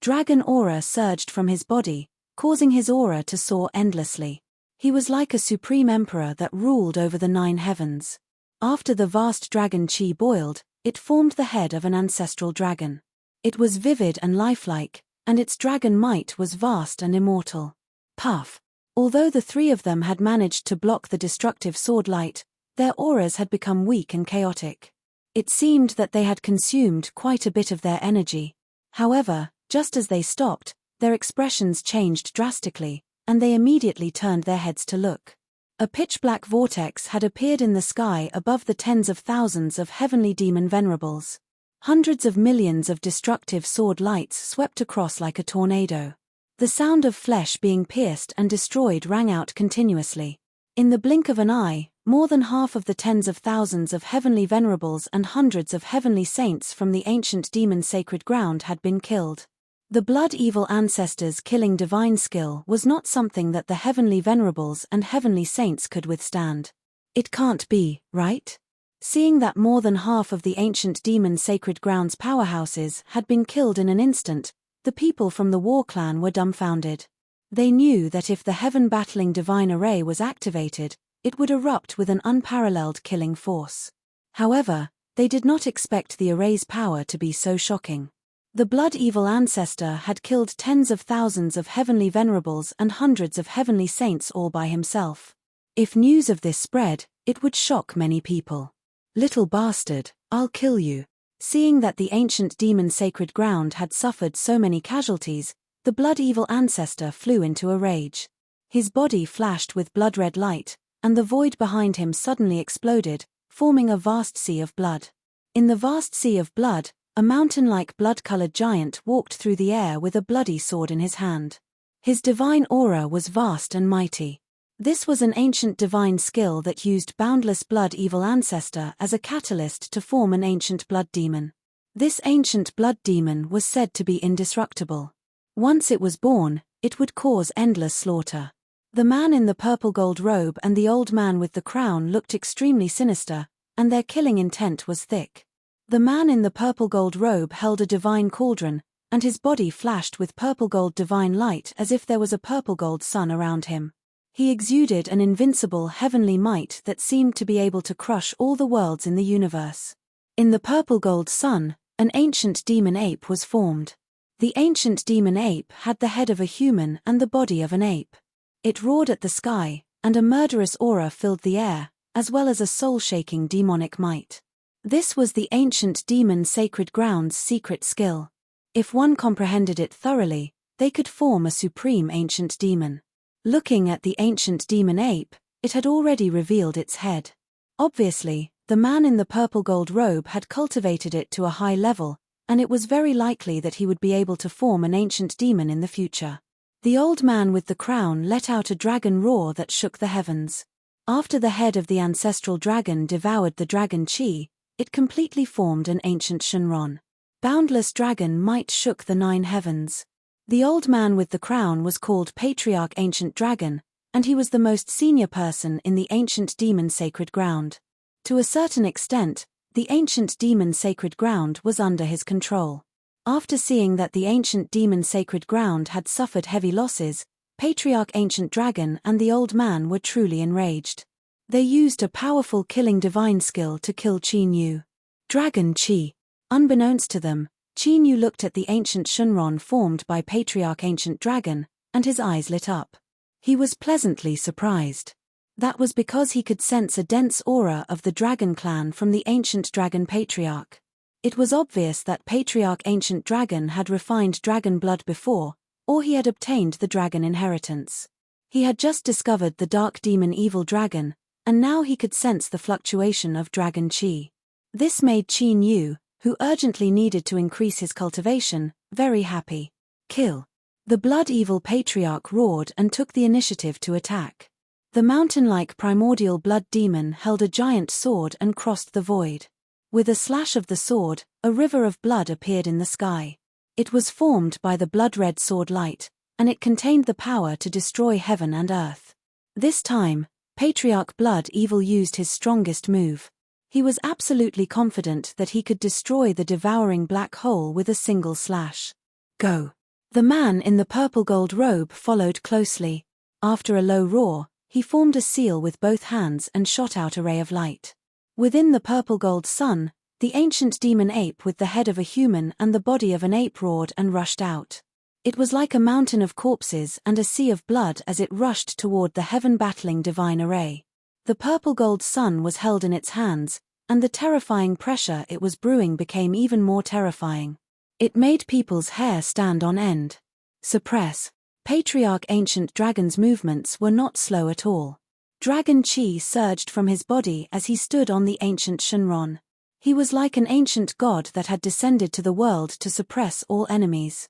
Dragon aura surged from his body, causing his aura to soar endlessly. He was like a supreme emperor that ruled over the nine heavens. After the vast dragon chi boiled, it formed the head of an ancestral dragon. It was vivid and lifelike, and its dragon might was vast and immortal. Puff! Although the three of them had managed to block the destructive sword light, their auras had become weak and chaotic. It seemed that they had consumed quite a bit of their energy. However, just as they stopped, their expressions changed drastically, and they immediately turned their heads to look. A pitch-black vortex had appeared in the sky above the tens of thousands of heavenly demon venerables. Hundreds of millions of destructive sword lights swept across like a tornado. The sound of flesh being pierced and destroyed rang out continuously. In the blink of an eye, more than half of the tens of thousands of heavenly venerables and hundreds of heavenly saints from the ancient demon sacred ground had been killed. The blood-evil ancestors' killing divine skill was not something that the heavenly venerables and heavenly saints could withstand. It can't be, right? Seeing that more than half of the ancient demon sacred ground's powerhouses had been killed in an instant, the people from the war clan were dumbfounded. They knew that if the heaven-battling divine array was activated, it would erupt with an unparalleled killing force. However, they did not expect the array's power to be so shocking. The blood-evil ancestor had killed tens of thousands of heavenly venerables and hundreds of heavenly saints all by himself. If news of this spread, it would shock many people. "Little bastard, I'll kill you." Seeing that the ancient demon sacred ground had suffered so many casualties, the blood-evil ancestor flew into a rage. His body flashed with blood-red light, and the void behind him suddenly exploded, forming a vast sea of blood. In the vast sea of blood, a mountain-like blood-colored giant walked through the air with a bloody sword in his hand. His divine aura was vast and mighty. This was an ancient divine skill that used boundless blood-evil ancestor as a catalyst to form an ancient blood demon. This ancient blood demon was said to be indestructible. Once it was born, it would cause endless slaughter. The man in the purple gold robe and the old man with the crown looked extremely sinister, and their killing intent was thick. The man in the purple gold robe held a divine cauldron, and his body flashed with purple gold divine light as if there was a purple gold sun around him. He exuded an invincible heavenly might that seemed to be able to crush all the worlds in the universe. In the purple gold sun, an ancient demon ape was formed. The ancient demon ape had the head of a human and the body of an ape. It roared at the sky, and a murderous aura filled the air, as well as a soul-shaking demonic might. This was the ancient demon sacred ground's secret skill. If one comprehended it thoroughly, they could form a supreme ancient demon. Looking at the ancient demon ape, it had already revealed its head. Obviously, the man in the purple gold robe had cultivated it to a high level, and it was very likely that he would be able to form an ancient demon in the future. The old man with the crown let out a dragon roar that shook the heavens. After the head of the ancestral dragon devoured the dragon chi, it completely formed an ancient Shinron. Boundless dragon might shook the 9 heavens. The old man with the crown was called Patriarch Ancient Dragon, and he was the most senior person in the ancient demon sacred ground. To a certain extent, the ancient demon sacred ground was under his control. After seeing that the ancient demon sacred ground had suffered heavy losses, Patriarch Ancient Dragon and the old man were truly enraged. They used a powerful killing divine skill to kill Qin Yu. Dragon Chi. Unbeknownst to them, Qin Yu looked at the ancient Shinron formed by Patriarch Ancient Dragon, and his eyes lit up. He was pleasantly surprised. That was because he could sense a dense aura of the Dragon clan from the ancient Dragon Patriarch. It was obvious that Patriarch Ancient Dragon had refined dragon blood before, or he had obtained the dragon inheritance. He had just discovered the dark demon evil dragon, and now he could sense the fluctuation of dragon chi. This made Qin Yu, who urgently needed to increase his cultivation, very happy. Kill. The blood-evil patriarch roared and took the initiative to attack. The mountain-like primordial blood demon held a giant sword and crossed the void. With a slash of the sword, a river of blood appeared in the sky. It was formed by the blood-red sword light, and it contained the power to destroy heaven and earth. This time, Patriarch Blood Evil used his strongest move. He was absolutely confident that he could destroy the devouring black hole with a single slash. Go. The man in the purple gold robe followed closely. After a low roar, he formed a seal with both hands and shot out a ray of light. Within the purple gold sun, the ancient demon ape with the head of a human and the body of an ape roared and rushed out. It was like a mountain of corpses and a sea of blood as it rushed toward the heaven-battling divine array. The purple-gold sun was held in its hands, and the terrifying pressure it was brewing became even more terrifying. It made people's hair stand on end. Suppress. Patriarch Ancient Dragon's movements were not slow at all. Dragon Chi surged from his body as he stood on the ancient Shenron. He was like an ancient god that had descended to the world to suppress all enemies.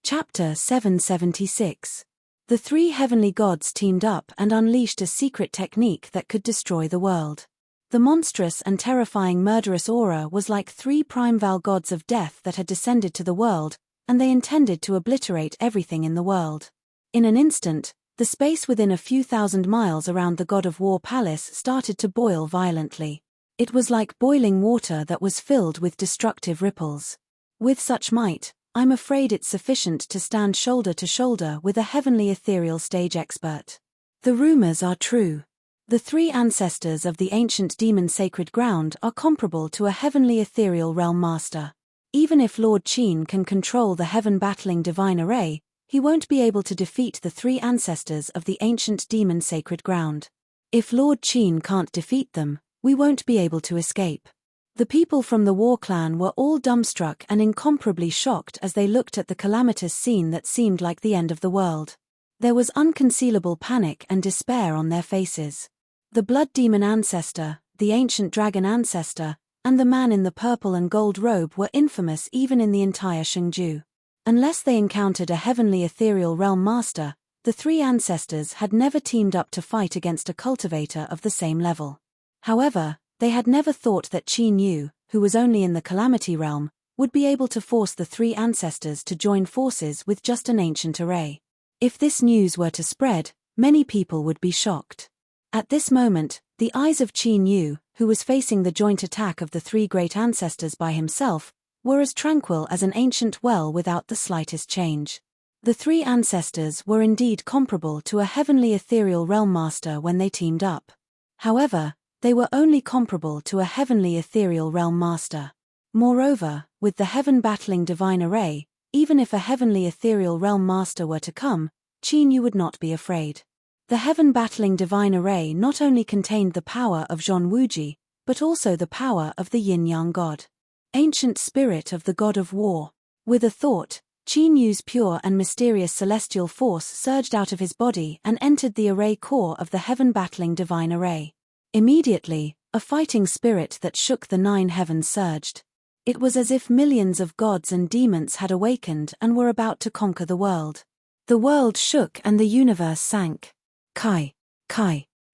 Chapter 776. The three heavenly gods teamed up and unleashed a secret technique that could destroy the world. The monstrous and terrifying murderous aura was like three primeval gods of death that had descended to the world, and they intended to obliterate everything in the world. In an instant, the space within a few thousand miles around the God of War palace started to boil violently. It was like boiling water that was filled with destructive ripples. With such might, I'm afraid it's sufficient to stand shoulder to shoulder with a heavenly ethereal stage expert. The rumors are true. The three ancestors of the ancient demon sacred ground are comparable to a heavenly ethereal realm master. Even if Lord Qin can control the heaven-battling divine array, he won't be able to defeat the three ancestors of the ancient demon sacred ground. If Lord Qin can't defeat them, we won't be able to escape. The people from the war clan were all dumbstruck and incomparably shocked as they looked at the calamitous scene that seemed like the end of the world. There was unconcealable panic and despair on their faces. The blood demon ancestor, the ancient dragon ancestor, and the man in the purple and gold robe were infamous even in the entire Shengju. Unless they encountered a heavenly ethereal realm master, the three ancestors had never teamed up to fight against a cultivator of the same level. However, they had never thought that Qin Yu, who was only in the Calamity realm, would be able to force the three ancestors to join forces with just an ancient array. If this news were to spread, many people would be shocked. At this moment, the eyes of Qin Yu, who was facing the joint attack of the three great ancestors by himself, were as tranquil as an ancient well without the slightest change. The three ancestors were indeed comparable to a heavenly ethereal realm master when they teamed up. However, they were only comparable to a heavenly ethereal realm master. Moreover, with the heaven-battling divine array, even if a heavenly ethereal realm master were to come, Qin Yu would not be afraid. The heaven-battling divine array not only contained the power of Zhong Wuji, but also the power of the yin-yang god. Ancient spirit of the god of war. With a thought, Qin Yu's pure and mysterious celestial force surged out of his body and entered the array core of the heaven-battling divine array. Immediately, a fighting spirit that shook the nine heavens surged. It was as if millions of gods and demons had awakened and were about to conquer the world. The world shook and the universe sank. Kai.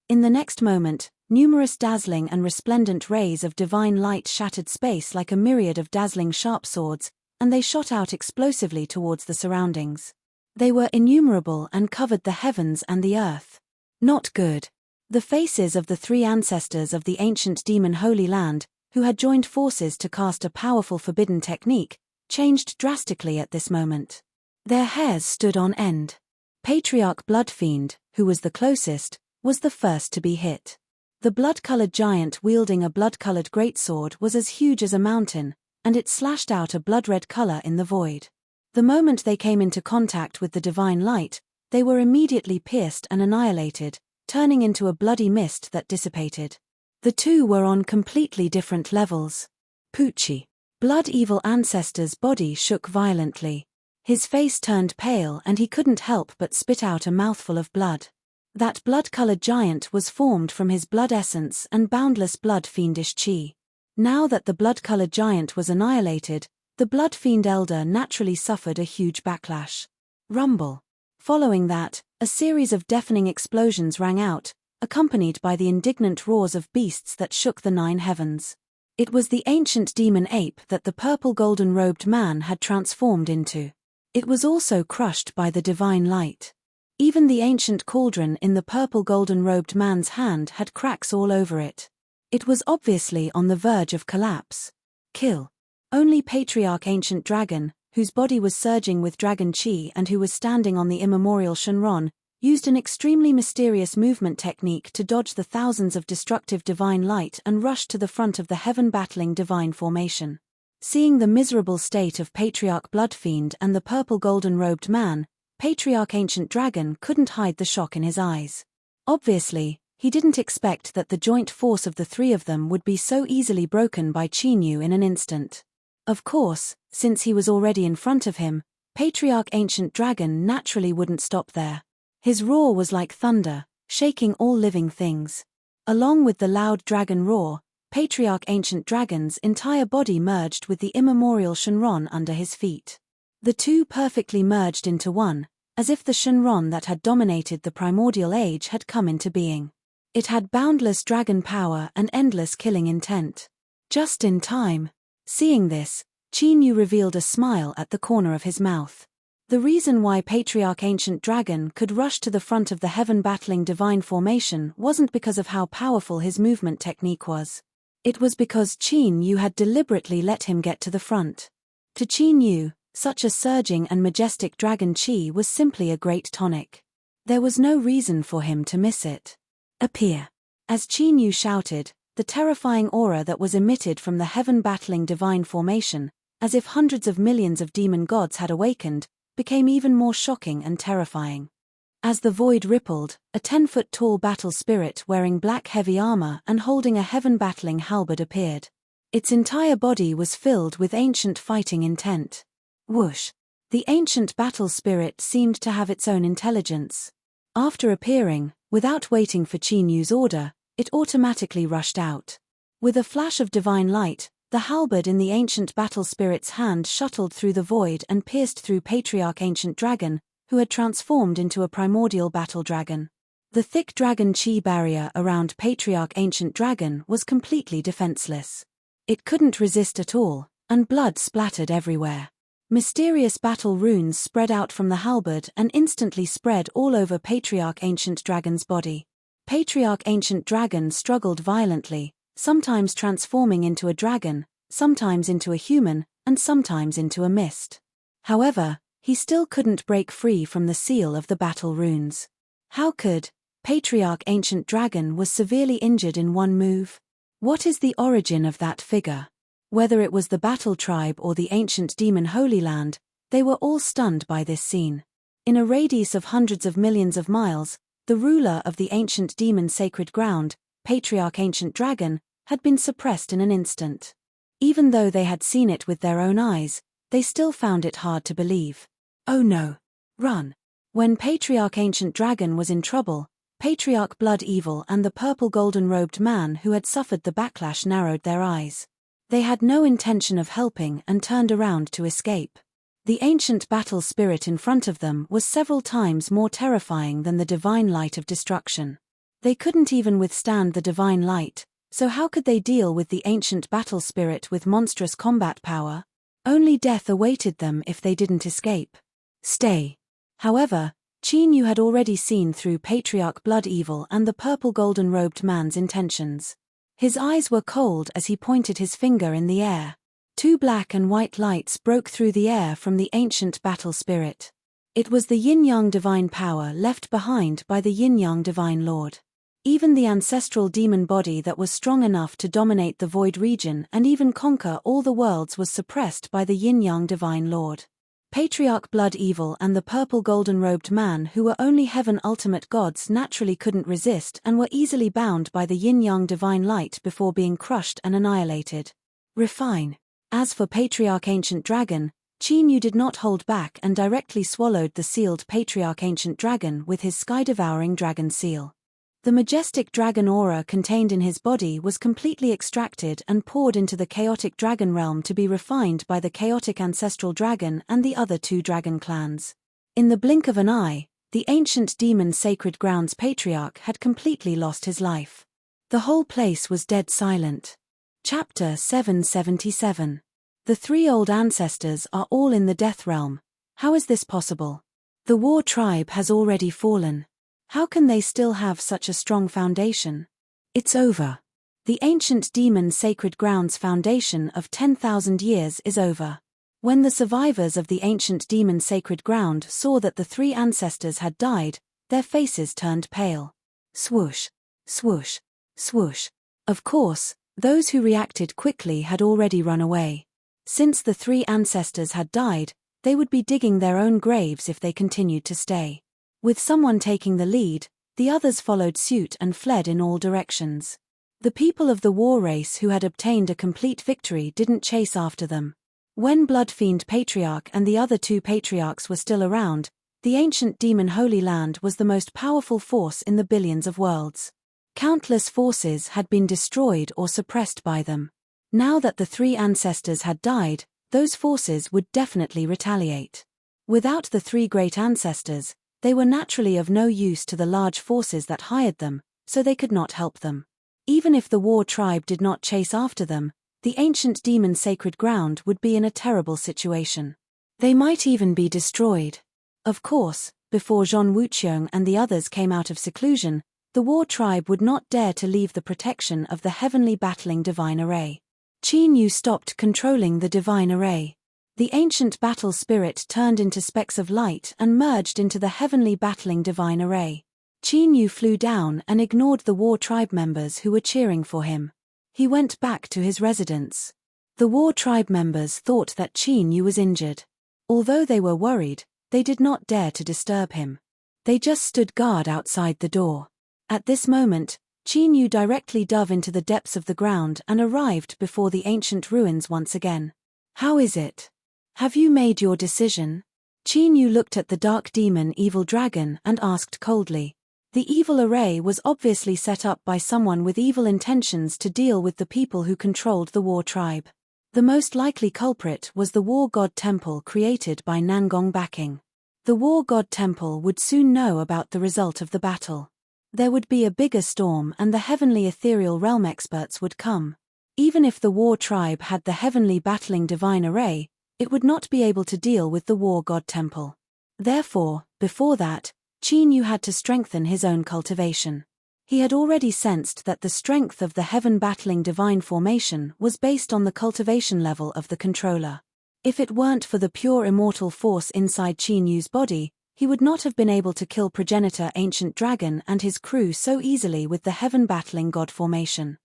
In the next moment, numerous dazzling and resplendent rays of divine light shattered space like a myriad of dazzling sharp swords, and they shot out explosively towards the surroundings. They were innumerable and covered the heavens and the earth. Not good. The faces of the three ancestors of the ancient demon Holy Land, who had joined forces to cast a powerful forbidden technique, changed drastically at this moment. Their hairs stood on end. Patriarch Bloodfiend, who was the closest, was the first to be hit. The blood-colored giant wielding a blood-colored greatsword was as huge as a mountain, and it slashed out a blood-red color in the void. The moment they came into contact with the divine light, they were immediately pierced and annihilated, turning into a bloody mist that dissipated. The two were on completely different levels. Pucci. Blood Evil Ancestor's body shook violently. His face turned pale and he couldn't help but spit out a mouthful of blood. That blood-colored giant was formed from his blood essence and boundless blood fiendish chi. Now that the blood-colored giant was annihilated, the blood fiend elder naturally suffered a huge backlash. Rumble. Following that, a series of deafening explosions rang out, accompanied by the indignant roars of beasts that shook the nine heavens. It was the ancient demon ape that the purple golden-robed man had transformed into. It was also crushed by the divine light. Even the ancient cauldron in the purple golden-robed man's hand had cracks all over it. It was obviously on the verge of collapse. Kill. Only Patriarch Ancient Dragon, whose body was surging with dragon chi and who was standing on the immemorial Shenron, used an extremely mysterious movement technique to dodge the thousands of destructive divine light and rush to the front of the heaven-battling divine formation. Seeing the miserable state of Patriarch Bloodfiend and the purple golden-robed man, Patriarch Ancient Dragon couldn't hide the shock in his eyes. Obviously, he didn't expect that the joint force of the three of them would be so easily broken by Chinyu in an instant. Of course, since he was already in front of him, Patriarch Ancient Dragon naturally wouldn't stop there. His roar was like thunder, shaking all living things. Along with the loud dragon roar, Patriarch Ancient Dragon's entire body merged with the immemorial Shenron under his feet. The two perfectly merged into one, as if the Shenron that had dominated the primordial age had come into being. It had boundless dragon power and endless killing intent. Just in time. Seeing this, Chinyu revealed a smile at the corner of his mouth. The reason why Patriarch Ancient Dragon could rush to the front of the heaven-battling divine formation wasn't because of how powerful his movement technique was. It was because Chinyu had deliberately let him get to the front. To Chinyu, such a surging and majestic dragon chi was simply a great tonic. There was no reason for him to miss it. Appear. As Chinyu shouted, the terrifying aura that was emitted from the heaven-battling divine formation, as if hundreds of millions of demon gods had awakened, became even more shocking and terrifying. As the void rippled, a 10-foot-tall battle spirit wearing black heavy armor and holding a heaven-battling halberd appeared. Its entire body was filled with ancient fighting intent. Whoosh! The ancient battle spirit seemed to have its own intelligence. After appearing, without waiting for Chinyu's order, it automatically rushed out. With a flash of divine light, the halberd in the ancient battle spirit's hand shuttled through the void and pierced through Patriarch Ancient Dragon, who had transformed into a primordial battle dragon. The thick dragon chi barrier around Patriarch Ancient Dragon was completely defenseless. It couldn't resist at all, and blood splattered everywhere. Mysterious battle runes spread out from the halberd and instantly spread all over Patriarch Ancient Dragon's body. Patriarch Ancient Dragon struggled violently, sometimes transforming into a dragon, sometimes into a human, and sometimes into a mist. However, he still couldn't break free from the seal of the battle runes. How could? Patriarch Ancient Dragon was severely injured in one move. What is the origin of that figure? Whether it was the battle tribe or the ancient demon Holy Land, they were all stunned by this scene. In a radius of hundreds of millions of miles, the ruler of the ancient demon sacred ground, Patriarch Ancient Dragon, had been suppressed in an instant. Even though they had seen it with their own eyes, they still found it hard to believe. Oh no! Run! When Patriarch Ancient Dragon was in trouble, Patriarch Blood Evil and the purple golden-robed man who had suffered the backlash narrowed their eyes. They had no intention of helping and turned around to escape. The ancient battle spirit in front of them was several times more terrifying than the divine light of destruction. They couldn't even withstand the divine light, so how could they deal with the ancient battle spirit with monstrous combat power? Only death awaited them if they didn't escape. Stay. However, Chinyu had already seen through Patriarch Blood Evil and the purple golden-robed man's intentions. His eyes were cold as he pointed his finger in the air. Two black and white lights broke through the air from the ancient battle spirit. It was the yin-yang divine power left behind by the yin-yang divine lord. Even the ancestral demon body that was strong enough to dominate the void region and even conquer all the worlds was suppressed by the yin-yang divine lord. Patriarch Blood Evil and the purple golden-robed man who were only heaven ultimate gods naturally couldn't resist and were easily bound by the yin-yang divine light before being crushed and annihilated. Refine. As for Patriarch Ancient Dragon, Chinyu did not hold back and directly swallowed the sealed Patriarch Ancient Dragon with his sky-devouring dragon seal. The majestic dragon aura contained in his body was completely extracted and poured into the chaotic dragon realm to be refined by the chaotic ancestral dragon and the other two dragon clans. In the blink of an eye, the ancient demon sacred grounds patriarch had completely lost his life. The whole place was dead silent. Chapter 777. The three old ancestors are all in the death realm. How is this possible? The war tribe has already fallen. How can they still have such a strong foundation? It's over. The ancient demon sacred grounds foundation of 10,000 years is over. When the survivors of the ancient demon sacred ground saw that the three ancestors had died, their faces turned pale. Swoosh, swoosh, swoosh. Of course, those who reacted quickly had already run away. Since the three ancestors had died, they would be digging their own graves if they continued to stay. With someone taking the lead, the others followed suit and fled in all directions. The people of the war race who had obtained a complete victory didn't chase after them. When Bloodfiend Patriarch and the other two patriarchs were still around, the ancient demon Holy Land was the most powerful force in the billions of worlds. Countless forces had been destroyed or suppressed by them. Now that the three ancestors had died, those forces would definitely retaliate. Without the three great ancestors, they were naturally of no use to the large forces that hired them, so they could not help them. Even if the war tribe did not chase after them, the ancient demon sacred ground would be in a terrible situation. They might even be destroyed. Of course, before Zhong Wuqiong and the others came out of seclusion, the war tribe would not dare to leave the protection of the heavenly battling divine array. Qin Yu stopped controlling the divine array. The ancient battle spirit turned into specks of light and merged into the heavenly battling divine array. Qin Yu flew down and ignored the war tribe members who were cheering for him. He went back to his residence. The war tribe members thought that Qin Yu was injured. Although they were worried, they did not dare to disturb him. They just stood guard outside the door. At this moment, Qin Yu directly dove into the depths of the ground and arrived before the ancient ruins once again. "How is it? Have you made your decision?" Qin Yu looked at the dark demon evil dragon and asked coldly. The evil array was obviously set up by someone with evil intentions to deal with the people who controlled the war tribe. The most likely culprit was the war god temple created by Nangong Backing. The war god temple would soon know about the result of the battle. There would be a bigger storm and the heavenly ethereal realm experts would come. Even if the war tribe had the heavenly battling divine array, it would not be able to deal with the war god temple. Therefore, before that, Qin Yu had to strengthen his own cultivation. He had already sensed that the strength of the heaven battling divine formation was based on the cultivation level of the controller. If it weren't for the pure immortal force inside Qin Yu's body, he would not have been able to kill progenitor Ancient Dragon and his crew so easily with the heaven battling god formation.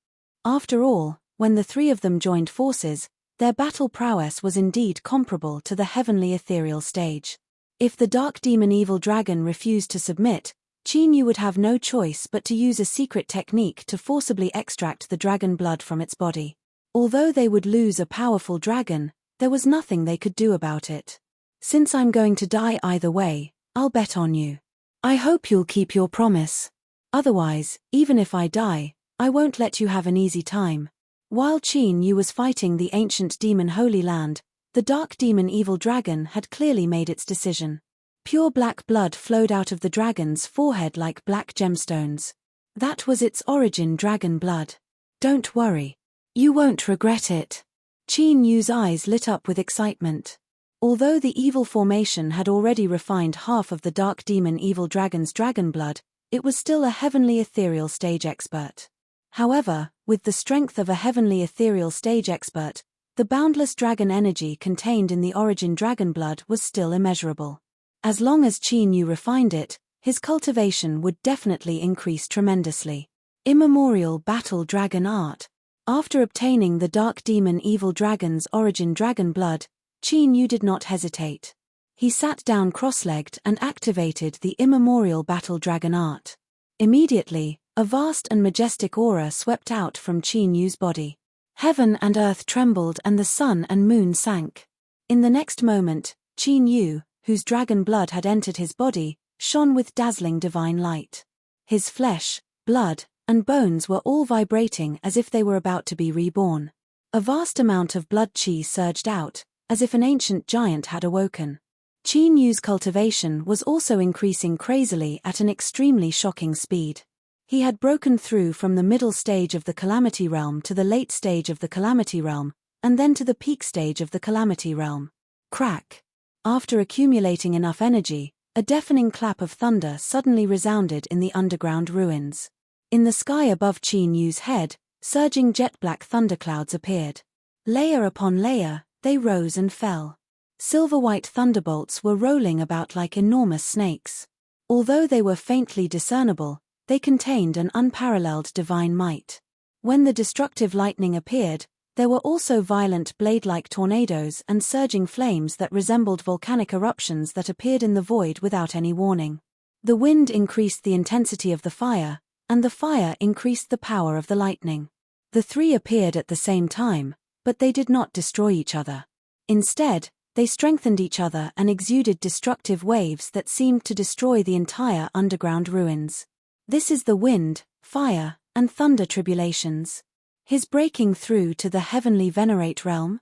After all, when the three of them joined forces, their battle prowess was indeed comparable to the heavenly ethereal stage. If the dark demon evil dragon refused to submit, Qin Yu would have no choice but to use a secret technique to forcibly extract the dragon blood from its body. Although they would lose a powerful dragon, there was nothing they could do about it. "Since I'm going to die either way, I'll bet on you. I hope you'll keep your promise. Otherwise, even if I die, I won't let you have an easy time." While Qin Yu was fighting the ancient demon Holy Land, the dark demon evil dragon had clearly made its decision. Pure black blood flowed out of the dragon's forehead like black gemstones. That was its origin, dragon blood. "Don't worry. You won't regret it." Qin Yu's eyes lit up with excitement. Although the evil formation had already refined half of the dark demon evil dragon's dragon blood, it was still a heavenly ethereal stage expert. However, with the strength of a heavenly ethereal stage expert, the boundless dragon energy contained in the origin dragon blood was still immeasurable. As long as Qin Yu refined it, his cultivation would definitely increase tremendously. Immemorial Battle Dragon Art. After obtaining the dark demon evil dragon's origin dragon blood, Qin Yu did not hesitate. He sat down cross-legged and activated the immemorial Battle Dragon Art. Immediately, a vast and majestic aura swept out from Qin Yu's body. Heaven and earth trembled and the sun and moon sank. In the next moment, Qin Yu, whose dragon blood had entered his body, shone with dazzling divine light. His flesh, blood, and bones were all vibrating as if they were about to be reborn. A vast amount of blood qi surged out, as if an ancient giant had awoken. Qin Yu's cultivation was also increasing crazily at an extremely shocking speed. He had broken through from the middle stage of the Calamity Realm to the late stage of the Calamity Realm, and then to the peak stage of the Calamity Realm. Crack! After accumulating enough energy, a deafening clap of thunder suddenly resounded in the underground ruins. In the sky above Qin Yu's head, surging jet-black thunderclouds appeared. Layer upon layer, they rose and fell. Silver-white thunderbolts were rolling about like enormous snakes. Although they were faintly discernible, they contained an unparalleled divine might. When the destructive lightning appeared, There were also violent blade-like tornadoes and surging flames that resembled volcanic eruptions that appeared in the void without any warning. The wind increased the intensity of the fire, and the fire increased the power of the lightning. The three appeared at the same time, but they did not destroy each other. Instead, they strengthened each other and exuded destructive waves that seemed to destroy the entire underground ruins. This is the wind, fire, and thunder tribulations. His breaking through to the heavenly venerate realm?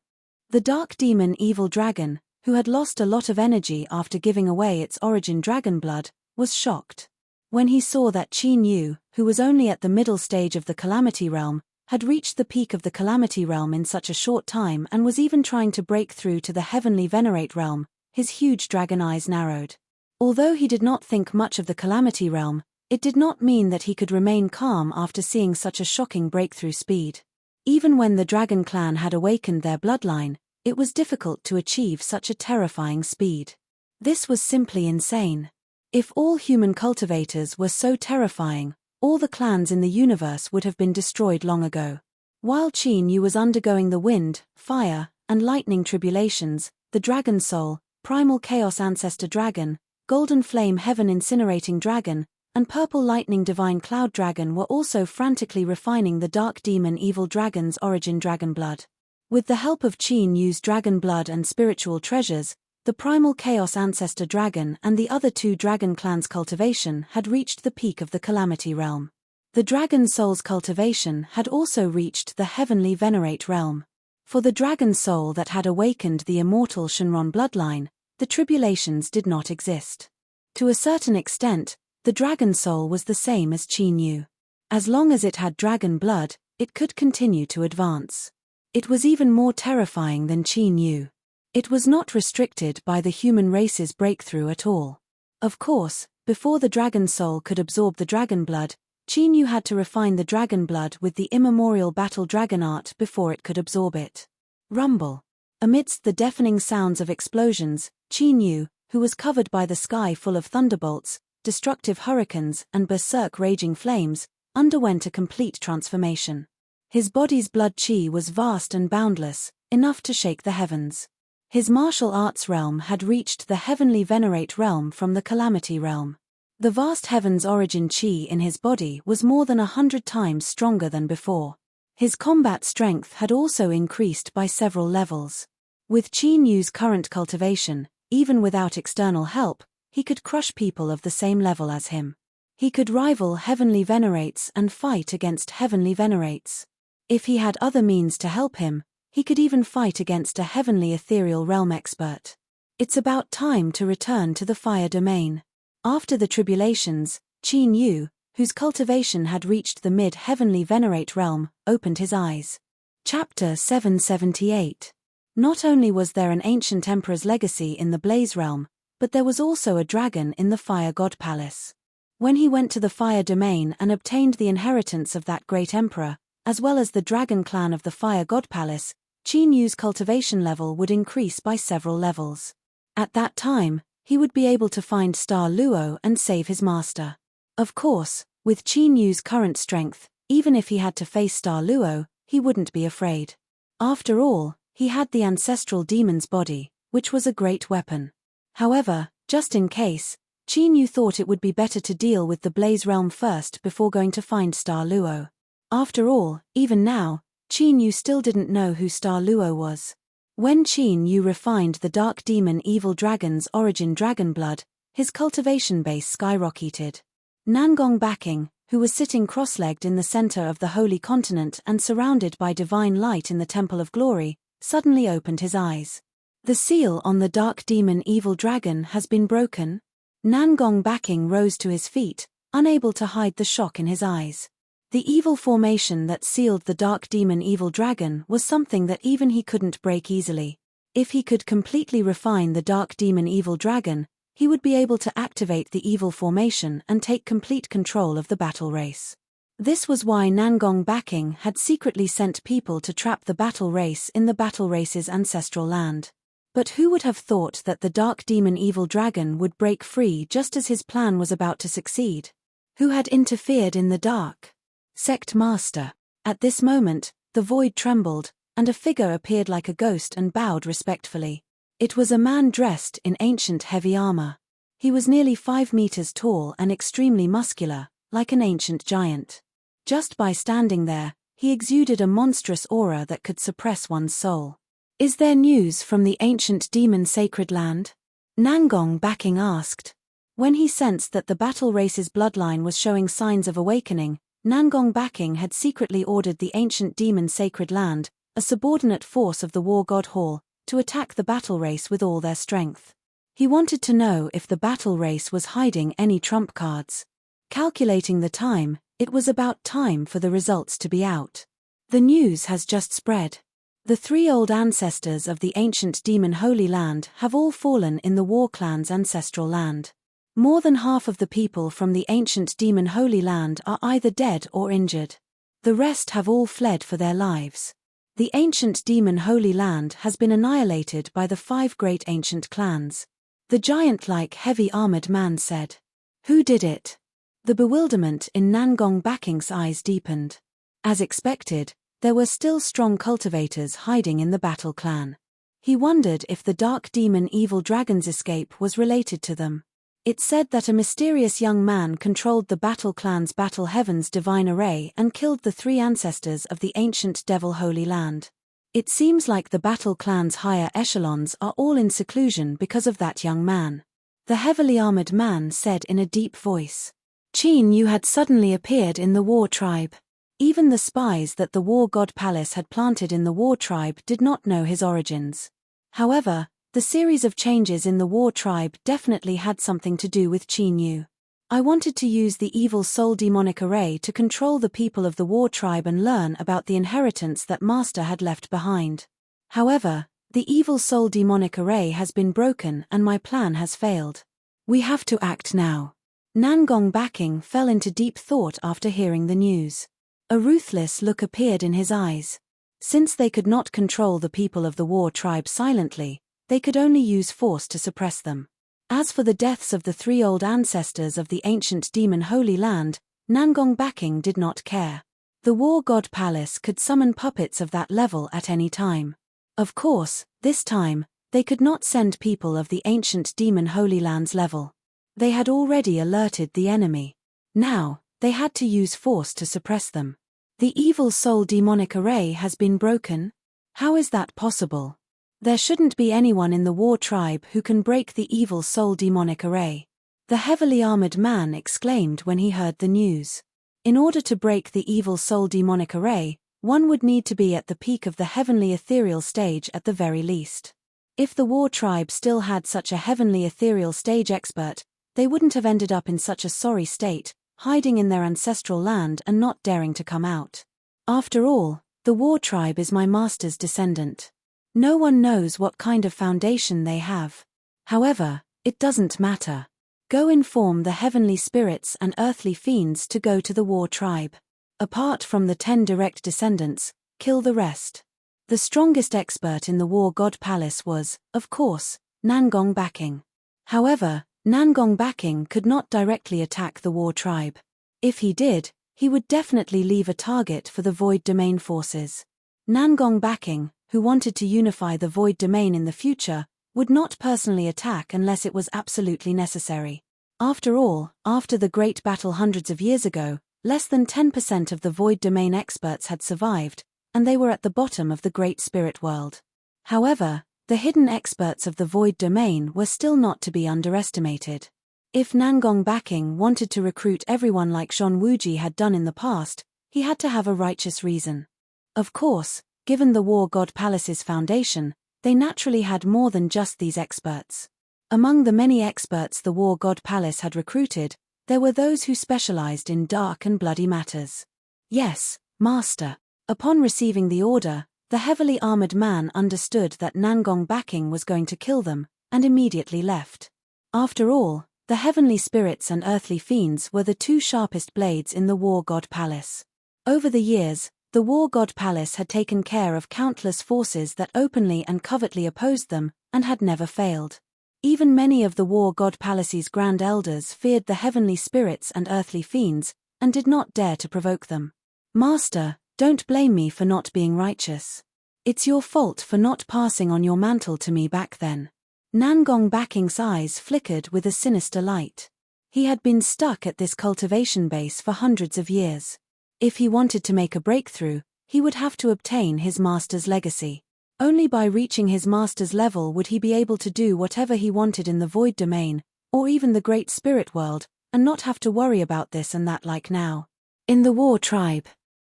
The dark demon evil dragon, who had lost a lot of energy after giving away its origin dragon blood, was shocked. When he saw that Qin Yu, who was only at the middle stage of the Calamity Realm, had reached the peak of the Calamity Realm in such a short time and was even trying to break through to the heavenly venerate realm, his huge dragon eyes narrowed. Although he did not think much of the Calamity Realm, it did not mean that he could remain calm after seeing such a shocking breakthrough speed. Even when the Dragon Clan had awakened their bloodline, it was difficult to achieve such a terrifying speed. This was simply insane. If all human cultivators were so terrifying, all the clans in the universe would have been destroyed long ago. While Qin Yu was undergoing the wind, fire, and lightning tribulations, the Dragon Soul, Primal Chaos Ancestor Dragon, Golden Flame Heaven Incinerating Dragon, and Purple Lightning Divine Cloud Dragon were also frantically refining the Dark Demon Evil Dragon's origin dragon blood. With the help of Qin Yu's dragon blood and spiritual treasures, the Primal Chaos Ancestor Dragon and the other two dragon clans' cultivation had reached the peak of the Calamity Realm. The Dragon Soul's cultivation had also reached the Heavenly Venerate Realm. For the Dragon Soul that had awakened the immortal Shenron bloodline, the tribulations did not exist. To a certain extent, the Dragon Soul was the same as Qin Yu. As long as it had dragon blood, it could continue to advance. It was even more terrifying than Qin Yu. It was not restricted by the human race's breakthrough at all. Of course, before the Dragon Soul could absorb the dragon blood, Qin Yu had to refine the dragon blood with the immemorial battle dragon art before it could absorb it. Rumble. Amidst the deafening sounds of explosions, Qin Yu, who was covered by the sky full of thunderbolts, destructive hurricanes, and berserk raging flames, underwent a complete transformation. His body's blood qi was vast and boundless, enough to shake the heavens. His martial arts realm had reached the heavenly venerate realm from the calamity realm. The vast heavens origin qi in his body was more than 100 times stronger than before. His combat strength had also increased by several levels. With Qin Yu's current cultivation, even without external help, he could crush people of the same level as him. He could rival heavenly venerates and fight against heavenly venerates. If he had other means to help him, he could even fight against a heavenly ethereal realm expert. It's about time to return to the fire domain. After the tribulations, Qin Yu, whose cultivation had reached the mid-heavenly venerate realm, opened his eyes. Chapter 778. Not only was there an ancient emperor's legacy in the Blaze realm, but there was also a dragon in the Fire God Palace. When he went to the Fire Domain and obtained the inheritance of that great emperor, as well as the dragon clan of the Fire God Palace, Qin Yu's cultivation level would increase by several levels. At that time, he would be able to find Star Luo and save his master. Of course, with Qin Yu's current strength, even if he had to face Star Luo, he wouldn't be afraid. After all, he had the ancestral demon's body, which was a great weapon. However, just in case, Qin Yu thought it would be better to deal with the Blaze realm first before going to find Star Luo. After all, even now, Qin Yu still didn't know who Star Luo was. When Qin Yu refined the Dark Demon Evil Dragon's origin dragon blood, his cultivation base skyrocketed. Nangong Backing, who was sitting cross-legged in the center of the Holy Continent and surrounded by divine light in the Temple of Glory, suddenly opened his eyes. The seal on the Dark Demon Evil Dragon has been broken? Nangong Backing rose to his feet, unable to hide the shock in his eyes. The evil formation that sealed the Dark Demon Evil Dragon was something that even he couldn't break easily. If he could completely refine the Dark Demon Evil Dragon, he would be able to activate the evil formation and take complete control of the battle race. This was why Nangong Backing had secretly sent people to trap the battle race in the battle race's ancestral land. But who would have thought that the Dark Demon Evil Dragon would break free just as his plan was about to succeed? Who had interfered in the dark? Sect Master. At this moment, the void trembled, and a figure appeared like a ghost and bowed respectfully. It was a man dressed in ancient heavy armor. He was nearly 5 meters tall and extremely muscular, like an ancient giant. Just by standing there, he exuded a monstrous aura that could suppress one's soul. "Is there news from the ancient demon sacred land?" Nangong Baking asked. When he sensed that the battle race's bloodline was showing signs of awakening, Nangong Baking had secretly ordered the ancient demon sacred land, a subordinate force of the war god Hall, to attack the battle race with all their strength. He wanted to know if the battle race was hiding any trump cards. Calculating the time, it was about time for the results to be out. The news has just spread. The 3 old ancestors of the ancient demon Holy Land have all fallen in the war clan's ancestral land. More than half of the people from the ancient demon Holy Land are either dead or injured. The rest have all fled for their lives. The ancient demon Holy Land has been annihilated by the 5 great ancient clans. The giant-like heavy armored man said. Who did it? The bewilderment in Nangong Baking's eyes deepened. As expected, there were still strong cultivators hiding in the battle clan. He wondered if the dark demon evil dragon's escape was related to them. It said that a mysterious young man controlled the battle clan's battle heaven's divine array and killed the 3 ancestors of the ancient devil Holy Land. It seems like the battle clan's higher echelons are all in seclusion because of that young man. The heavily armored man said in a deep voice. Qin Yu had suddenly appeared in the war tribe. Even the spies that the war god palace had planted in the war tribe did not know his origins. However, the series of changes in the war tribe definitely had something to do with Qin Yu. I wanted to use the evil soul demonic array to control the people of the war tribe and learn about the inheritance that Master had left behind. However, the evil soul demonic array has been broken and my plan has failed. We have to act now. Nangong Baking fell into deep thought after hearing the news. A ruthless look appeared in his eyes. Since they could not control the people of the war tribe silently, they could only use force to suppress them. As for the deaths of the 3 old ancestors of the ancient demon Holy Land, Nangong Baking did not care. The war god palace could summon puppets of that level at any time. Of course, this time, they could not send people of the ancient demon Holy Land's level. They had already alerted the enemy. Now, they had to use force to suppress them. The evil soul demonic array has been broken? How is that possible? There shouldn't be anyone in the war tribe who can break the evil soul demonic array. The heavily armored man exclaimed when he heard the news. In order to break the evil soul demonic array, one would need to be at the peak of the heavenly ethereal stage at the very least. If the war tribe still had such a heavenly ethereal stage expert, they wouldn't have ended up in such a sorry state, hiding in their ancestral land and not daring to come out. After all, the war tribe is my master's descendant. No one knows what kind of foundation they have. However, it doesn't matter. Go inform the heavenly spirits and earthly fiends to go to the war tribe. Apart from the 10 direct descendants, kill the rest. The strongest expert in the war god palace was, of course, Nangong Baking. However, Nangong Baking could not directly attack the war tribe. If he did, he would definitely leave a target for the void domain forces. Nangong Baking, who wanted to unify the void domain in the future, would not personally attack unless it was absolutely necessary. After all, after the great battle hundreds of years ago, less than 10% of the void domain experts had survived, and they were at the bottom of the great spirit world. However, the hidden experts of the void domain were still not to be underestimated. If Nangong Baking wanted to recruit everyone like Zhon Wuji had done in the past, he had to have a righteous reason. Of course, given the war god palace's foundation, they naturally had more than just these experts. Among the many experts the war god palace had recruited, there were those who specialized in dark and bloody matters. Yes, Master. Upon receiving the order, the heavily armored man understood that Nangong Baking was going to kill them, and immediately left. After all, the heavenly spirits and earthly fiends were the 2 sharpest blades in the war god palace. Over the years, the war god palace had taken care of countless forces that openly and covertly opposed them, and had never failed. Even many of the war god palace's grand elders feared the heavenly spirits and earthly fiends, and did not dare to provoke them. Master, don't blame me for not being righteous. It's your fault for not passing on your mantle to me back then. Nangong Baking's eyes flickered with a sinister light. He had been stuck at this cultivation base for hundreds of years. If he wanted to make a breakthrough, he would have to obtain his master's legacy. Only by reaching his master's level would he be able to do whatever he wanted in the void domain, or even the great spirit world, and not have to worry about this and that like now. In the war tribe.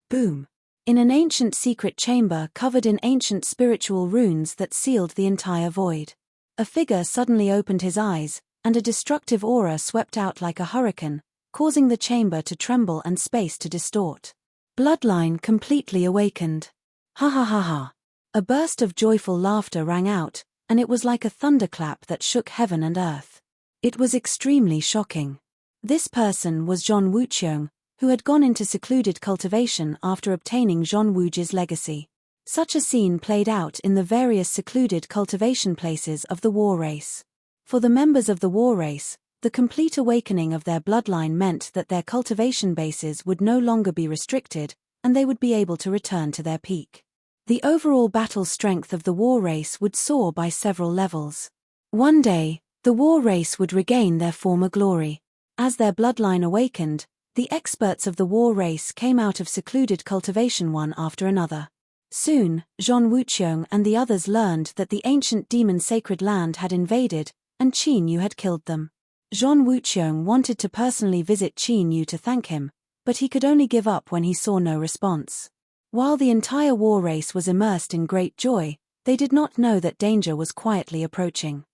Boom. In an ancient secret chamber covered in ancient spiritual runes that sealed the entire void. A figure suddenly opened his eyes, and a destructive aura swept out like a hurricane, causing the chamber to tremble and space to distort. Bloodline completely awakened. Ha ha ha ha. A burst of joyful laughter rang out, and it was like a thunderclap that shook heaven and earth. It was extremely shocking. This person was Zhong Wuqiong, who had gone into secluded cultivation after obtaining Zhong Wuji's legacy. Such a scene played out in the various secluded cultivation places of the war race. For the members of the war race, the complete awakening of their bloodline meant that their cultivation bases would no longer be restricted, and they would be able to return to their peak. The overall battle strength of the war race would soar by several levels. One day, the war race would regain their former glory. As their bloodline awakened, the experts of the war race came out of secluded cultivation one after another. Soon, Zhong Wuqiong and the others learned that the ancient demon sacred land had invaded, and Qin Yu had killed them. Zhong Wuqiong wanted to personally visit Qin Yu to thank him, but he could only give up when he saw no response. While the entire war race was immersed in great joy, they did not know that danger was quietly approaching.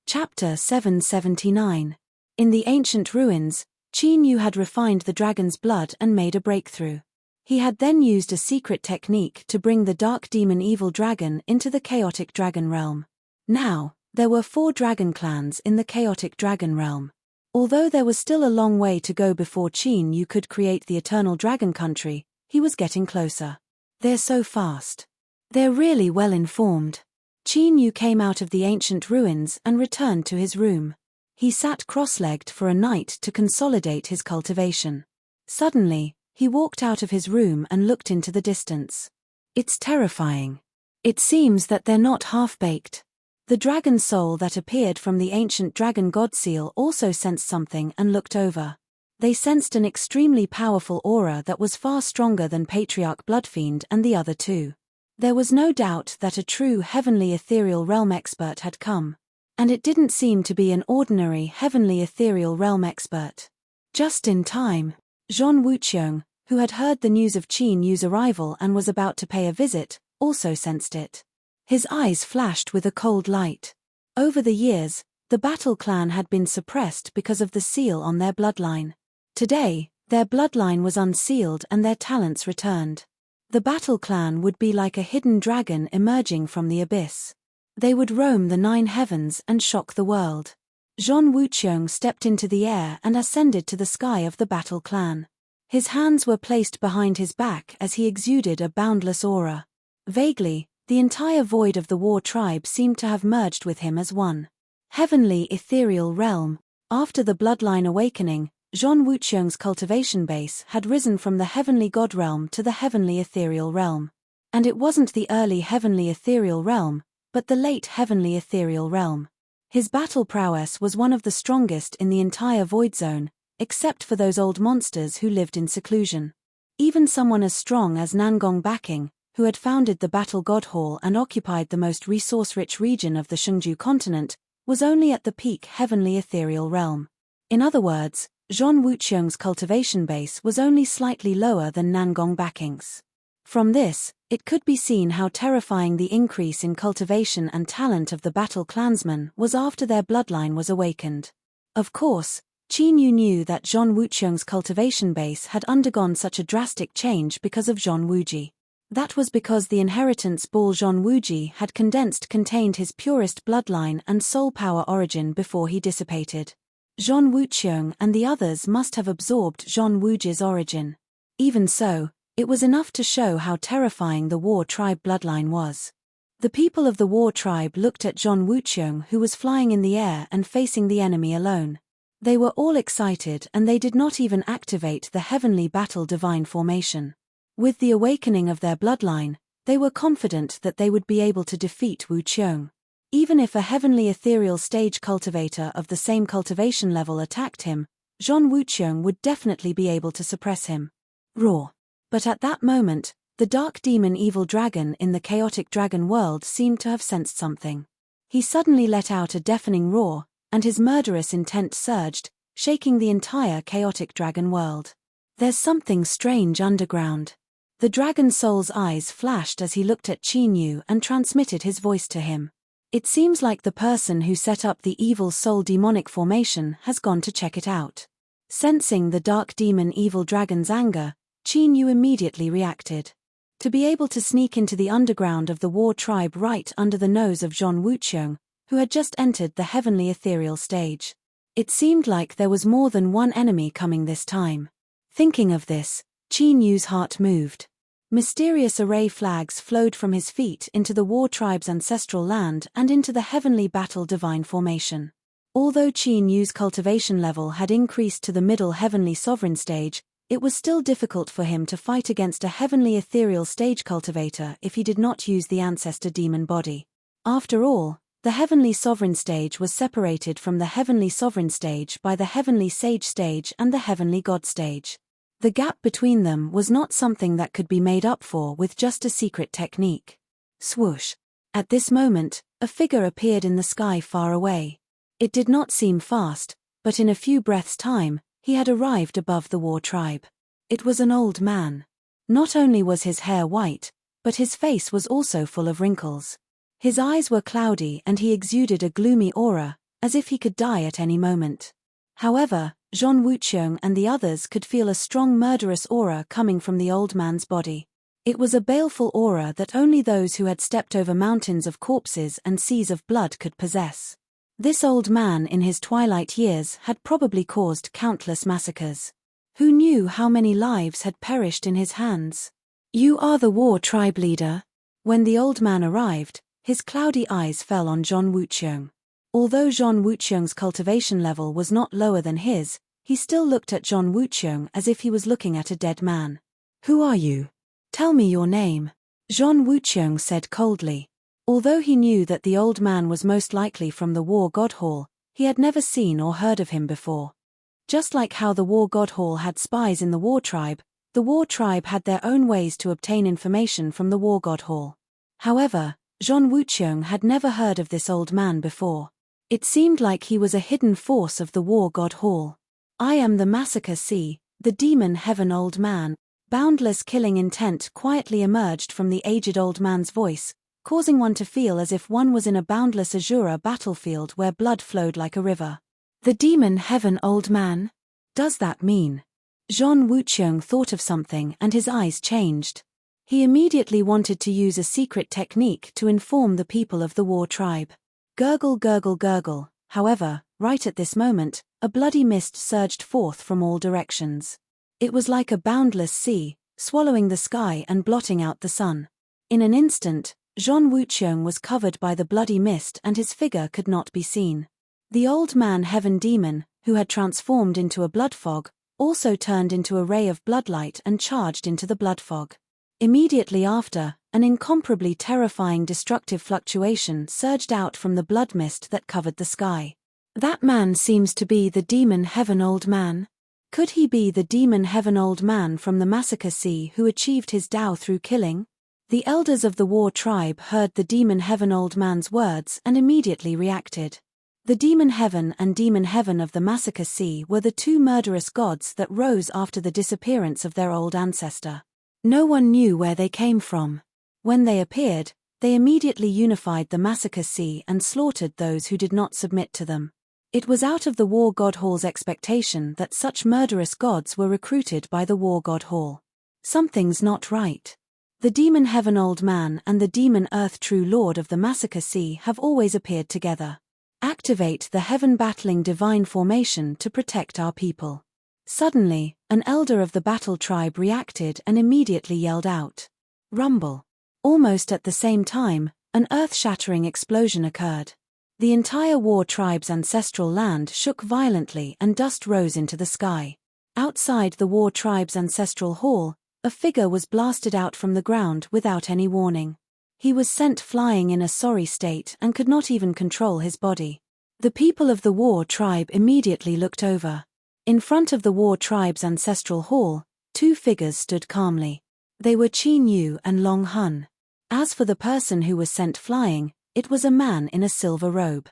Chapter 779. In the ancient ruins, Qin Yu had refined the dragon's blood and made a breakthrough. He had then used a secret technique to bring the dark demon evil dragon into the chaotic dragon realm. Now, there were 4 dragon clans in the chaotic dragon realm. Although there was still a long way to go before Qin Yu could create the eternal dragon country, he was getting closer. They're so fast. They're really well informed. Qin Yu came out of the ancient ruins and returned to his room. He sat cross-legged for a night to consolidate his cultivation. Suddenly, he walked out of his room and looked into the distance. It's terrifying. It seems that they're not half-baked. The dragon soul that appeared from the ancient dragon god seal also sensed something and looked over. They sensed an extremely powerful aura that was far stronger than Patriarch Bloodfiend and the other 2. There was no doubt that a true heavenly ethereal realm expert had come. And it didn't seem to be an ordinary heavenly ethereal realm expert. Just in time, Zhong Wuqiong, who had heard the news of Qin Yu's arrival and was about to pay a visit, also sensed it. His eyes flashed with a cold light. Over the years, the Battle Clan had been suppressed because of the seal on their bloodline. Today, their bloodline was unsealed and their talents returned. The Battle Clan would be like a hidden dragon emerging from the abyss. They would roam the 9 heavens and shock the world. Zhong Wuqiong stepped into the air and ascended to the sky of the Battle Clan. His hands were placed behind his back as he exuded a boundless aura. Vaguely, the entire void of the war tribe seemed to have merged with him as one. Heavenly ethereal realm. After the bloodline awakening, Zhong Wuqiong's cultivation base had risen from the heavenly god realm to the heavenly ethereal realm. And it wasn't the early heavenly ethereal realm, but the late heavenly ethereal realm. His battle prowess was one of the strongest in the entire void zone, except for those old monsters who lived in seclusion. Even someone as strong as Nangong Baking, who had founded the Battle God Hall and occupied the most resource-rich region of the Shungju continent, was only at the peak heavenly ethereal realm. In other words, Zhong Wuqiong's cultivation base was only slightly lower than Nangong Baking's. From this, it could be seen how terrifying the increase in cultivation and talent of the Battle Clansmen was after their bloodline was awakened. Of course, Qin Yu knew that Zhong Wuqiong's cultivation base had undergone such a drastic change because of Zhong Wuji. That was because the inheritance ball Zhong Wuji had condensed contained his purest bloodline and soul power origin before he dissipated. Zhong Wuqiong and the others must have absorbed Zhong Wuji's origin. Even so, it was enough to show how terrifying the war tribe bloodline was. The people of the war tribe looked at Zhong Wuqiong, who was flying in the air and facing the enemy alone. They were all excited and they did not even activate the heavenly battle divine formation. With the awakening of their bloodline, They were confident that they would be able to defeat Wu Qiong. Even if a heavenly ethereal stage cultivator of the same cultivation level attacked him, Zhong Wuqiong would definitely be able to suppress him. Roar. But at that moment, the dark demon evil dragon in the chaotic dragon world seemed to have sensed something. He suddenly let out a deafening roar, and his murderous intent surged, shaking the entire chaotic dragon world. There's something strange underground. The dragon soul's eyes flashed as he looked at Qin Yu and transmitted his voice to him. It seems like the person who set up the evil soul demonic formation has gone to check it out. Sensing the dark demon evil dragon's anger, Qin Yu immediately reacted. To be able to sneak into the underground of the war tribe right under the nose of Zhong Wuqiong, who had just entered the heavenly ethereal stage. It seemed like there was more than one enemy coming this time. Thinking of this, Qin Yu's heart moved. Mysterious array flags flowed from his feet into the war tribe's ancestral land and into the heavenly battle divine formation. Although Qin Yu's cultivation level had increased to the middle heavenly sovereign stage, it was still difficult for him to fight against a heavenly ethereal stage cultivator if he did not use the ancestor demon body. After all, the heavenly sovereign stage was separated from the heavenly sovereign stage by the heavenly sage stage and the heavenly god stage. The gap between them was not something that could be made up for with just a secret technique. Swoosh. At this moment, a figure appeared in the sky far away. It did not seem fast, but in a few breaths' time, he had arrived above the war tribe. It was an old man. Not only was his hair white, but his face was also full of wrinkles. His eyes were cloudy and he exuded a gloomy aura, as if he could die at any moment. However, Zhong Wuqiong and the others could feel a strong murderous aura coming from the old man's body. It was a baleful aura that only those who had stepped over mountains of corpses and seas of blood could possess. This old man in his twilight years had probably caused countless massacres. Who knew how many lives had perished in his hands? You are the war tribe leader? When the old man arrived, his cloudy eyes fell on Zhong Wuqiong. Although Zhong Wuqiong's cultivation level was not lower than his, he still looked at Zhong Wuqiong as if he was looking at a dead man. Who are you? Tell me your name. Zhong Wuqiong said coldly. Although he knew that the old man was most likely from the War God Hall, he had never seen or heard of him before. Just like how the War God Hall had spies in the war tribe had their own ways to obtain information from the War God Hall. However, Zhong Wuqiong had never heard of this old man before. It seemed like he was a hidden force of the War God Hall. I am the Massacre Sea, the demon heaven old man. Boundless killing intent quietly emerged from the aged old man's voice, causing one to feel as if one was in a boundless azure battlefield where blood flowed like a river. The demon heaven old man? Does that mean? Zhong Wuqiong thought of something and his eyes changed. He immediately wanted to use a secret technique to inform the people of the war tribe. Gurgle gurgle gurgle. However, right at this moment, a bloody mist surged forth from all directions. It was like a boundless sea, swallowing the sky and blotting out the sun. In an instant, Zhong Wuqiong was covered by the bloody mist and his figure could not be seen. The old man heaven demon, who had transformed into a blood fog, also turned into a ray of bloodlight and charged into the blood fog. Immediately after, an incomparably terrifying destructive fluctuation surged out from the blood mist that covered the sky. That man seems to be the demon heaven old man. Could he be the demon heaven old man from the Massacre Sea who achieved his Tao through killing? The elders of the war tribe heard the demon heaven old man's words and immediately reacted. The demon heaven and demon heaven of the Massacre Sea were the two murderous gods that rose after the disappearance of their old ancestor. No one knew where they came from. When they appeared, they immediately unified the Massacre Sea and slaughtered those who did not submit to them. It was out of the War God Hall's expectation that such murderous gods were recruited by the War God Hall. Something's not right. The demon heaven old man and the demon earth true lord of the Massacre Sea have always appeared together. Activate the heaven battling divine formation to protect our people. Suddenly, an elder of the battle tribe reacted and immediately yelled out. Rumble. Almost at the same time, an earth-shattering explosion occurred. The entire war tribe's ancestral land shook violently and dust rose into the sky. Outside the war tribe's ancestral hall, A figure was blasted out from the ground without any warning. He was sent flying in a sorry state and could not even control his body. The people of the war tribe immediately looked over. In front of the war tribe's ancestral hall, two figures stood calmly. They were Qin Yu and Long Hun. As for the person who was sent flying, it was a man in a silver robe.